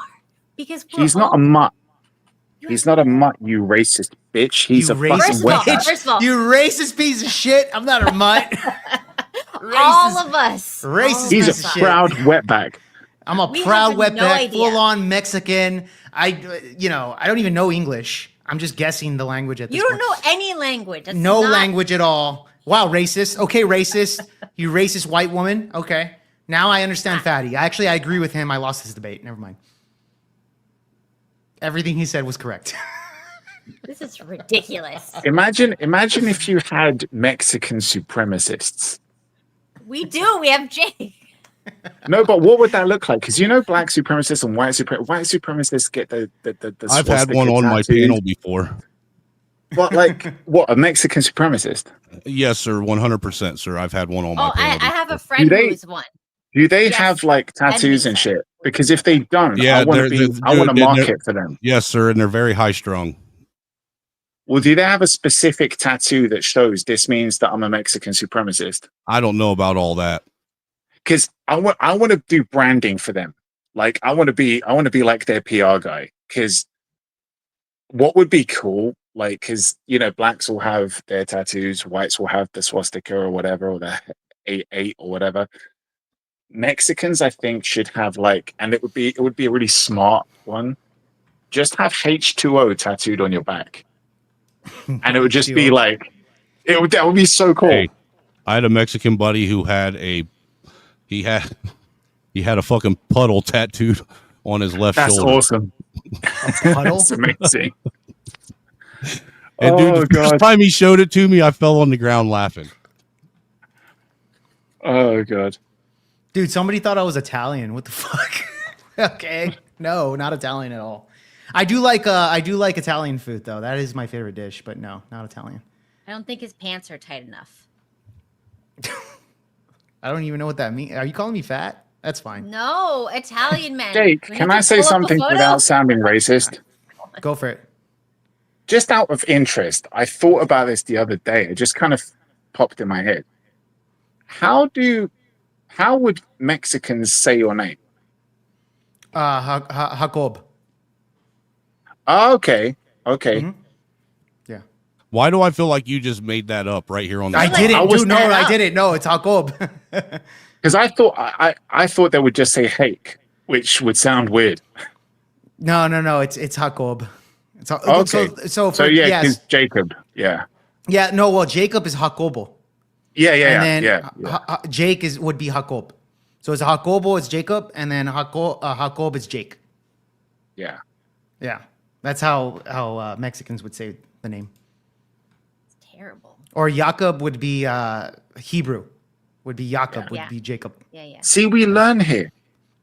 Because we're He's not all- a mutt. He's not a mutt, you racist bitch. He's a fucking wetback. First of all, You racist piece of shit. I'm not a mutt. all of us. Racist He's piece of a shit. proud wetback. I'm a We proud have no wetback, idea. full on Mexican. I don't even know English. I'm just guessing the language at this You don't point. know any language. That's No not- language at all. Wow, racist. Okay, racist. You racist white woman. Okay. Now I understand Fatty. I agree with him. I lost this debate. Never mind. Everything he said was correct. This is ridiculous. Imagine if you had Mexican supremacists. We do. We have Jake. No, but what would that look like? Because black supremacists and white supremacists get the I've had one on my panel before. But like, what, a Mexican supremacist? Yes, sir. 100%, sir. I've had one on my Oh, panel. I have a friend who's one. Do they Yes. have like tattoos and shit? Because if they don't, Yeah, I want to they're- market for them. Yes, sir, and they're very high strung. Well, do they have a specific tattoo that shows this means that I'm a Mexican supremacist? I don't know about all that. Because I want to do branding for them. Like I want to be like their PR guy. Because what would be cool, like, because blacks will have their tattoos, whites will have the swastika or whatever, or the 8 or whatever. Mexicans, I think, should have like, and it would be a really smart one. Just have H2O tattooed on your back, and it would just be like, that would be so cool. Hey, I had a Mexican buddy who had a fucking puddle tattooed on his left That's shoulder. awesome. Puddle? That's amazing. And dude, Oh, the first God. time he showed it to me, I fell on the ground laughing. Oh god. Dude, somebody thought I was Italian. What the fuck? Okay. No, not Italian at all. I do like Italian food though. That is my favorite dish, but no, not Italian. I don't think his pants are tight enough. I don't even know what that means. Are you calling me fat? That's fine. No, Italian men. Jake, We can have I to say pull up a something photo? without sounding racist? Go for it. Just out of interest, I thought about this the other day. It just kind of popped in my head. How would Mexicans say your name? Jacob. Oh, okay. Mm-hmm. Yeah. Why do I feel like you just made that up right here on the I spot? didn't, dude. No, I didn't. No, it's Jacob. Because I thought they would just say Hake, which would sound weird. No. It's Jacob. It's Okay. So yeah, yes. because Jacob. Yeah. Yeah. No. Well, Jacob is Jacobo. Yeah. And then Yeah. Jake would be Jacob. So it's Jacobo, it's Jacob, and then Jacob is Jake. Yeah. Yeah. That's how Mexicans would say the name. It's terrible. Or Jacob would be Hebrew. Would be Jacob, Yeah. would Yeah. be Jacob. Yeah. See, we learn here.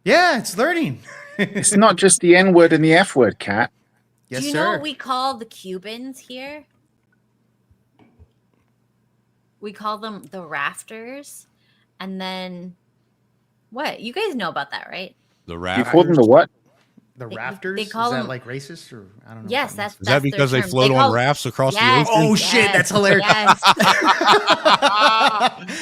Yeah, it's learning. It's not just the N word and the F word, Cat. Yes, Do you sir. know what we call the Cubans here? We call them the rafters. And then what? You guys know about that, right? The You rafters. call them the what? The They- rafters? they call is that them- like racist or I don't know? Yes, what that's Is that because they their term. float on call- rafts across the Yes, ocean? Oh shit, that's hilarious. Yes.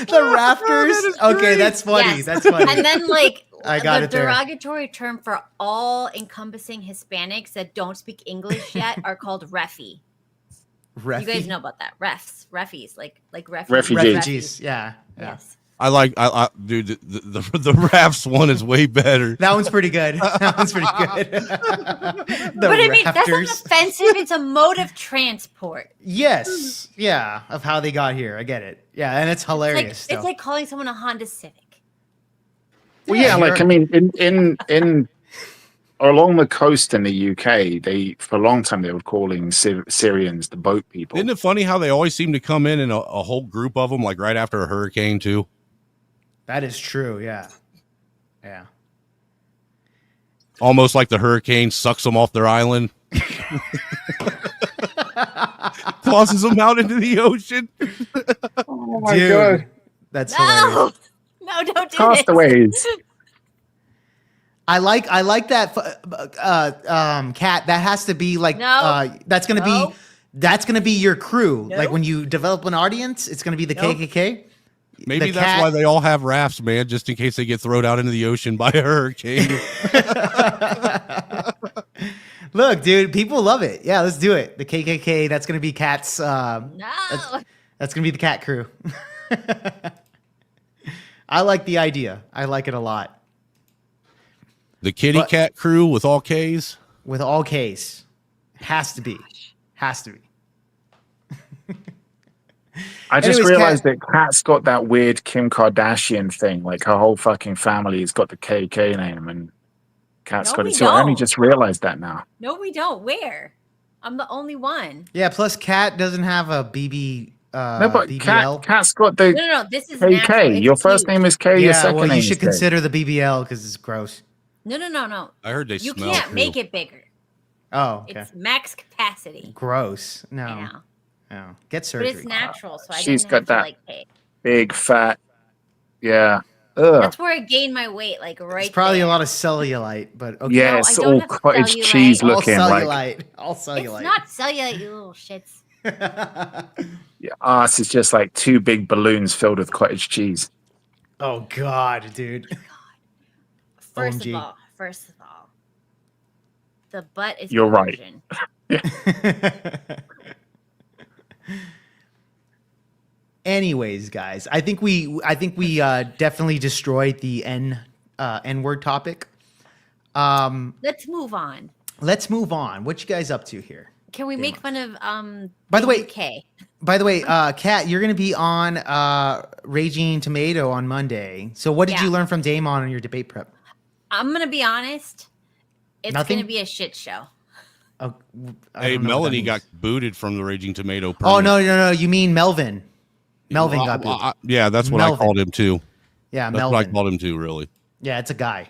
the rafters? Okay, that's funny. Yes. That's funny. And then like I got the it there. derogatory term for all encompassing Hispanics that don't speak English yet are called refi. You guys know about that. Refies, like refugees. Refugees. Yeah. Yes. Dude, the rafts one is way better. That one's pretty good. That one's pretty good. But I mean, that's not offensive. It's a mode of transport. Yes. Yeah. Of how they got here. I get it. Yeah. And it's hilarious. It's like calling someone a Honda Civic. Well, yeah, like I mean, in along the coast in the UK, they for a long time they were calling Syrians the boat people. Isn't it funny how they always seem to come in a whole group of them, like right after a hurricane too? That is true. Yeah. Yeah. Almost like the hurricane sucks them off their island, tosses them out into the ocean. Oh my God, that's hilarious. No, don't do Castaways. I like that Cat. That has to be like that's gonna be your crew. Like when you develop an audience, it's gonna be the KKK. Maybe that's why they all have rafts, man, just in case they get thrown out into the ocean by a hurricane. Look, dude, people love it. Yeah, let's do it. The KKK. That's gonna be Cat's. That's gonna be the Cat crew. I like the idea. I like it a lot. The kitty cat crew with all Ks? With all Ks. Has to be. Has to be. I just realized that Kat's got that weird Kim Kardashian thing. Like her whole fucking family's got the KK name, and Kat's got it too. I only just realized that now. No, we don't. Where? I'm the only one. Yeah, plus Cat doesn't have a BB. No, but BBL. Kat's got the No. This is KK. natural. Your first name is K. Your second well, name you is should K. consider the BBL because it's gross. No. I heard they You smell. can't make it bigger. Oh, okay. It's max capacity. Gross. No. Yeah. No. Get surgery. But it's natural, so I She's didn't got have that to like pay. big fat. Yeah. Ugh. That's where I gained my weight, like right. It's probably there. a lot of cellulite, but okay. Yeah, it's all cottage cheese looking. All Like cellulite. All cellulite. It's not cellulite, you little shits. your ass is just like two big balloons filled with cottage cheese. Oh God, dude. First OMG. of all, the butt is. You're right. Anyways, guys, I think we definitely destroyed the N-word topic. Let's move on. Let's move on. What you guys up to here? Can we make fun of By the way, UK? By the way, Kat, you're going to be on Raging Tomato on Monday. So what did you learn from Damon on your debate prep? I'm gonna be honest. It's Nothing? gonna be a shit show. Oh, Hey, Melanie got booted from the Raging Tomato. Oh no! You mean Melvin? Melvin got booted. Yeah, that's what I called him too. Yeah, that's Melvin. what I called him too. Really. Yeah, it's a guy.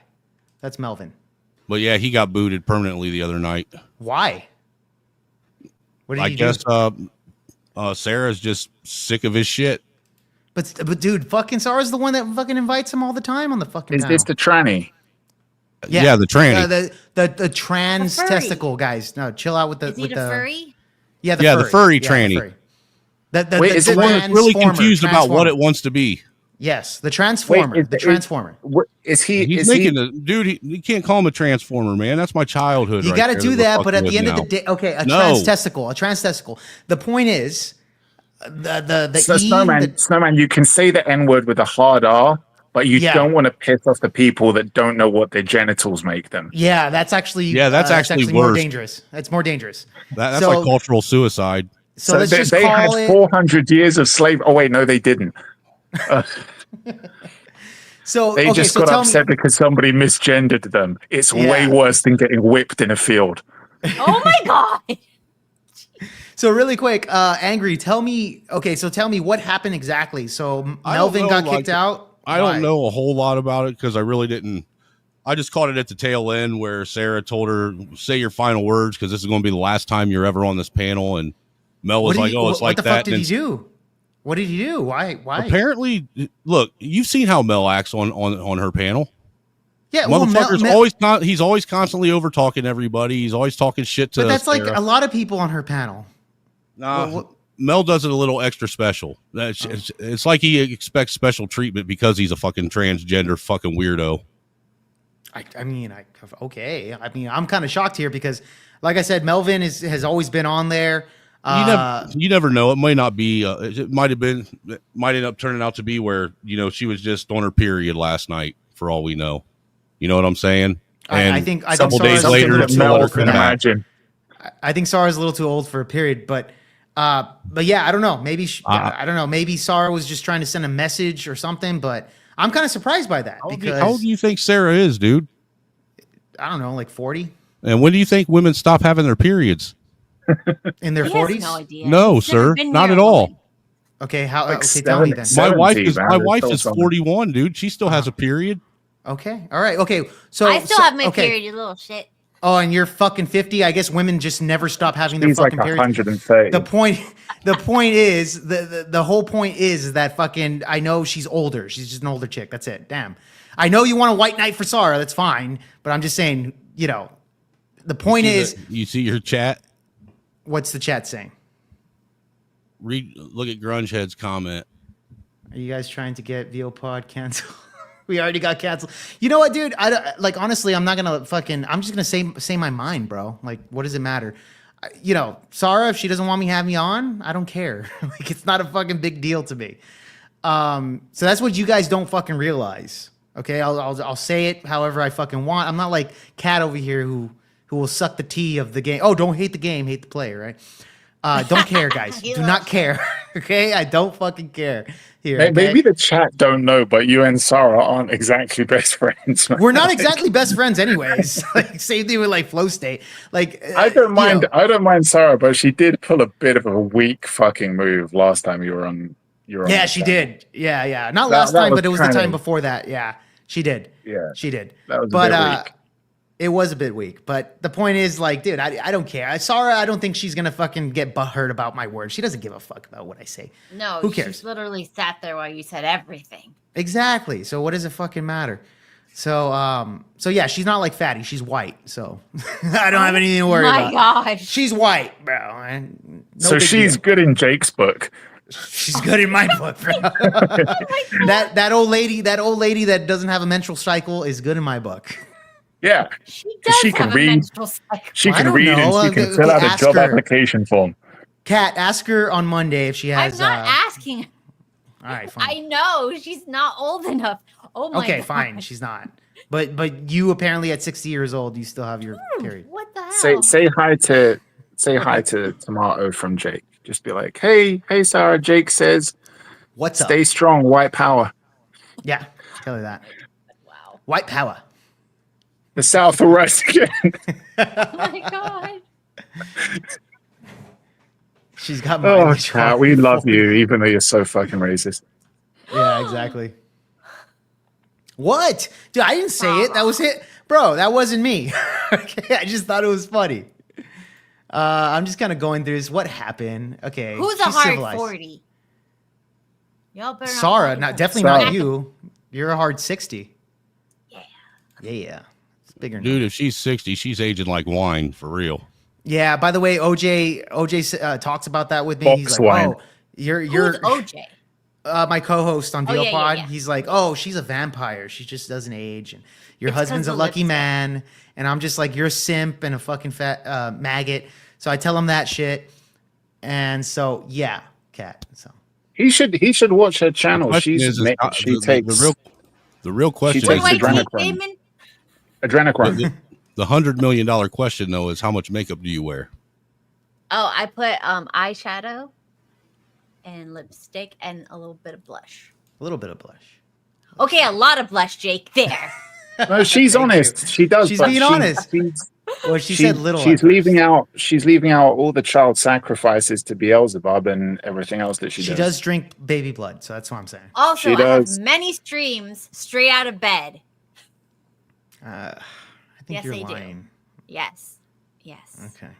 That's Melvin. But yeah, he got booted permanently the other night. Why? What did I he guess do? Sarah's just sick of his shit. But dude, fucking Sarah's the one that fucking invites him all the time on the fucking. Is this the tranny? Yeah, the tranny. The trans furry. testicle guys. No, chill out with the. Is he with the the furry? Yeah, the furry Yeah, tranny. furry. The Wait, it's the one that's really confused about what it wants to be. Yes, the transformer. Wait, the transformer. Is he? He's making the dude. You can't call him a transformer, man. That's my childhood. You right got to there do we're that, but fucking at the with end of now. the day, okay, a No. trans testicle. The point is, the So E, Snowman, you can say the N word with a hard R, but you don't want to piss off the people that don't know what their genitals make them. yeah, that's actually that's actually more worse. dangerous. That's more dangerous. That's So- like cultural suicide. So let's just they had call it. 400 years of slavery. Oh wait, no, they didn't. So They okay, just so got tell upset me. because somebody misgendered them. It's Yeah. way worse than getting whipped in a field. Oh my god! So really quick, Angry, tell me. Okay, so tell me what happened exactly. So I don't Melvin know, got like, kicked out. I Why? don't know a whole lot about it because I really didn't. I just caught it at the tail end where Sarah told her, "Say your final words because this is going to be the last time you're ever on this panel." And Mel was What like, did he- "Oh, it's what like the that." fuck did And he do? What did he do? Why? Apparently, look, you've seen how Mel acts on her panel. Yeah, well, Motherfucker's he's always constantly over talking everybody. He's always talking shit to. But that's like Sarah. a lot of people on her panel. Nah, Mel does it a little extra special. It's like he expects special treatment because he's a fucking transgender fucking weirdo. I mean, okay. I mean, I'm kind of shocked here because, like I said, Melvin has always been on there. You never know. It might not be. It might have been. It might end up turning out to be where she was just on her period last night. For all we know, you know what I'm saying. And I think a couple days later, that Mel can imagine. I think Sarah's a little too old for a period, but yeah, I don't know. Maybe I don't know. Maybe Sarah was just trying to send a message or something. But I'm kind of surprised by that because how old do you think Sarah is, dude? I don't know, like 40. And when do you think women stop having their periods? In their 40s? No idea. No, He's never sir, been not near at a all. woman. Okay, how? Like okay, tell me then. My wife man. is 41, dude. She still has a period. Okay, all right, okay. So I still have my period, you little shit. Oh, and you're fucking 50. I guess women just never stop having their She's like fucking periods. 130. The point is the whole point is that fucking I know she's older. She's just an older chick. That's it. Damn. I know you want a white knight for Sarah. That's fine. But I'm just saying, the point is. You see your chat? What's the chat saying? Look at Grungehead's comment. Are you guys trying to get VO Pod canceled? We already got canceled. You know what, dude? Honestly, I'm not gonna I'm just gonna say my mind, bro. Like, what does it matter? Sarah, if she doesn't want me have me on, I don't care. Like, it's not a fucking big deal to me. So that's what you guys don't fucking realize. Okay, I'll say it however I fucking want. I'm not like Cat over here who will suck the tea of the game. Oh, don't hate the game, hate the player, right? Don't care, guys. Do not care. Okay, I don't fucking care. Here, okay? Maybe the chat don't know, but you and Sarah aren't exactly best friends. Man. We're not exactly best friends, anyways. Like, same thing with like Flow State. Like, I don't mind. I don't mind Sarah, but she did pull a bit of a weak fucking move last time you were on. Yeah, she did. Yeah. Not last time, but it was the time before that. Yeah, she did. Yeah, she did. That was a bit weak. It was a bit weak, but the point is, like, dude, I don't care. Sarah, I don't think she's gonna fucking get butthurt about my words. She doesn't give a fuck about what I say. No, who cares? She literally sat there while you said everything. Exactly. So what does it fucking matter? So yeah, she's not like Fatty. She's white. So I don't have anything to worry about. My gosh, she's white, bro. So she's good in Jake's book. She's good in my book, bro. that old lady that doesn't have a menstrual cycle is good in my book. Yeah, she can read. She can read and she can fill out a job application form. Kat, ask her on Monday if she has. I'm not asking. All right, fine. I know she's not old enough. Oh my. Okay, God. fine. She's not. But you apparently at 60 years old, you still have your period. What the hell? Say hi to Tomato from Jake. Just be like, hey, Sarah. Jake says, "What's up? Stay strong, white power." Yeah, tell her that. Wow, white power. The South will rise again. Oh my God. She's got my Kat, we love you, even though you're so fucking racist. Yeah, exactly. What? Dude, I didn't say it. That was it. Bro, that wasn't me. Okay, I just thought it was funny. I'm just kind of going through this. What happened? Okay. Who's a hard 40? Y'all better Sarah, definitely not you. You're a hard 60. Yeah. It's bigger now. Dude, if she's 60, she's aging like wine for real. Yeah, by the way, OJ talks about that with me. He's like, "Oh, you're Who's OJ?" My co-host on VO Pod. Yeah. He's like, "Oh, she's a vampire. She just doesn't age, and your husband's a lucky man." And I'm just like, "You're a simp and a fucking fat maggot." So I tell him that shit, and so yeah, Kat. So he should watch her channel. She takes the real question. She takes adrenochrome. The $100 million question though is how much makeup do you wear? Oh, I put eyeshadow and lipstick and a little bit of blush. A little bit of blush. Okay, a lot of blush, Jake. There. No, she's honest. She does. She's being honest. Well, she said little. She's leaving out all the child sacrifices to Beelzebub and everything else that she does. She does drink baby blood, so that's what I'm saying. Also, I have many streams straight out of bed. I think you're lying. Do. Yes. Okay.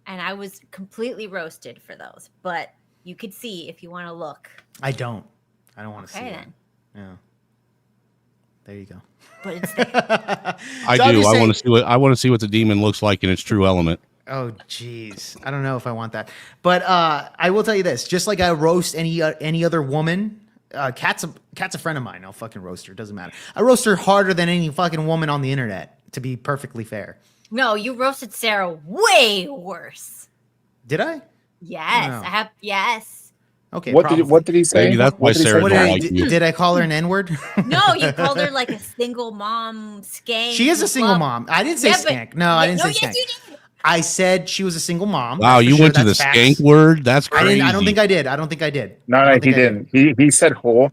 And I was completely roasted for those, but you could see if you want to look. I don't want to see then. it. Yeah. There you go. But it's there. I do. I want to see what the demon looks like in its true element. Oh, jeez. I don't know if I want that. But I will tell you this. Just like I roast any other woman, Kat's a friend of mine. I'll fucking roast her. Doesn't matter. I roast her harder than any fucking woman on the internet, to be perfectly fair. No, you roasted Sarah way worse. Did I? Yes, No. I have. Yes. Okay. What probably. did he say? Maybe that's why Sarah What don't did, like you. did I call her an N-word? No, you called her like a single mom skank. She is a who single loved- mom. I didn't say Yeah, but- skank. No, I didn't say yes, skank. you did. I said she was a single mom. Wow, That's for you sure. went to the That's facts. skank word? That's I crazy. didn't. I don't think I did. I don't think I did. No, I no, don't he think I did. didn't. He said whore.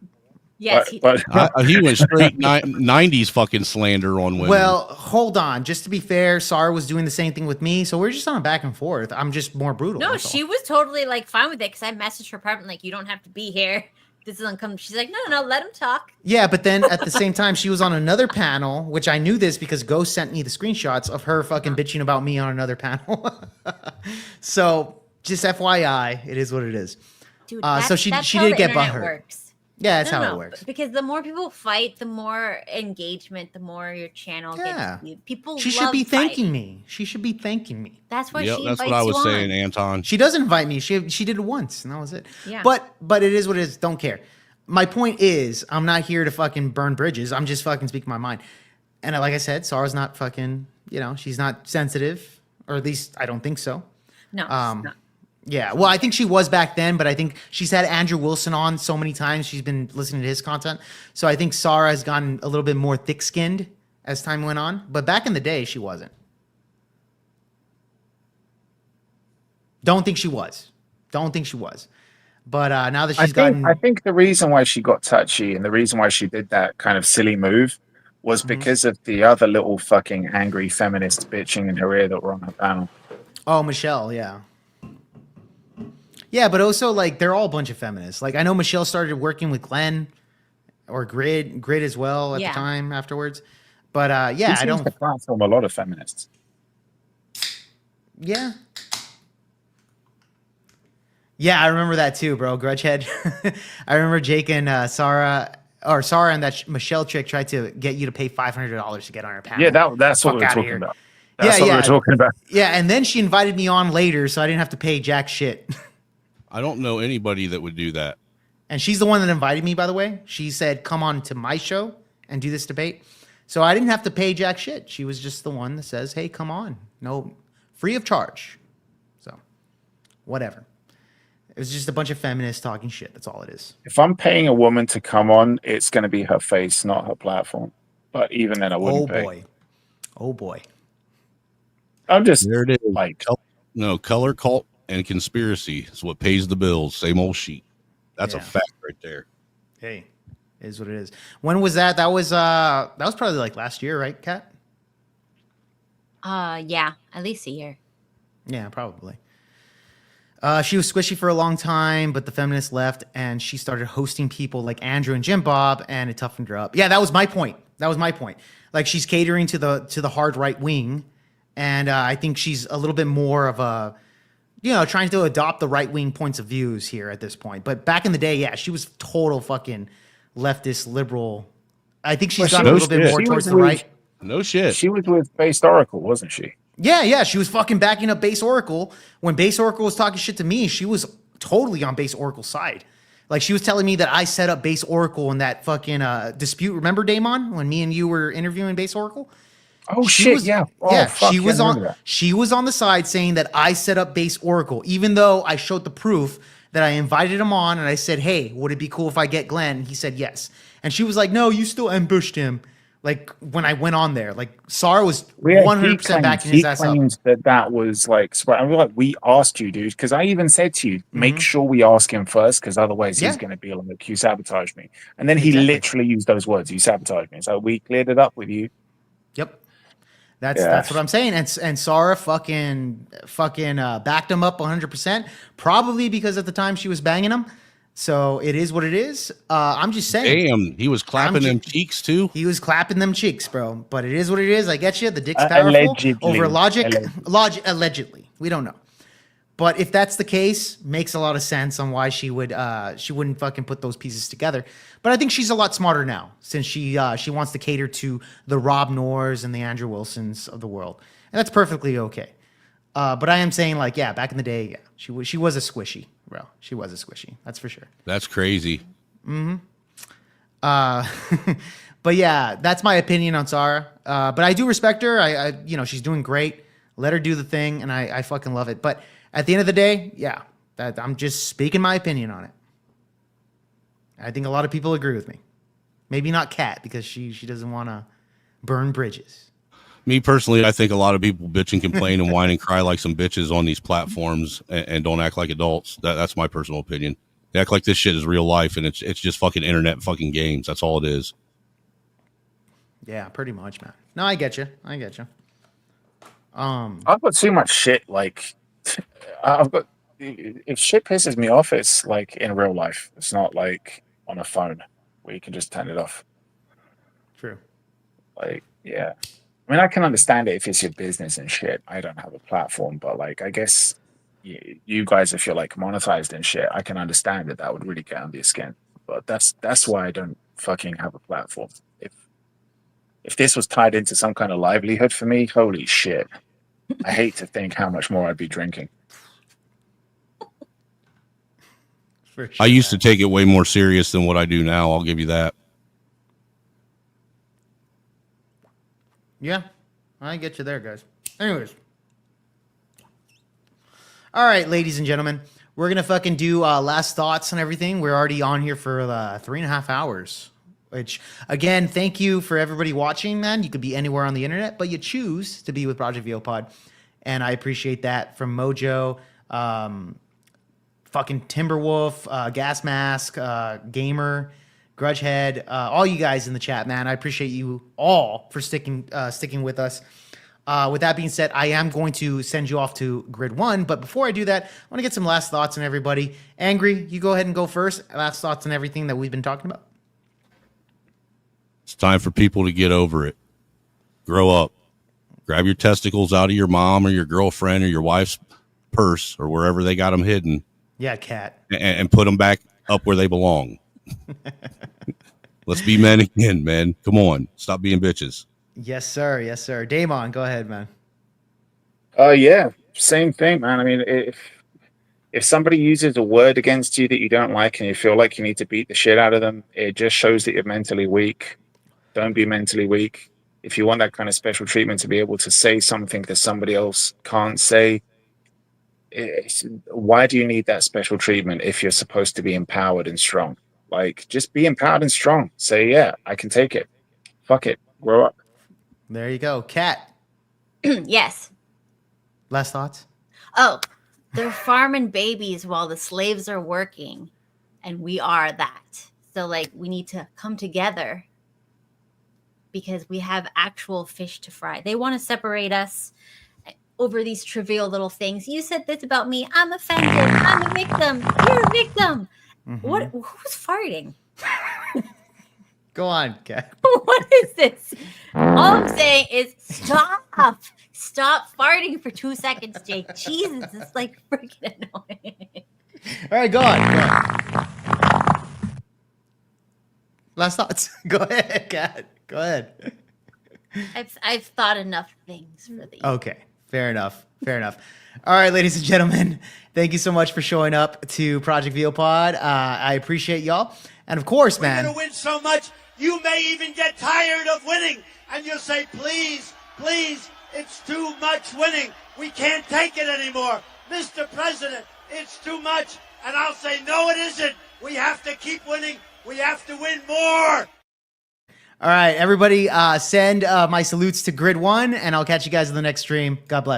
Yes, he did. He went straight 90s fucking slander on women. Well, hold on. Just to be fair, Sarah was doing the same thing with me, so we're just on a back and forth. I'm just more brutal. No, that's all. she was totally like fine with it because I messaged her privately like, you don't have to be here. This is uncomfortable. She's like, no, let him talk. Yeah, but then at the same time, she was on another panel, which I knew this because Ghost sent me the screenshots of her fucking bitching about me on another panel. So just FYI, it is what it is. Dude, So she that's she how did the get internet butthurt. works. Yeah, that's No, how no, it works. Because the more people fight, the more engagement, the more your channel Yeah. gets viewed. People She should love be thanking fighting. me. She should be thanking me. That's why Yep, she that's invites what I was you saying, on. Anton. She does invite me. She did it once, and that was it. Yeah. But it is what it is. Don't care. My point is, I'm not here to fucking burn bridges. I'm just fucking speaking my mind. And like I said, Sarah's not fucking, she's not sensitive, or at least I don't think so. No, she's not. Yeah, well, I think she was back then, but I think she's had Andrew Wilson on so many times. She's been listening to his content. So I think Sarah has gotten a little bit more thick-skinned as time went on. But back in the day, she wasn't. Don't think she was. But now that she's gotten... I think the reason why she got touchy and the reason why she did that kind of silly move was because of the other little fucking angry feminist bitching in her ear that were on her panel. Oh, Michelle, yeah. Yeah, but also, like, they're all a bunch of feminists. Like, I know Michelle started working with Glenn or Grid as well at the time afterwards. But, yeah, She I don't... seems to platform a lot of feminists. Yeah. Yeah, I remember that too, bro. Grudgehead. I remember Jake and Sarah and that Michelle chick tried to get you to pay $500 to get on her panel. Yeah, that's what Fuck we were outta talking here. about. That's what we were talking about. Yeah, and then she invited me on later, so I didn't have to pay jack shit. I don't know anybody that would do that. And she's the one that invited me, by the way. She said, come on to my show and do this debate. So I didn't have to pay jack shit. She was just the one that says, hey, come on. No, free of charge. So, whatever. It was just a bunch of feminists talking shit. That's all it is. If I'm paying a woman to come on, it's going to be her face, not her platform. But even then, I wouldn't pay. Oh, boy. I'm just... There it is. Like... Color, cult, and conspiracy is what pays the bills. Same old sheet. That's a fact right there. Hey, it is what it is. When was that? That was probably like last year, right, Kat? Yeah, at least a year. Yeah, probably. She was squishy for a long time, but the feminists left, and she started hosting people like Andrew and Jim Bob, and it toughened her up. Yeah, that was my point. Like, she's catering to the hard right wing, and I think she's a little bit more of a, trying to adopt the right wing points of views here at this point. But back in the day, yeah, she was total fucking leftist liberal. I think she's got a little bit more towards the right. No shit. She was with Based Oracle, wasn't she? Yeah, she was fucking backing up Base Oracle. When Base Oracle was talking shit to me, she was totally on Base Oracle's side. Like, she was telling me that I set up Base Oracle in that fucking dispute. Remember, Damon, when me and you were interviewing Base Oracle? Oh, shit, yeah. Oh, fuck, she was I on remember that. she was on the side saying that I set up Base Oracle, even though I showed the proof that I invited him on and I said, hey, would it be cool if I get Glenn? And he said yes. And she was like, no, you still ambushed him. Like, when I went on there, like, Sarah was 100% backing his ass up. He claims that was like, I mean, like, we asked you, dude, because I even said to you, make sure we ask him first, because otherwise he's going to be like, you sabatage me. And then he literally used those words, you sabotage me. So we cleared it up with you. Yep. That's what I'm saying. And Sarah fucking backed him up 100%, probably because at the time she was banging him. So it is what it is. I'm just saying. Damn, he was clapping them cheeks too. He was clapping them cheeks, bro. But it is what it is. I get you. The dick's powerful over logic. Allegedly, we don't know. But if that's the case, makes a lot of sense on why she wouldn't fucking put those pieces together. But I think she's a lot smarter now since she wants to cater to the Rob Noors and the Andrew Wilsons of the world, and that's perfectly okay. But I am saying, like, yeah, back in the day, yeah, she was a squishy, bro. She was a squishy. That's for sure. That's crazy. Mm-hmm. But yeah, that's my opinion on Sarah. But I do respect her. I she's doing great. Let her do the thing, and I fucking love it. But at the end of the day, yeah, That I'm just speaking my opinion on it. I think a lot of people agree with me. Maybe not Kat, because she doesn't want to burn bridges. Me personally, I think a lot of people bitch and complain and whine and cry like some bitches on these platforms and don't act like adults. That's my personal opinion. They act like this shit is real life, and it's just fucking internet fucking games. That's all it is. Yeah, pretty much, man. No, I get you. I've got too much shit. Like, if shit pisses me off, it's like in real life. It's not like on a phone where you can just turn it off. True. Like, yeah. I mean, I can understand it if it's your business and shit. I don't have a platform, but like, I guess you guys, if you're like monetized and shit, I can understand it. That would really get under your skin. But that's why I don't fucking have a platform. If this was tied into some kind of livelihood for me, holy shit. I hate to think how much more I'd be drinking. For sure. I used to take it way more serious than what I do now. I'll give you that. Yeah, I get you there, guys. Anyways. All right, ladies and gentlemen. We're going to fucking do last thoughts and everything. We're already on here for 3.5 hours. Which, again, thank you for everybody watching, man. You could be anywhere on the internet, but you choose to be with Project VO Pod. And I appreciate that from Mojo, fucking Timberwolf, Gas Mask, Gamer, Grudgehead, all you guys in the chat, man. I appreciate you all for sticking with us. With that being said, I am going to send you off to Grid 1. But before I do that, I want to get some last thoughts on everybody. Angry, you go ahead and go first. Last thoughts on everything that we've been talking about. It's time for people to get over it. Grow up. Grab your testicles out of your mom or your girlfriend or your wife's purse or wherever they got them hidden. Yeah, Kat. And put them back up where they belong. Let's be men again, man. Come on. Stop being bitches. Yes, sir. Yes, sir. Damon, go ahead, man. Yeah, same thing, man. I mean, if somebody uses a word against you that you don't like and you feel like you need to beat the shit out of them, it just shows that you're mentally weak. Don't be mentally weak. If you want that kind of special treatment to be able to say something that somebody else can't say, why do you need that special treatment if you're supposed to be empowered and strong? Like, just be empowered and strong. Say, yeah, I can take it. Fuck it. Grow up. There you go. Kat. Yes. Last thoughts? Oh, they're farming babies while the slaves are working. And we are that. So, like, we need to come together because we have actual fish to fry. They want to separate us over these trivial little things. You said this about me. I'm offended. I'm a victim. You're a victim. Mm-hmm. Who's farting? Go on, Kat. What is this? All I'm saying is stop. Stop farting for 2 seconds, Jake. Jesus, it's like freaking annoying. All right, go on. Last thoughts. Go ahead, Kat. Go ahead. I've thought enough things for the Okay, fair enough. All right, ladies and gentlemen, thank you so much for showing up to Project VO Pod. I appreciate y'all. And of course, man. We're going to win so much, you may even get tired of winning. And you'll say, please, please, it's too much winning. We can't take it anymore. Mr. President, it's too much. And I'll say, no, it isn't. We have to keep winning. We have to win more. All right, everybody, send my salutes to Grid 1, and I'll catch you guys in the next stream. God bless.